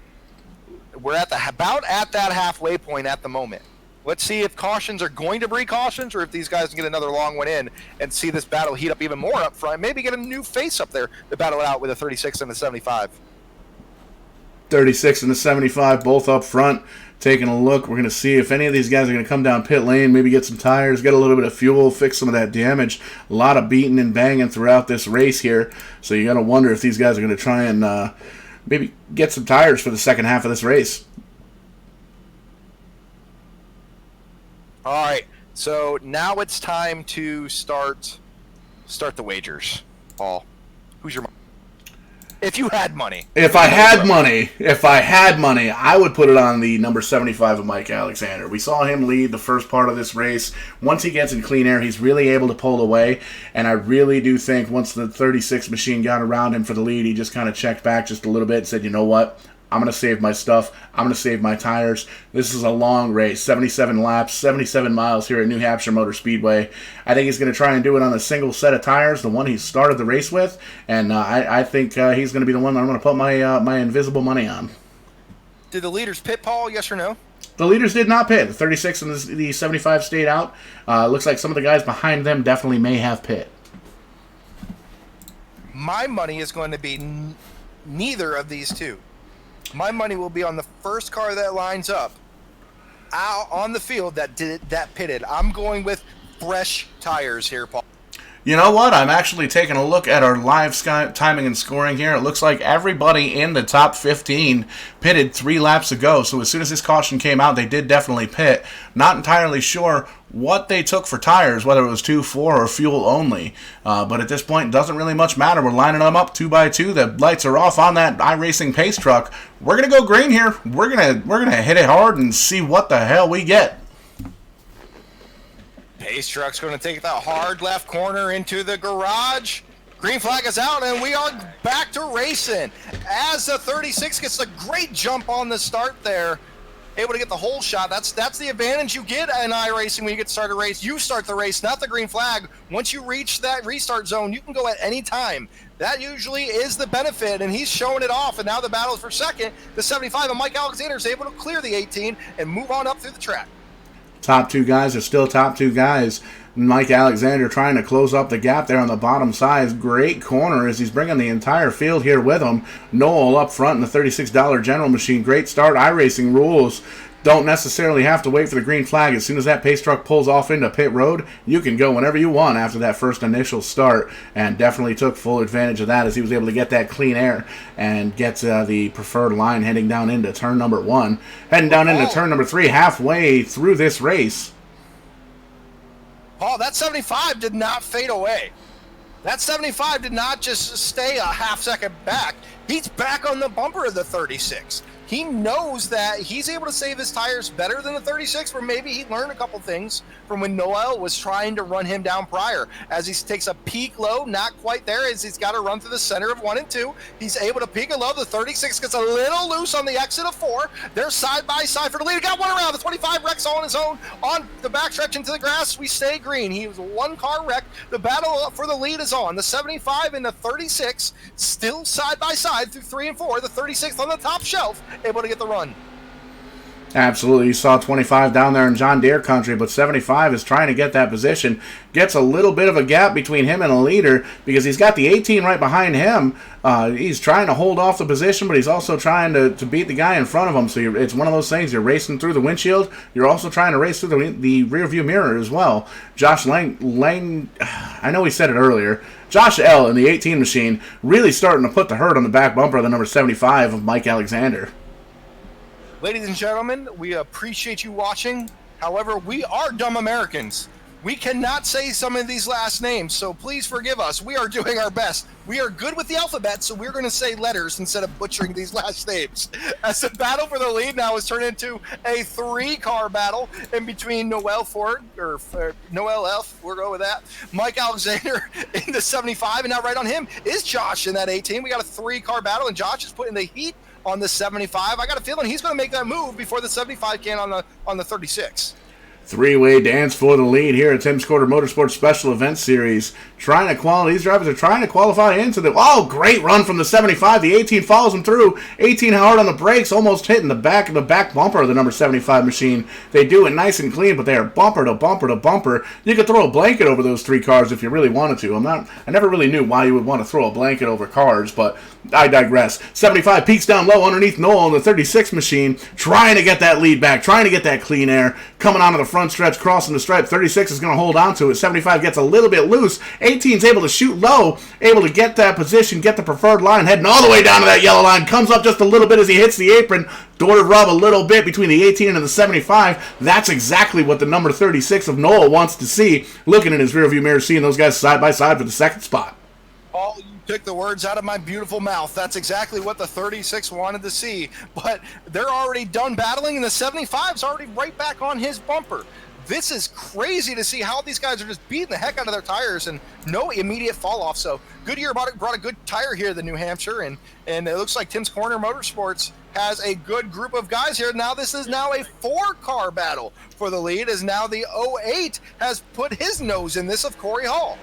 We're at about at that halfway point at the moment. Let's see if cautions are going to breed cautions or if these guys can get another long one in and see this battle heat up even more up front. Maybe get a new face up there to battle it out with a 36 and a 75. 36 and the 75 both up front. Taking a look, we're going to see if any of these guys are going to come down pit lane, maybe get some tires, get a little bit of fuel, fix some of that damage. A lot of beating and banging throughout this race here, so you got to wonder if these guys are going to try and maybe get some tires for the second half of this race. All right, so now it's time to start the wagers. Paul, who's your? If you had money. If I had money, I would put it on the number 75 of Mike Alexander. We saw him lead the first part of this race. Once he gets in clean air, he's really able to pull away. And I really do think once the 36 machine got around him for the lead, he just kind of checked back just a little bit and said, you know what? I'm going to save my stuff. I'm going to save my tires. This is a long race, 77 laps, 77 miles here at New Hampshire Motor Speedway. I think he's going to try and do it on a single set of tires, the one he started the race with, and I think he's going to be the one that I'm going to put my invisible money on. Did the leaders pit, Paul, yes or no? The leaders did not pit. The 36 and the 75 stayed out. Looks like some of the guys behind them definitely may have pit. My money is going to be neither of these two. My money will be on the first car that lines up out on the field that pitted. I'm going with fresh tires here, Paul. You know what? I'm actually taking a look at our live timing and scoring here. It looks like everybody in the top 15 pitted 3 laps ago. So as soon as this caution came out, they did definitely pit. Not entirely sure what they took for tires, whether it was 2, 4, or fuel only. But at this point, it doesn't really much matter. We're lining them up 2 by 2. The lights are off on that iRacing pace truck. We're gonna go green here. We're gonna hit it hard and see what the hell we get. Pace truck's going to take that hard left corner into the garage. Green flag is out, and we are back to racing. As the 36 gets a great jump on the start there, able to get the whole shot. That's the advantage you get in iRacing when you get to start a race. You start the race, not the green flag. Once you reach that restart zone, you can go at any time. That usually is the benefit, and he's showing it off. And now the battle is for second. The 75 and Mike Alexander is able to clear the 18 and move on up through the track. Top 2 guys are still top 2 guys. Mike Alexander trying to close up the gap there on the bottom side. Great corner as he's bringing the entire field here with him. Noel up front in the $36 General Machine. Great start. iRacing rules don't necessarily have to wait for the green flag. As soon as that pace truck pulls off into pit road, you can go whenever you want after that first initial start, and definitely took full advantage of that as he was able to get that clean air and get the preferred line heading down into turn number 1. Heading down into turn number 3 halfway through this race. Paul, that 75 did not fade away. That 75 did not just stay a half second back. He's back on the bumper of the 36. He knows that he's able to save his tires better than the 36, where maybe he learned a couple things from when Noel was trying to run him down prior. As he takes a peak low, not quite there, as he's got to run through the center of 1 and 2. He's able to peak a low. The 36 gets a little loose on the exit of 4. They're side by side for the lead. He got one around. The 25 wrecks on his own on the backstretch into the grass. We stay green. He was a 1-car wreck. The battle for the lead is on. The 75 and the 36 still side by side through 3 and 4. The 36 on the top shelf, able to get the run. Absolutely. You saw 25 down there in John Deere country, but 75 is trying to get that position. Gets a little bit of a gap between him and a leader because he's got the 18 right behind him. He's trying to hold off the position, but he's also trying to beat the guy in front of him. So it's one of those things. You're racing through the windshield. You're also trying to race through the rear view mirror as well. Josh Lane, I know he said it earlier. Josh L. in the 18 machine really starting to put the hurt on the back bumper of the number 75 of Mike Alexander. Ladies and gentlemen, we appreciate you watching. However, we are dumb Americans. We cannot say some of these last names, so please forgive us. We are doing our best. We are good with the alphabet, so we're going to say letters instead of butchering these last names. As the battle for the lead now has turned into a 3-car battle in between Noel Ford, or Noel F., we'll go with that, Mike Alexander in the 75, and now right on him is Josh in that 18. We got a 3-car battle, and Josh is putting the heat on the 75. I got a feeling he's going to make that move before the 75 can on the 36. Three-way dance for the lead here at Tim's Quarter Motorsports Special Event Series. These drivers are trying to qualify into the... Oh, great run from the 75. The 18 follows him through. 18 hard on the brakes, almost hitting the back bumper of the number 75 machine. They do it nice and clean, but they are bumper to bumper to bumper. You could throw a blanket over those 3 cars if you really wanted to. I never really knew why you would want to throw a blanket over cars, but I digress. 75 peaks down low underneath Noel on the 36 machine, trying to get that lead back, trying to get that clean air, coming onto the front stretch, crossing the stripe. 36 is going to hold on to it. 75 gets a little bit loose. 18's able to shoot low, able to get that position, get the preferred line, heading all the way down to that yellow line, comes up just a little bit as he hits the apron. Door to rub a little bit between the 18 and the 75. That's exactly what the number 36 of Noel wants to see, looking in his rearview mirror, seeing those guys side by side for the second spot. Paul, you took the words out of my beautiful mouth. That's exactly what the 36 wanted to see. But they're already done battling, and the 75's already right back on his bumper. This is crazy to see how these guys are just beating the heck out of their tires and no immediate fall off. So Goodyear brought a good tire here to New Hampshire, and it looks like Tim's Corner Motorsports has a good group of guys here. Now this is now a 4-car battle for the lead, as now the 08 has put his nose in this of Corey Hall.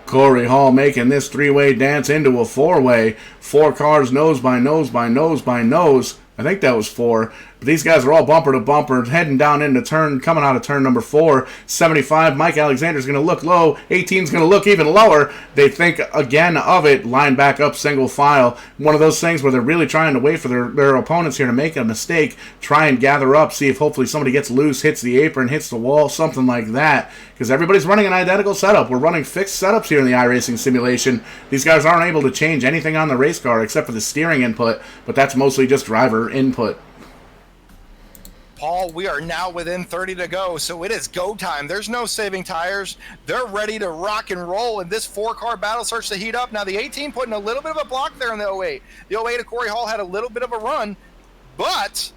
Corey Hall making this 3-way dance into a 4-way. 4 cars nose by nose by nose by nose. I think that was 4. But these guys are all bumper to bumper, heading down into coming out of turn number 4. 75, Mike Alexander's going to look low. 18's going to look even lower. They think again of it, line back up, single file. One of those things where they're really trying to wait for their opponents here to make a mistake, try and gather up, see if hopefully somebody gets loose, hits the apron, hits the wall, something like that. Because everybody's running an identical setup. We're running fixed setups here in the iRacing simulation. These guys aren't able to change anything on the race car except for the steering input, but that's mostly just driver input. Paul, we are now within 30 to go, so it is go time. There's no saving tires. They're ready to rock and roll, and this 4-car battle starts to heat up. Now the 18 putting a little bit of a block there in the 08. The 08 of Corey Hall had a little bit of a run, but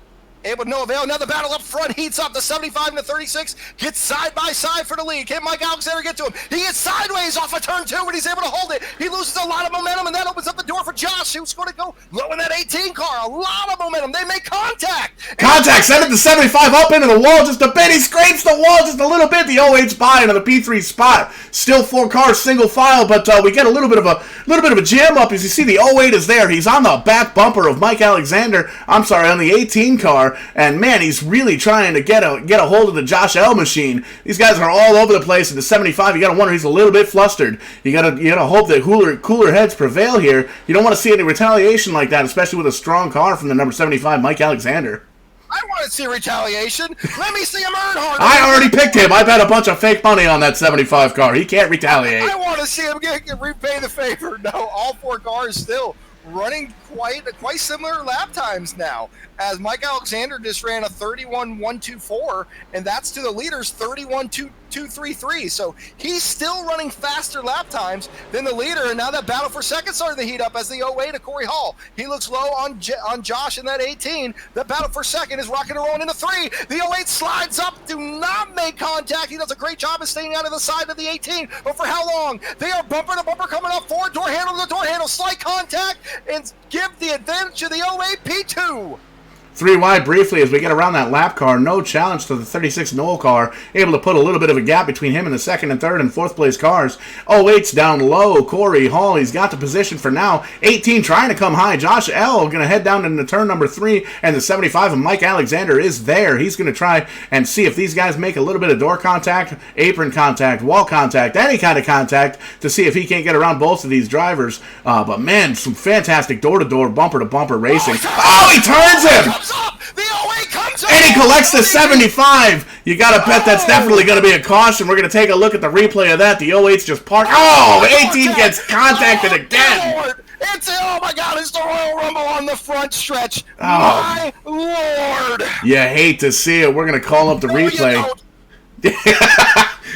able to no avail. Now the battle up front heats up. The 75 and the 36 gets side by side for the lead. Can Mike Alexander get to him? He gets sideways off of turn 2, but he's able to hold it. He loses a lot of momentum, and that opens up the door for Josh, who's going to go low in that 18 car. A lot of momentum. They make contact. Send it to 75 up into the wall just a bit. He scrapes the wall just a little bit. The 08's by into the P3 spot. Still 4 cars, single file, but we get a little bit of a jam up as you see the 08 is there. He's on the back bumper of Mike Alexander. I'm sorry, on the 18 car. And man, he's really trying to get a hold of the Josh L machine. These guys are all over the place. In the 75, you gotta wonder, he's a little bit flustered. You gotta hope that cooler heads prevail here. You don't want to see any retaliation like that, especially with a strong car from the number 75, Mike Alexander. I want to see retaliation. Let me see him earn hard. I already picked him. I bet a bunch of fake money on that 75 car. He can't retaliate. I want to see him repay the favor. No, all 4 cars still running quite similar lap times now, as Mike Alexander just ran a 31.124, and that's to the leader's 31.233. So he's still running faster lap times than the leader, and now that battle for second starting to heat up as the 08 of Corey Hall. He looks low on Josh in that 18. The battle for second is rocking and rolling into 3. The 08 slides up, do not make contact. He does a great job of staying out of the side of the 18, but for how long? They are bumper to bumper coming up forward, door handle to door handle, slight contact, and give the advantage to the 08 P2. 3 wide briefly as we get around that lap car. No challenge to the 36 Knoll car. Able to put a little bit of a gap between him and the second and third and fourth place cars. 08's down low. Corey Hall, he's got the position for now. 18 trying to come high. Josh L. going to head down into turn number 3. And the 75 of Mike Alexander is there. He's going to try and see if these guys make a little bit of door contact, apron contact, wall contact, any kind of contact to see if he can't get around both of these drivers. But man, some fantastic door-to-door, bumper-to-bumper racing. Oh, he turns him! The 08 comes up! And he collects the 75. You got to bet that's definitely going to be a caution. We're going to take a look at the replay of that. The 08's just parked. Oh, 18 gets contacted again. Oh my God, it's the Royal Rumble on the front stretch. Oh. My Lord. You hate to see it. We're going to call up the replay.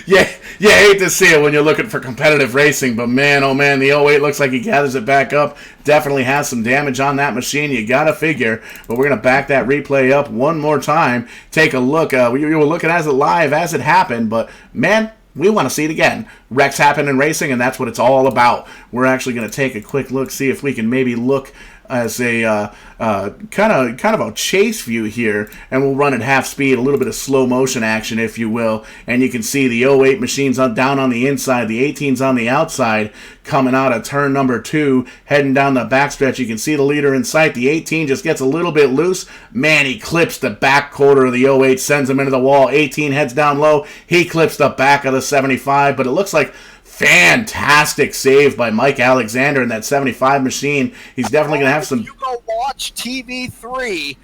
Yeah, you hate to see it when you're looking for competitive racing, but man, oh man, the 08 looks like he gathers it back up. Definitely has some damage on that machine, you gotta figure. But we're going to back that replay up one more time. Take a look. We were looking at it live as it happened, but man, we want to see it again. Wrecks happen in racing, and that's what it's all about. We're actually going to take a quick look, see if we can maybe look as a kind of a chase view here, and we'll run at half speed, a little bit of slow motion action, if you will. And you can see the 08 machines down on the inside, the 18's on the outside, coming out of turn number 2, heading down the backstretch. You can see the leader in sight. The 18 just gets a little bit loose. Man, he clips the back quarter of the 08, sends him into the wall. 18 heads down low. He clips the back of the 75, but it looks like fantastic save by Mike Alexander in that 75 machine. He's definitely going to have some... You go watch TV3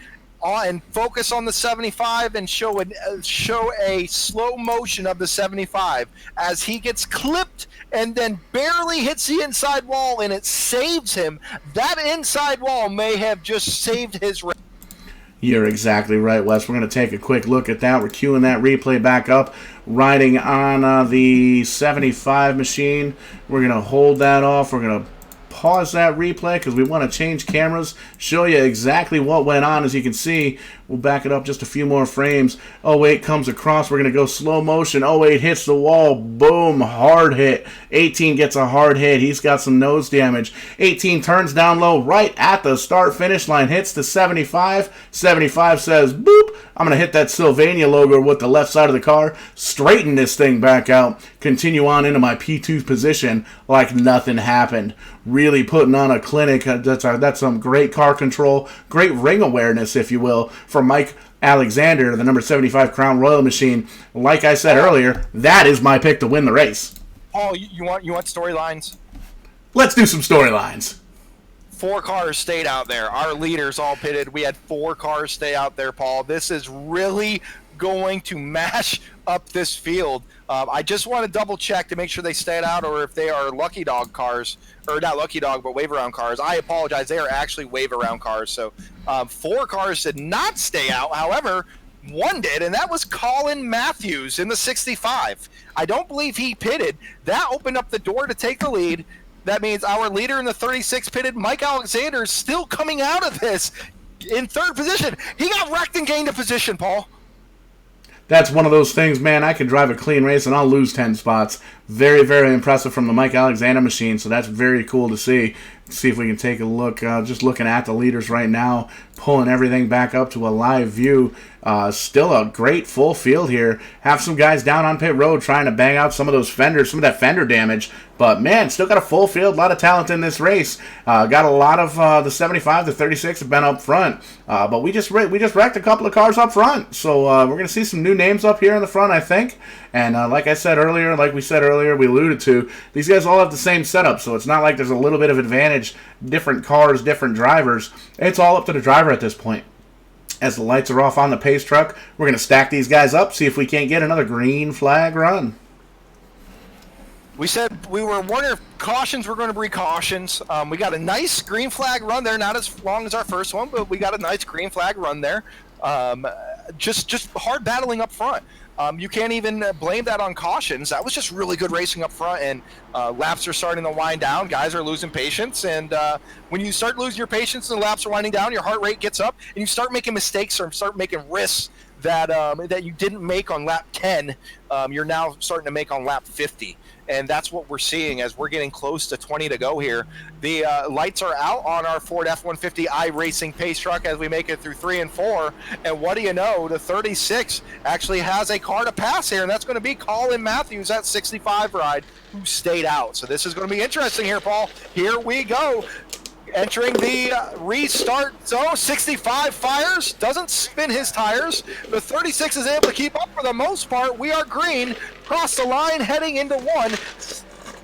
and focus on the 75 and show a slow motion of the 75 as he gets clipped and then barely hits the inside wall, and it saves him. That inside wall may have just saved his race. You're exactly right, Wes. We're going to take a quick look at that. We're queuing that replay back up. Riding on the 75 machine. We're going to hold that off. We're going to pause that replay because we want to change cameras, show you exactly what went on. As you can see, we'll back it up just a few more frames. 08 comes across. We're going to go slow motion. 08 hits the wall. Boom. Hard hit. 18 gets a hard hit. He's got some nose damage. 18 turns down low right at the start-finish line. Hits the 75. 75 says, boop. I'm going to hit that Sylvania logo with the left side of the car. Straighten this thing back out. Continue on into my P2 position like nothing happened. Really putting on a clinic. That's some great car control, great ring awareness, if you will, for Mike Alexander, the number 75 Crown Royal machine. Like I said earlier, that is my pick to win the race. Paul, you want storylines? Let's do some storylines. 4 cars stayed out there. Our leaders all pitted. We had 4 cars stay out there, Paul. This is really going to mash up this field. I just want to double check to make sure they stayed out, or if they are Lucky Dog cars, or not Lucky Dog, but wave around cars. I apologize. They are actually wave around cars. So 4 cars did not stay out. However, 1 did, and that was Colin Matthews in the 65. I don't believe he pitted. That opened up the door to take the lead. That means our leader in the 36 pitted, Mike Alexander, is still coming out of this in 3rd position. He got wrecked and gained a position, Paul. That's one of those things, man. I could drive a clean race and I'll lose 10 spots. Very, very impressive from the Mike Alexander machine, so that's very cool to see. See if we can take a look, just looking at the leaders right now, pulling everything back up to a live view. Still a great full field here. Have some guys down on pit road trying to bang out some of those fenders, some of that fender damage. But, man, still got a full field, a lot of talent in this race. Got a lot of the 75, the 36 have been up front. But we just wrecked a couple of cars up front. So we're going to see some new names up here in the front, I think. And like I said earlier, we alluded to, these guys all have the same setup. So it's not like there's a little bit of advantage, different cars, different drivers. It's all up to the driver at this point. As the lights are off on the pace truck, we're going to stack these guys up, see if we can't get another green flag run. We said we were wondering if cautions were going to be cautions. We got a nice green flag run there, not as long as our first one, but we got a nice green flag run there. Just hard battling up front. You can't even blame that on cautions. That was just really good racing up front, and laps are starting to wind down. Guys are losing patience, and when you start losing your patience and the laps are winding down, your heart rate gets up, and you start making mistakes or start making risks that you didn't make on lap 10. You're now starting to make on lap 50. And that's what we're seeing as we're getting close to 20 to go here. The lights are out on our Ford F-150 iRacing pace truck as we make it through 3 and 4. And what do you know? The 36 actually has a car to pass here, and that's going to be Colin Matthews, that 65 ride, who stayed out. So this is going to be interesting here, Paul. Here we go. Entering the restart zone, 65 fires, doesn't spin his tires. The 36 is able to keep up for the most part. We are green, cross the line, heading into 1.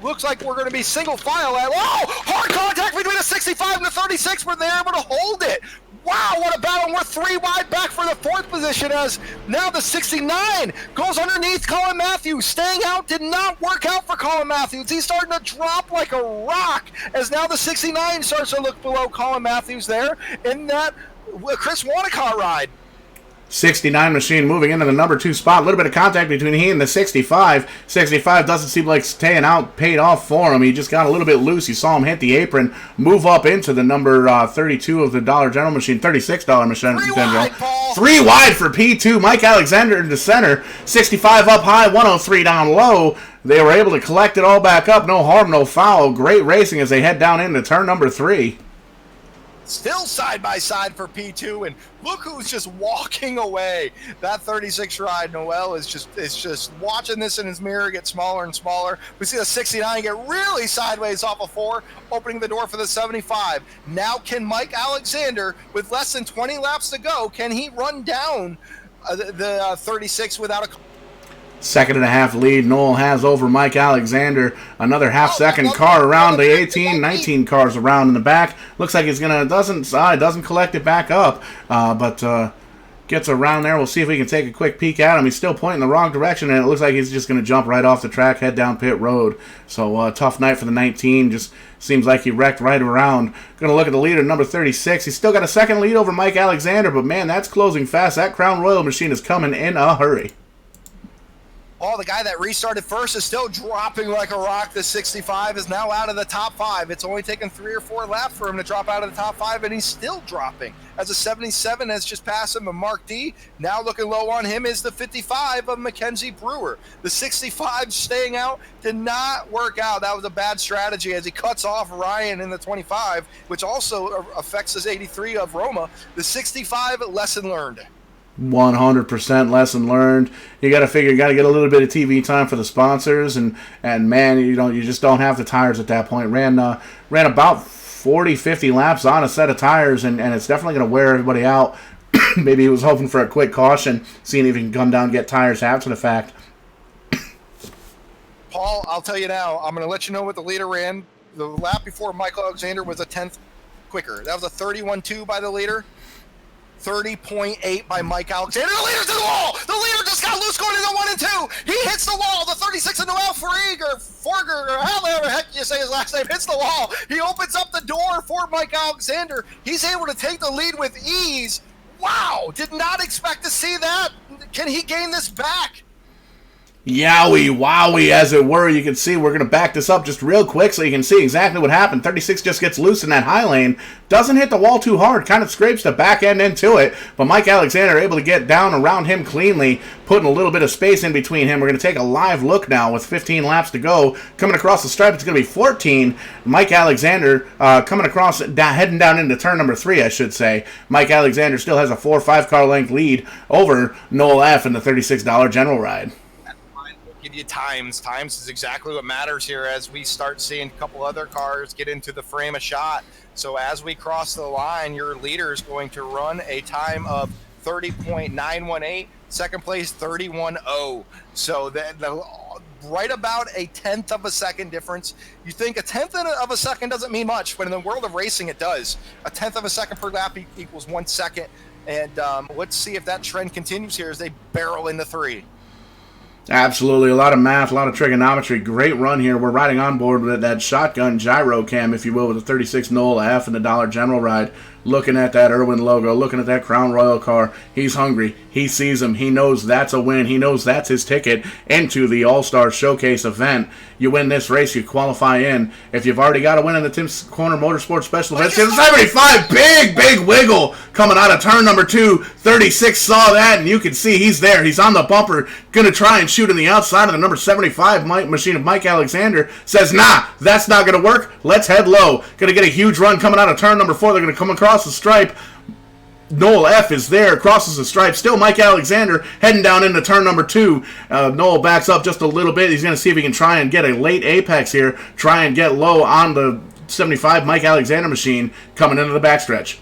Looks like we're going to be single file at, hard contact between the 65 and the 36, but they're able to hold it. Wow, what a battle. We're 3 wide back for the 4th position as now the 69 goes underneath Colin Matthews. Staying out did not work out for Colin Matthews. He's starting to drop like a rock as now the 69 starts to look below Colin Matthews there in that Chris Wanacott ride. 69 machine moving into the number 2 spot. A little bit of contact between he and the 65. 65 doesn't seem like staying out paid off for him. He just got a little bit loose. You saw him hit the apron, move up into the number 32 of the Dollar General machine, $36 machine. 3 wide, Paul. 3 wide for P2. Mike Alexander in the center. 65 up high, 103 down low. They were able to collect it all back up. No harm, no foul. Great racing as they head down into turn number 3. Still side by side for P2, and look who's just walking away. That 36 ride, Noel is just watching this in his mirror get smaller and smaller. We see the 69 get really sideways off of 4, opening the door for the 75. Now can Mike Alexander, with less than 20 laps to go, can he run down the 36 without a... 2.5 lead Noel has over Mike Alexander. Another half-second car around the 18, 19 cars around in the back. Looks like he's gonna doesn't collect it back up, but gets around there. We'll see if we can take a quick peek at him. He's still pointing the wrong direction, and it looks like he's just gonna jump right off the track, head down pit road. So tough night for the 19. Just seems like he wrecked right around. Gonna look at the leader, number 36. He's still got a second lead over Mike Alexander, but man, that's closing fast. That Crown Royal machine is coming in a hurry. Oh, the guy that restarted first is still dropping like a rock. The 65 is now out of the top 5. It's only taken 3 or 4 laps for him to drop out of the top 5, and he's still dropping. As a 77 has just passed him, a Mark D. Now looking low on him is the 55 of Mackenzie Brewer. The 65 staying out did not work out. That was a bad strategy as he cuts off Ryan in the 25, which also affects his 83 of Roma. The 65, lesson learned. 100% lesson learned. You got to figure, you got to get a little bit of TV time for the sponsors, and man, you just don't have the tires at that point. Ran about 40-50 laps on a set of tires, and it's definitely going to wear everybody out. Maybe he was hoping for a quick caution, seeing if he can come down and get tires after the fact. Paul, I'll tell you now, I'm going to let you know what the leader ran. The lap before Michael Alexander was a 10th quicker. That was a 31.2 by the leader. 30.8 by Mike Alexander. The leader's to the wall! The leader just got loose going into 1 and 2! He hits the wall! The 36 of Noel Forger, or however the heck you say his last name, hits the wall! He opens up the door for Mike Alexander. He's able to take the lead with ease. Wow! Did not expect to see that. Can he gain this back? Yowie, wowie, as it were. You can see we're going to back this up just real quick so you can see exactly what happened. 36 just gets loose in that high lane. Doesn't hit the wall too hard. Kind of scrapes the back end into it. But Mike Alexander able to get down around him cleanly, putting a little bit of space in between him. We're going to take a live look now with 15 laps to go. Coming across the stripe, it's going to be 14. Mike Alexander coming across, heading down into turn number 3, I should say. Mike Alexander still has a 4 or 5 car length lead over Noel F. in the $36 general ride. Give you times. Times is exactly what matters here as we start seeing a couple other cars get into the frame of shot. So as we cross the line, your leader is going to run a time of 30.918. Second place, 31.0. So right about a 1/10 of a second difference. You think a 1/10 of a second doesn't mean much, but in the world of racing, it does. A 1/10 of a second per lap equals 1 second. And let's see if that trend continues here as they barrel into 3. Absolutely. A lot of math, a lot of trigonometry. Great run here. We're riding on board with that shotgun gyro cam, if you will, with the 36 Noel F and the Dollar General ride. Looking at that Irwin logo, looking at that Crown Royal car. He's hungry. He sees him. He knows that's a win. He knows that's his ticket into the All-Star Showcase event. You win this race, you qualify in. If you've already got a win in the Tim's Corner Motorsports Special Events, 75, big wiggle coming out of turn number 2. 36 saw that, and you can see he's there. He's on the bumper, going to try and shoot in the outside of the number 75 machine of Mike Alexander. Says, nah, that's not going to work. Let's head low. Going to get a huge run coming out of turn number 4. They're going to come across the stripe. Noel F is there, crosses the stripe. Still Mike Alexander heading down into turn number 2. Noel backs up just a little bit. He's going to see if he can try and get a late apex here. Try and get low on the 75 Mike Alexander machine coming into the backstretch.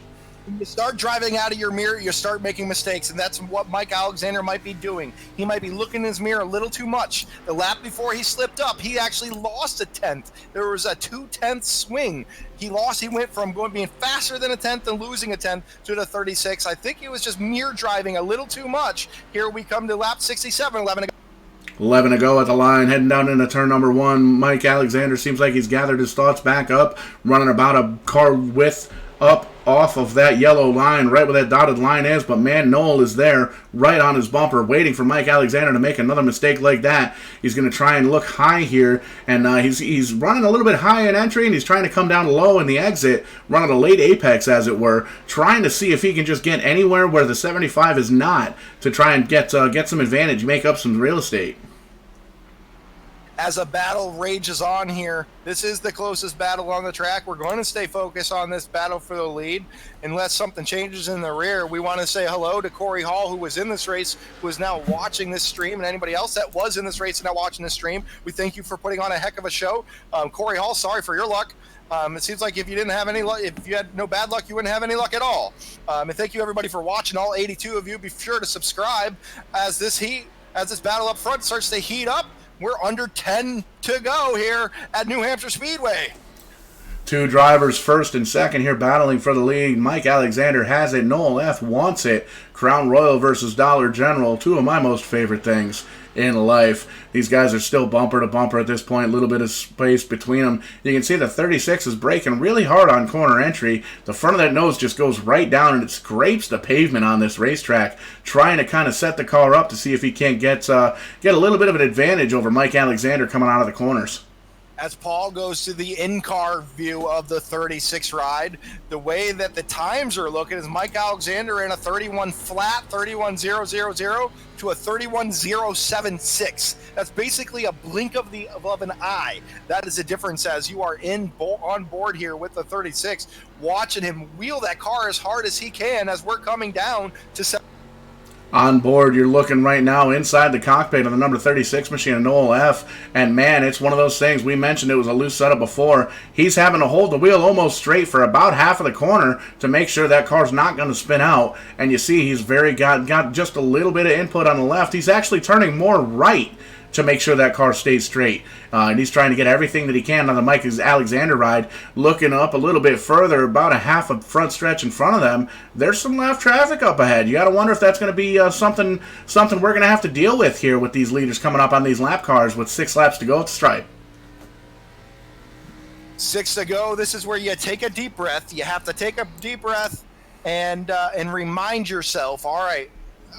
When you start driving out of your mirror, you start making mistakes, and that's what Mike Alexander might be doing. He might be looking in his mirror a little too much. The lap before he slipped up, he actually lost a tenth. There was a 2/10 swing. He went from being faster than a tenth and losing a tenth to the 36. I think he was just mirror driving a little too much. Here we come to lap 67, 11 to go. 11 to go at the line, heading down into turn number 1. Mike Alexander seems like he's gathered his thoughts back up, running about a car width up off of that yellow line, right where that dotted line is. But man, Noel is there right on his bumper, waiting for Mike Alexander to make another mistake like that. He's going to try and look high here, and he's running a little bit high in entry, and he's trying to come down low in the exit, running a late apex, as it were, trying to see if he can just get anywhere where the 75 is not, to try and get some advantage, make up some real estate. As a battle rages on here, this is the closest battle on the track. We're going to stay focused on this battle for the lead. Unless something changes in the rear, we want to say hello to Corey Hall, who was in this race, who is now watching this stream, and anybody else that was in this race and now watching this stream. We thank you for putting on a heck of a show. Corey Hall, sorry for your luck. It seems like if you didn't have any luck, if you had no bad luck, you wouldn't have any luck at all. And thank you everybody for watching. All 82 of you, be sure to subscribe as this battle up front starts to heat up. We're under 10 to go here at New Hampshire Speedway. 2 drivers, first and second here, battling for the lead. Mike Alexander has it. Noel F wants it. Crown Royal versus Dollar General, 2 of my most favorite things in life. These guys are still bumper to bumper at this point. A little bit of space between them. You can see the 36 is braking really hard on corner entry. The front of that nose just goes right down, and it scrapes the pavement on this racetrack, trying to kind of set the car up to see if he can't get a little bit of an advantage over Mike Alexander coming out of the corners. As Paul goes to the in-car view of the 36 ride, the way that the times are looking is Mike Alexander in a 31 flat, 31.000 to a 31.076. That's basically a blink of an eye. That is the difference as you are on board here with the 36, watching him wheel that car as hard as he can as we're coming down to On board, you're looking right now inside the cockpit of the number 36 machine of Noel F. And man, it's one of those things. We mentioned it was a loose setup before. He's having to hold the wheel almost straight for about half of the corner to make sure that car's not going to spin out. And you see he's got just a little bit of input on the left. He's actually turning more right to make sure that car stays straight. And he's trying to get everything that he can on the Mike Alexander ride. Looking up a little bit further, about a half a front stretch in front of them, there's some left traffic up ahead. You got to wonder if that's going to be something we're going to have to deal with here with these leaders coming up on these lap cars with 6 laps to go at the stripe. 6 to go. This is where you take a deep breath. You have to take a deep breath and remind yourself, all right,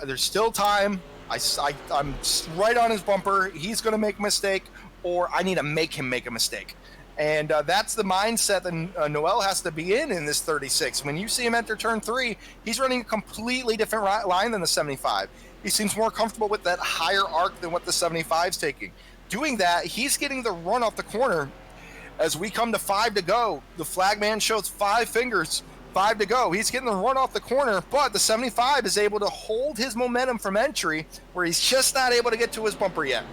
there's still time. I'm right on his bumper. He's going to make a mistake, or I need to make him make a mistake. And that's the mindset that Noel has to be in this 36. When you see him enter turn 3, he's running a completely different line than the 75. He seems more comfortable with that higher arc than what the 75's taking. Doing that, he's getting the run off the corner. As we come to 5 to go, the flagman shows 5 fingers. 5 to go. He's getting the run off the corner, but the 75 is able to hold his momentum from entry, where he's just not able to get to his bumper yet.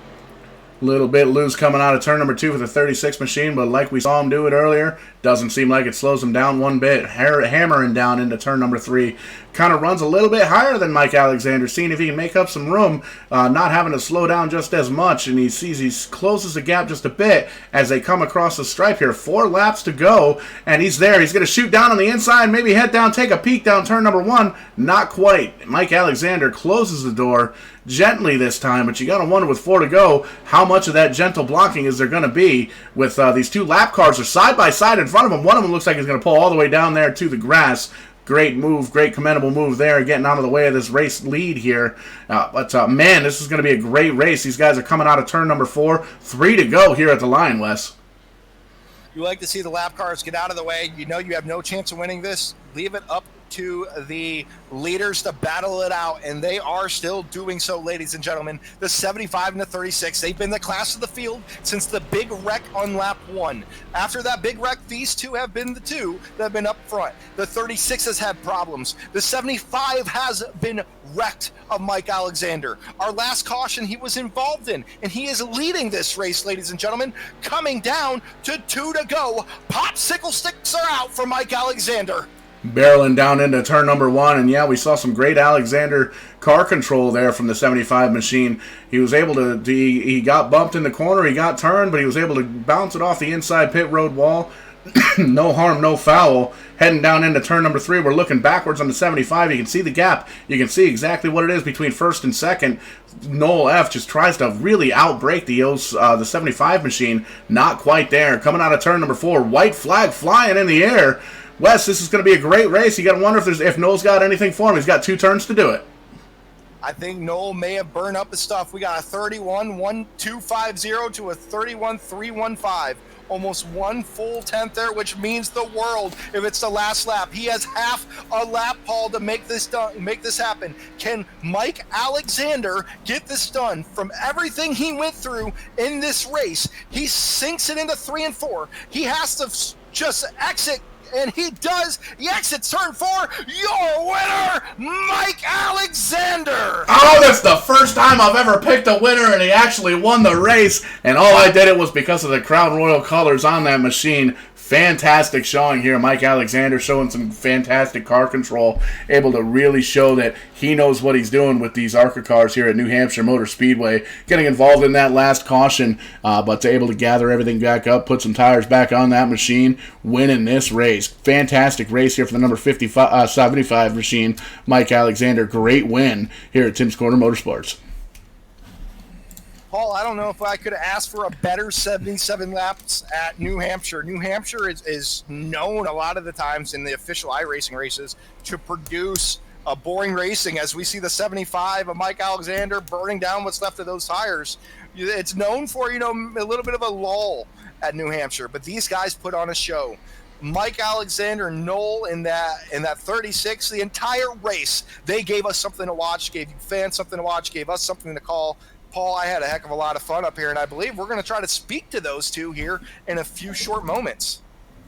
Little bit loose coming out of turn number 2 for the 36 machine, but like we saw him do it earlier, doesn't seem like it slows him down one bit. Hammering down into turn number 3. Kind of runs a little bit higher than Mike Alexander, seeing if he can make up some room, not having to slow down just as much, and he sees he closes the gap just a bit as they come across the stripe here. 4 laps to go, and he's there. He's going to shoot down on the inside, maybe head down, take a peek down turn number 1. Not quite. Mike Alexander closes the door gently this time, but you got to wonder with 4 to go, how much of that gentle blocking is there going to be with these 2 lap cars are side by side in front of him. One of them looks like he's going to pull all the way down there to the grass. Great move, great commendable move there, getting out of the way of this race lead here. But man, this is going to be a great race. These guys are coming out of turn number 4. 3 to go here at the line, Wes. You like to see the lap cars get out of the way. You know you have no chance of winning this. Leave it up to the leaders to battle it out, and they are still doing so, ladies and gentlemen. The 75 and the 36, they've been the class of the field since the big wreck on lap 1. After that big wreck, these 2 have been the 2 that have been up front. The 36 has had problems. The 75 has been wrecked of Mike Alexander. Our last caution he was involved in, and he is leading this race, ladies and gentlemen, coming down to 2 to go. Popsicle sticks are out for Mike Alexander. Barreling down into turn number 1, and yeah, we saw some great Alexander car control there from the 75 machine. He was able to, he got bumped in the corner, he got turned, but he was able to bounce it off the inside pit road wall. No harm, no foul. Heading down into turn number 3, we're looking backwards on the 75. You can see the gap. You can see exactly what it is between first and second. Noel F. just tries to really outbrake the 75 machine. Not quite there. Coming out of turn number 4, white flag flying in the air. Wes, this is going to be a great race. You got to wonder if Noel's got anything for him. He's got 2 turns to do it. I think Noel may have burned up his stuff. We got a 31-1-2-5-0 to a 31-3-1-5. Almost 1 full tenth there, which means the world if it's the last lap. He has half a lap, Paul, to make this happen. Can Mike Alexander get this done? From everything he went through in this race, he sinks it into 3 and 4. He has to just exit, and he does. He exits turn 4. Your winner, Mike Alexander. Oh, that's the first time I've ever picked a winner, and he actually won the race. And all I did it was because of the Crown Royal colors on that machine. Fantastic showing here. Mike Alexander showing some fantastic car control, able to really show that he knows what he's doing with these ARCA cars here at New Hampshire Motor Speedway. Getting involved in that last caution, but able to gather everything back up, put some tires back on that machine, winning this race. Fantastic race here for the number 75 machine, Mike Alexander. Great win here at Tim's Corner Motorsports. Paul, I don't know if I could have asked for a better 77 laps at New Hampshire. New Hampshire is known a lot of the times in the official iRacing races to produce a boring racing, as we see the 75 of Mike Alexander burning down what's left of those tires. It's known for, a little bit of a lull at New Hampshire, but these guys put on a show. Mike Alexander, Noel in that 36, the entire race, they gave us something to watch, gave you fans something to watch, gave us something to call. Paul, I had a heck of a lot of fun up here, and I believe we're going to try to speak to those 2 here in a few short moments.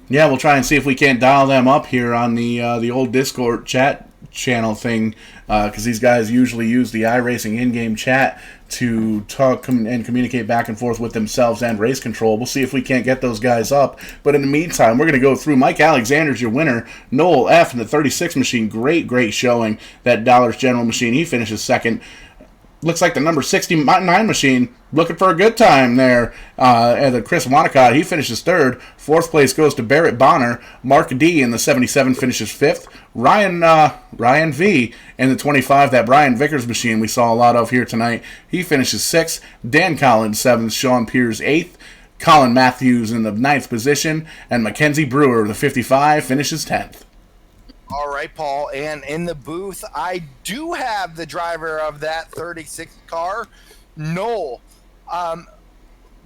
Yeah, we'll try and see if we can't dial them up here on the old Discord chat channel thing, because these guys usually use the iRacing in-game chat to talk and communicate back and forth with themselves and race control. We'll see if we can't get those guys up. But in the meantime, we're going to go through. Mike Alexander's your winner. Noel F. in the 36 machine. Great showing. That Dollars General machine, he finishes second. Looks like the number 69 machine looking for a good time there. And the Chris Wanacott, he finishes 3rd. 4th place goes to Barrett Bonner. Mark D in the 77 finishes 5th. Ryan V in the 25, that Brian Vickers machine we saw a lot of here tonight, he finishes 6th. Dan Collins 7th. Sean Pierce 8th. Colin Matthews in the 9th position. And Mackenzie Brewer, the 55, finishes 10th. All right, Paul, and in the booth, I do have the driver of that 36 car, Noel.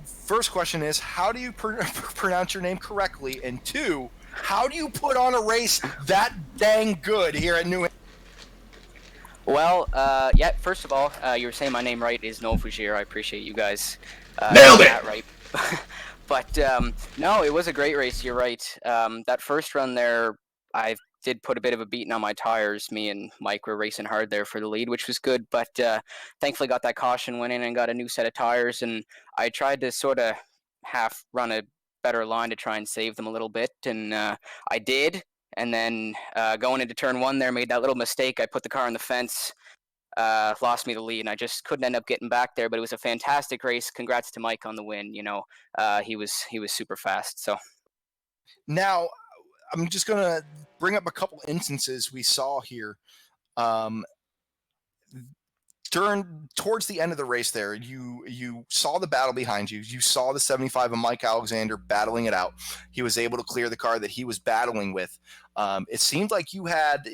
First question is, how do you pronounce your name correctly? And 2, how do you put on a race that dang good here at New Hampshire? Well, yeah, first of all, you were saying my name right is Noel Fougier. I appreciate you guys. Nailed it! That right. But, no, it was a great race. You're right. That first run there, I did put a bit of a beating on my tires. Me and Mike were racing hard there for the lead, which was good. But thankfully got that caution, went in and got a new set of tires. And I tried to sort of half run a better line to try and save them a little bit. And I did. And then going into turn 1 there, made that little mistake. I put the car on the fence, lost me the lead, and I just couldn't end up getting back there. But it was a fantastic race. Congrats to Mike on the win. You know, he was super fast. So now I'm just gonna bring up a couple instances we saw here. Towards the end of the race there, you saw the battle behind you. You saw the 75 of Mike Alexander battling it out. He was able to clear the car that he was battling with. It seemed like you had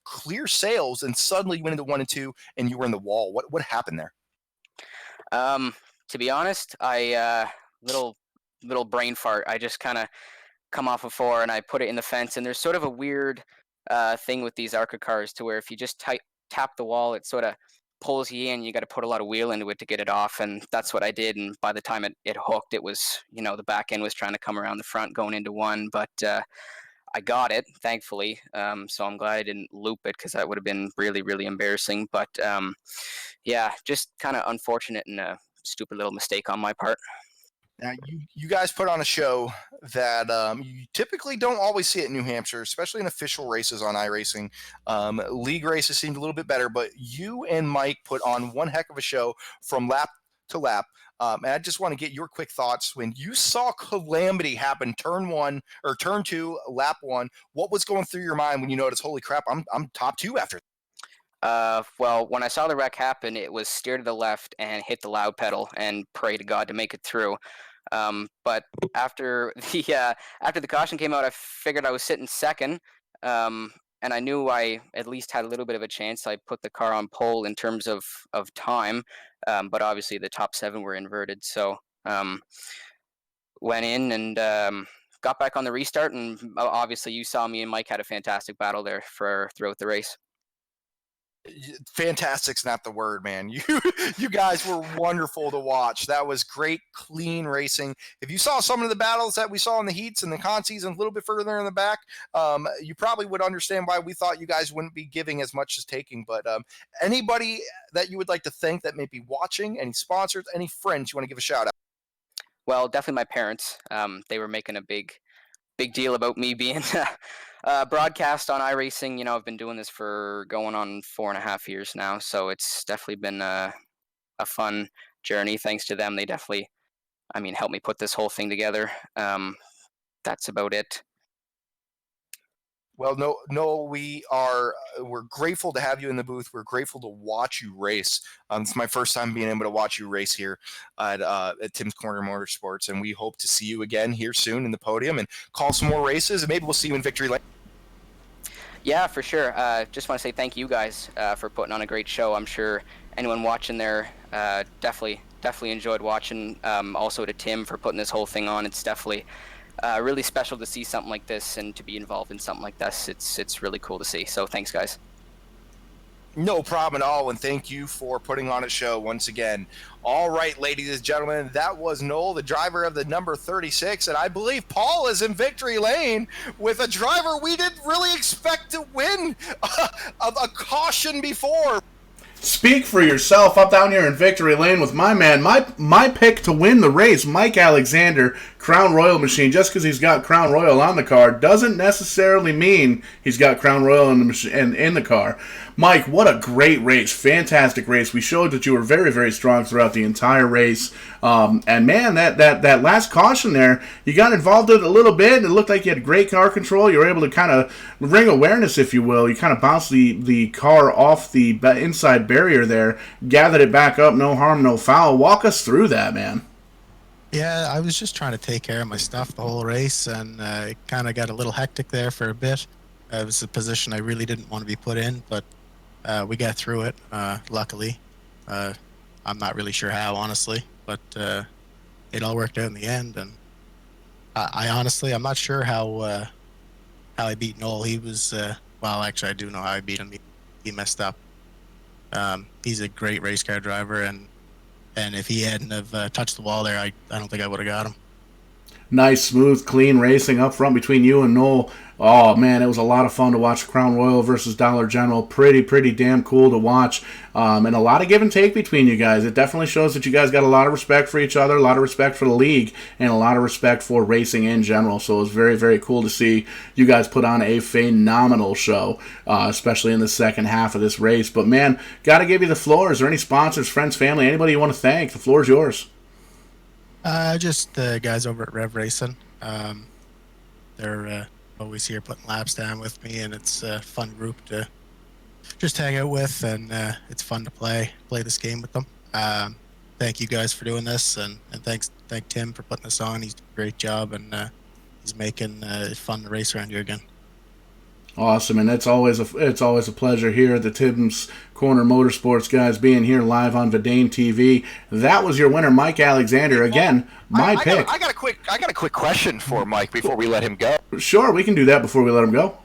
clear sails, and suddenly you went into 1 and 2, and you were in the wall. What happened there? To be honest, I little brain fart. I just kind of come off of 4 and I put it in the fence. And there's sort of a weird thing with these ARCA cars to where if you just tap the wall, it sort of pulls you in. You got to put a lot of wheel into it to get it off, and that's what I did. And by the time it hooked, it was, you know, the back end was trying to come around the front going into 1, but I got it, thankfully. So I'm glad I didn't loop it, because that would have been really, really embarrassing. But yeah, just kind of unfortunate and a stupid little mistake on my part. Now, you guys put on a show that you typically don't always see at New Hampshire, especially in official races on iRacing. League races seemed a little bit better, but you and Mike put on one heck of a show from lap to lap. And I just want to get your quick thoughts. When you saw calamity happen, turn 2, lap 1, what was going through your mind when you noticed, holy crap, I'm top 2 after? Well, when I saw the wreck happen, it was steer to the left and hit the loud pedal and pray to God to make it through. But after the caution came out, I figured I was sitting second, and I knew I at least had a little bit of a chance. I put the car on pole in terms of time, but obviously the top 7 were inverted. So went in and got back on the restart, and obviously you saw me and Mike had a fantastic battle there throughout the race. Fantastic's not the word, man. You guys were wonderful to watch. That was great, clean racing. If you saw some of the battles that we saw in the heats and the con season a little bit further in the back, you probably would understand why we thought you guys wouldn't be giving as much as taking. But anybody that you would like to thank that may be watching, any sponsors, any friends you want to give a shout out? Well, definitely my parents. They were making a big deal about me being broadcast on iRacing. You know, I've been doing this for going on 4.5 years now, so it's definitely been a fun journey. Thanks to them, they definitely, helped me put this whole thing together. That's about it. Well, no, we're grateful to have you in the booth. We're grateful to watch you race. It's my first time being able to watch you race here at Tim's Corner Motorsports, and we hope to see you again here soon in the podium and call some more races, and maybe we'll see you in Victory Lane. Yeah, for sure. Just want to say thank you guys for putting on a great show. I'm sure anyone watching there definitely enjoyed watching. Also to Tim for putting this whole thing on. It's definitely really special to see something like this and to be involved in something like this. It's really cool to see. So thanks, guys. No problem at all, and thank you for putting on a show once again. All right, ladies and gentlemen, that was Noel, the driver of the number 36, and I believe Paul is in Victory Lane with a driver we didn't really expect to win a caution before. Speak for yourself up down here in Victory Lane with my man, my pick to win the race, Mike Alexander, Crown Royal machine. Just because he's got Crown Royal on the car doesn't necessarily mean he's got Crown Royal in the car. Mike, what a great race. Fantastic race. We showed that you were very, very strong throughout the entire race. And man, that last caution there, you got involved in it a little bit, and it looked like you had great car control. You were able to kind of ring awareness, if you will. You kind of bounced the car off the inside barrier there, gathered it back up, no harm, no foul. Walk us through that, man. Yeah, I was just trying to take care of my stuff the whole race, and it kind of got a little hectic there for a bit. It was a position I really didn't want to be put in, but we got through it, luckily. I'm not really sure how, honestly, but it all worked out in the end. And I honestly, I'm not sure how I beat Noel. He was, well, actually, I do know how I beat him. He messed up. He's a great race car driver, and if he hadn't have touched the wall there, I don't think I would have got him. Nice, smooth, clean racing up front between you and Noel. Oh, man, it was a lot of fun to watch Crown Royal versus Dollar General. Pretty damn cool to watch. And a lot of give and take between you guys. It definitely shows that you guys got a lot of respect for each other, a lot of respect for the league, and a lot of respect for racing in general. So it was very cool to see you guys put on a phenomenal show, especially in the second half of this race. But, man, got to give you the floor. Is there any sponsors, friends, family, anybody you want to thank? The floor is yours. Just the guys over at Rev Racing. They're always here putting laps down with me, and it's a fun group to just hang out with, and it's fun to play this game with them. Thank you guys for doing this, and thank Tim for putting this on. He's doing a great job, and he's making it fun to race around here again. Awesome, and it's always a pleasure here at the Tim's Corner Motorsports, guys, being here live on Vidane TV. That was your winner, Mike Alexander. Again, my pick. I got a quick question for Mike before we let him go. Sure, we can do that before we let him go.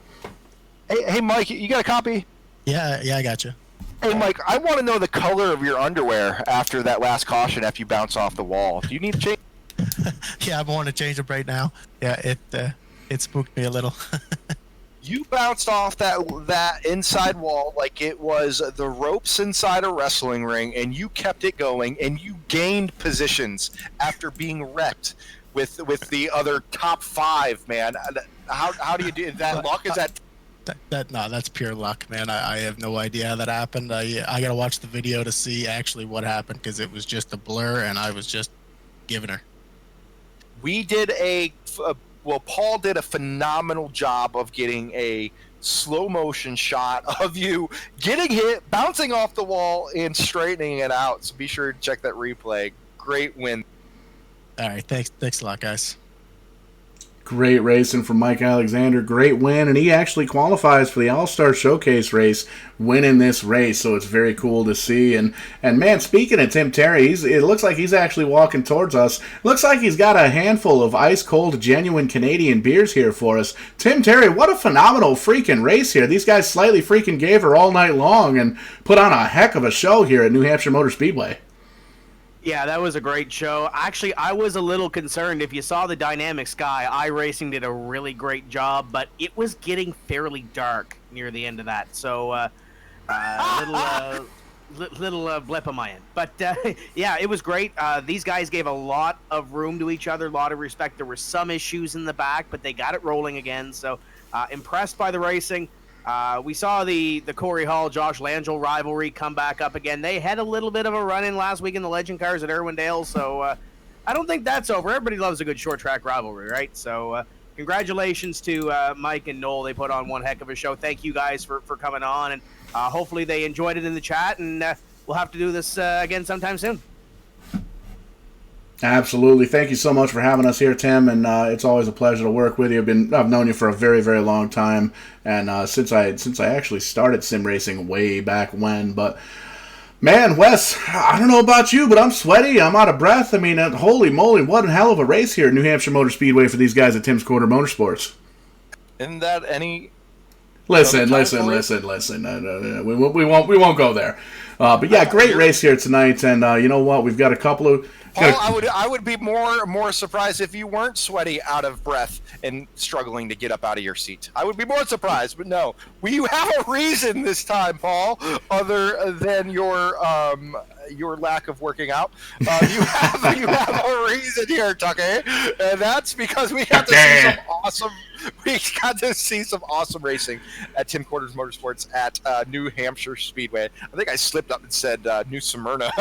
Hey, Mike, you got a copy? Yeah, I got you. Hey, Mike, I want to know the color of your underwear after that last caution after you bounce off the wall. Do you need to change? Yeah, I'm going to change them right now. Yeah, it spooked me a little. You bounced off that inside wall like it was the ropes inside a wrestling ring, and you kept it going, and you gained positions after being wrecked with the other top 5, man. How do you do that? Luck is that? No, that's pure luck, man. I have no idea how that happened. I gotta watch the video to see actually what happened, because it was just a blur, and I was just giving her. We did Paul did a phenomenal job of getting a slow motion shot of you getting hit, bouncing off the wall, and straightening it out. So be sure to check that replay. Great win. All right, thanks a lot, guys. Great racing from Mike Alexander. Great win, and he actually qualifies for the All-Star Showcase race, winning this race, so it's very cool to see. And man, speaking of Tim Terry, it looks like he's actually walking towards us. Looks like he's got a handful of ice-cold, genuine Canadian beers here for us. Tim Terry, what a phenomenal freaking race here. These guys slightly freaking gave her all night long and put on a heck of a show here at New Hampshire Motor Speedway. Yeah, that was a great show. Actually, I was a little concerned. If you saw the Dynamic Sky, iRacing did a really great job, but it was getting fairly dark near the end of that. So, little blip on my end. But, yeah, it was great. These guys gave a lot of room to each other, a lot of respect. There were some issues in the back, but they got it rolling again. So, impressed by the racing. We saw the Corey Hall, Josh Langell rivalry come back up again. They had a little bit of a run-in last week in the Legend Cars at Irwindale, so I don't think that's over. Everybody loves a good short-track rivalry, right? So congratulations to Mike and Noel. They put on one heck of a show. Thank you guys for coming on, and hopefully they enjoyed it in the chat, and we'll have to do this again sometime soon. Absolutely. Thank you so much for having us here, Tim, and it's always a pleasure to work with you. I've known you for a very long time, and since I actually started sim racing way back when. But man, Wes, I don't know about you, but I'm sweaty. I'm out of breath. I mean, holy moly, what a hell of a race here at New Hampshire Motor Speedway for these guys at Tim's Corner Motorsports. Isn't that any? Listen. No. We won't go there. But yeah, great race here tonight, and you know what? We've got a couple of. Paul, I would be more surprised if you weren't sweaty, out of breath, and struggling to get up out of your seat. I would be more surprised, but no. You have a reason this time, Paul, other than your lack of working out. You have a reason here, Tucker, and that's because we got to see some awesome racing at Tim Corners Motorsports at New Hampshire Speedway. I think I slipped up and said New Smyrna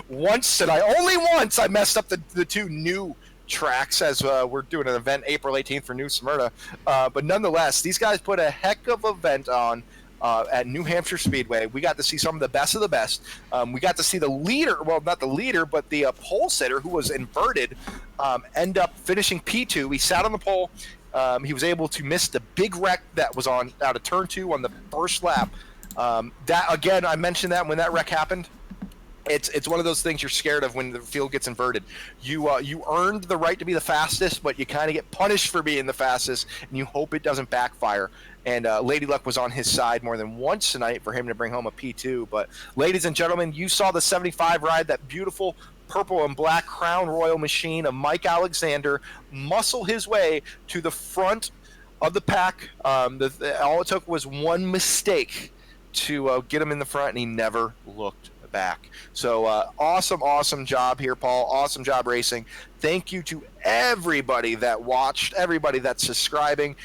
once, and only once I messed up the two new tracks as we're doing an event April 18th for New Smyrna. But nonetheless, these guys put a heck of an event on at New Hampshire Speedway. We got to see some of the best. We got to see the leader, well, not the leader, but the pole sitter who was inverted, end up finishing P2. He sat on the pole. He was able to miss the big wreck that was out of turn 2 on the first lap. That again, I mentioned that when that wreck happened. It's one of those things you're scared of when the field gets inverted. You earned the right to be the fastest, but you kind of get punished for being the fastest, and you hope it doesn't backfire. And Lady Luck was on his side more than once tonight for him to bring home a P2. But ladies and gentlemen, you saw the 75 ride, that beautiful purple and black Crown Royal machine of Mike Alexander muscle his way to the front of the pack. All it took was one mistake to get him in the front, and he never looked back. So awesome job here, Paul. Awesome job racing. Thank you to everybody that watched, everybody that's subscribing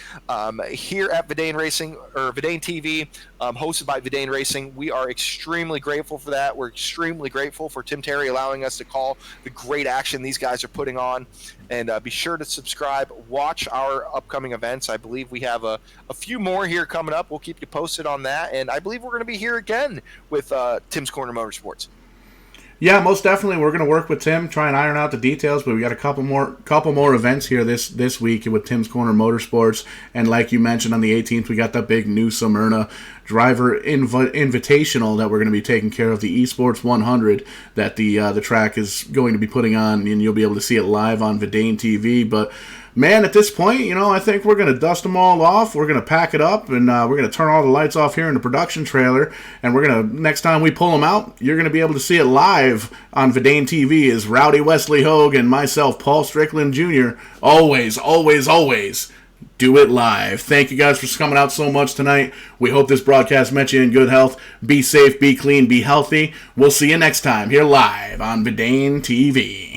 here at Vidane Racing, or Vidane TV, hosted by Vidane Racing. We are extremely grateful for that. We're extremely grateful for Tim Terry allowing us to call the great action these guys are putting on. And be sure to subscribe, watch our upcoming events. I believe we have a few more here coming up. We'll keep you posted on that. And I believe we're going to be here again with Tim's Corner Motorsports. Yeah, most definitely. We're going to work with Tim, try and iron out the details, but we got a couple more events here this week with Tim's Corner Motorsports. And like you mentioned, on the 18th, we got that big New Smyrna driver invitational that we're going to be taking care of, the Esports 100 that the track is going to be putting on, and you'll be able to see it live on Vidane TV. But man, at this point, I think we're going to dust them all off. We're going to pack it up, and we're going to turn all the lights off here in the production trailer. And we're going to, next time we pull them out, you're going to be able to see it live on Vidane TV as Rowdy Wesley Hogue and myself, Paul Strickland Jr. Always do it live. Thank you guys for coming out so much tonight. We hope this broadcast met you in good health. Be safe, be clean, be healthy. We'll see you next time here live on Vidane TV.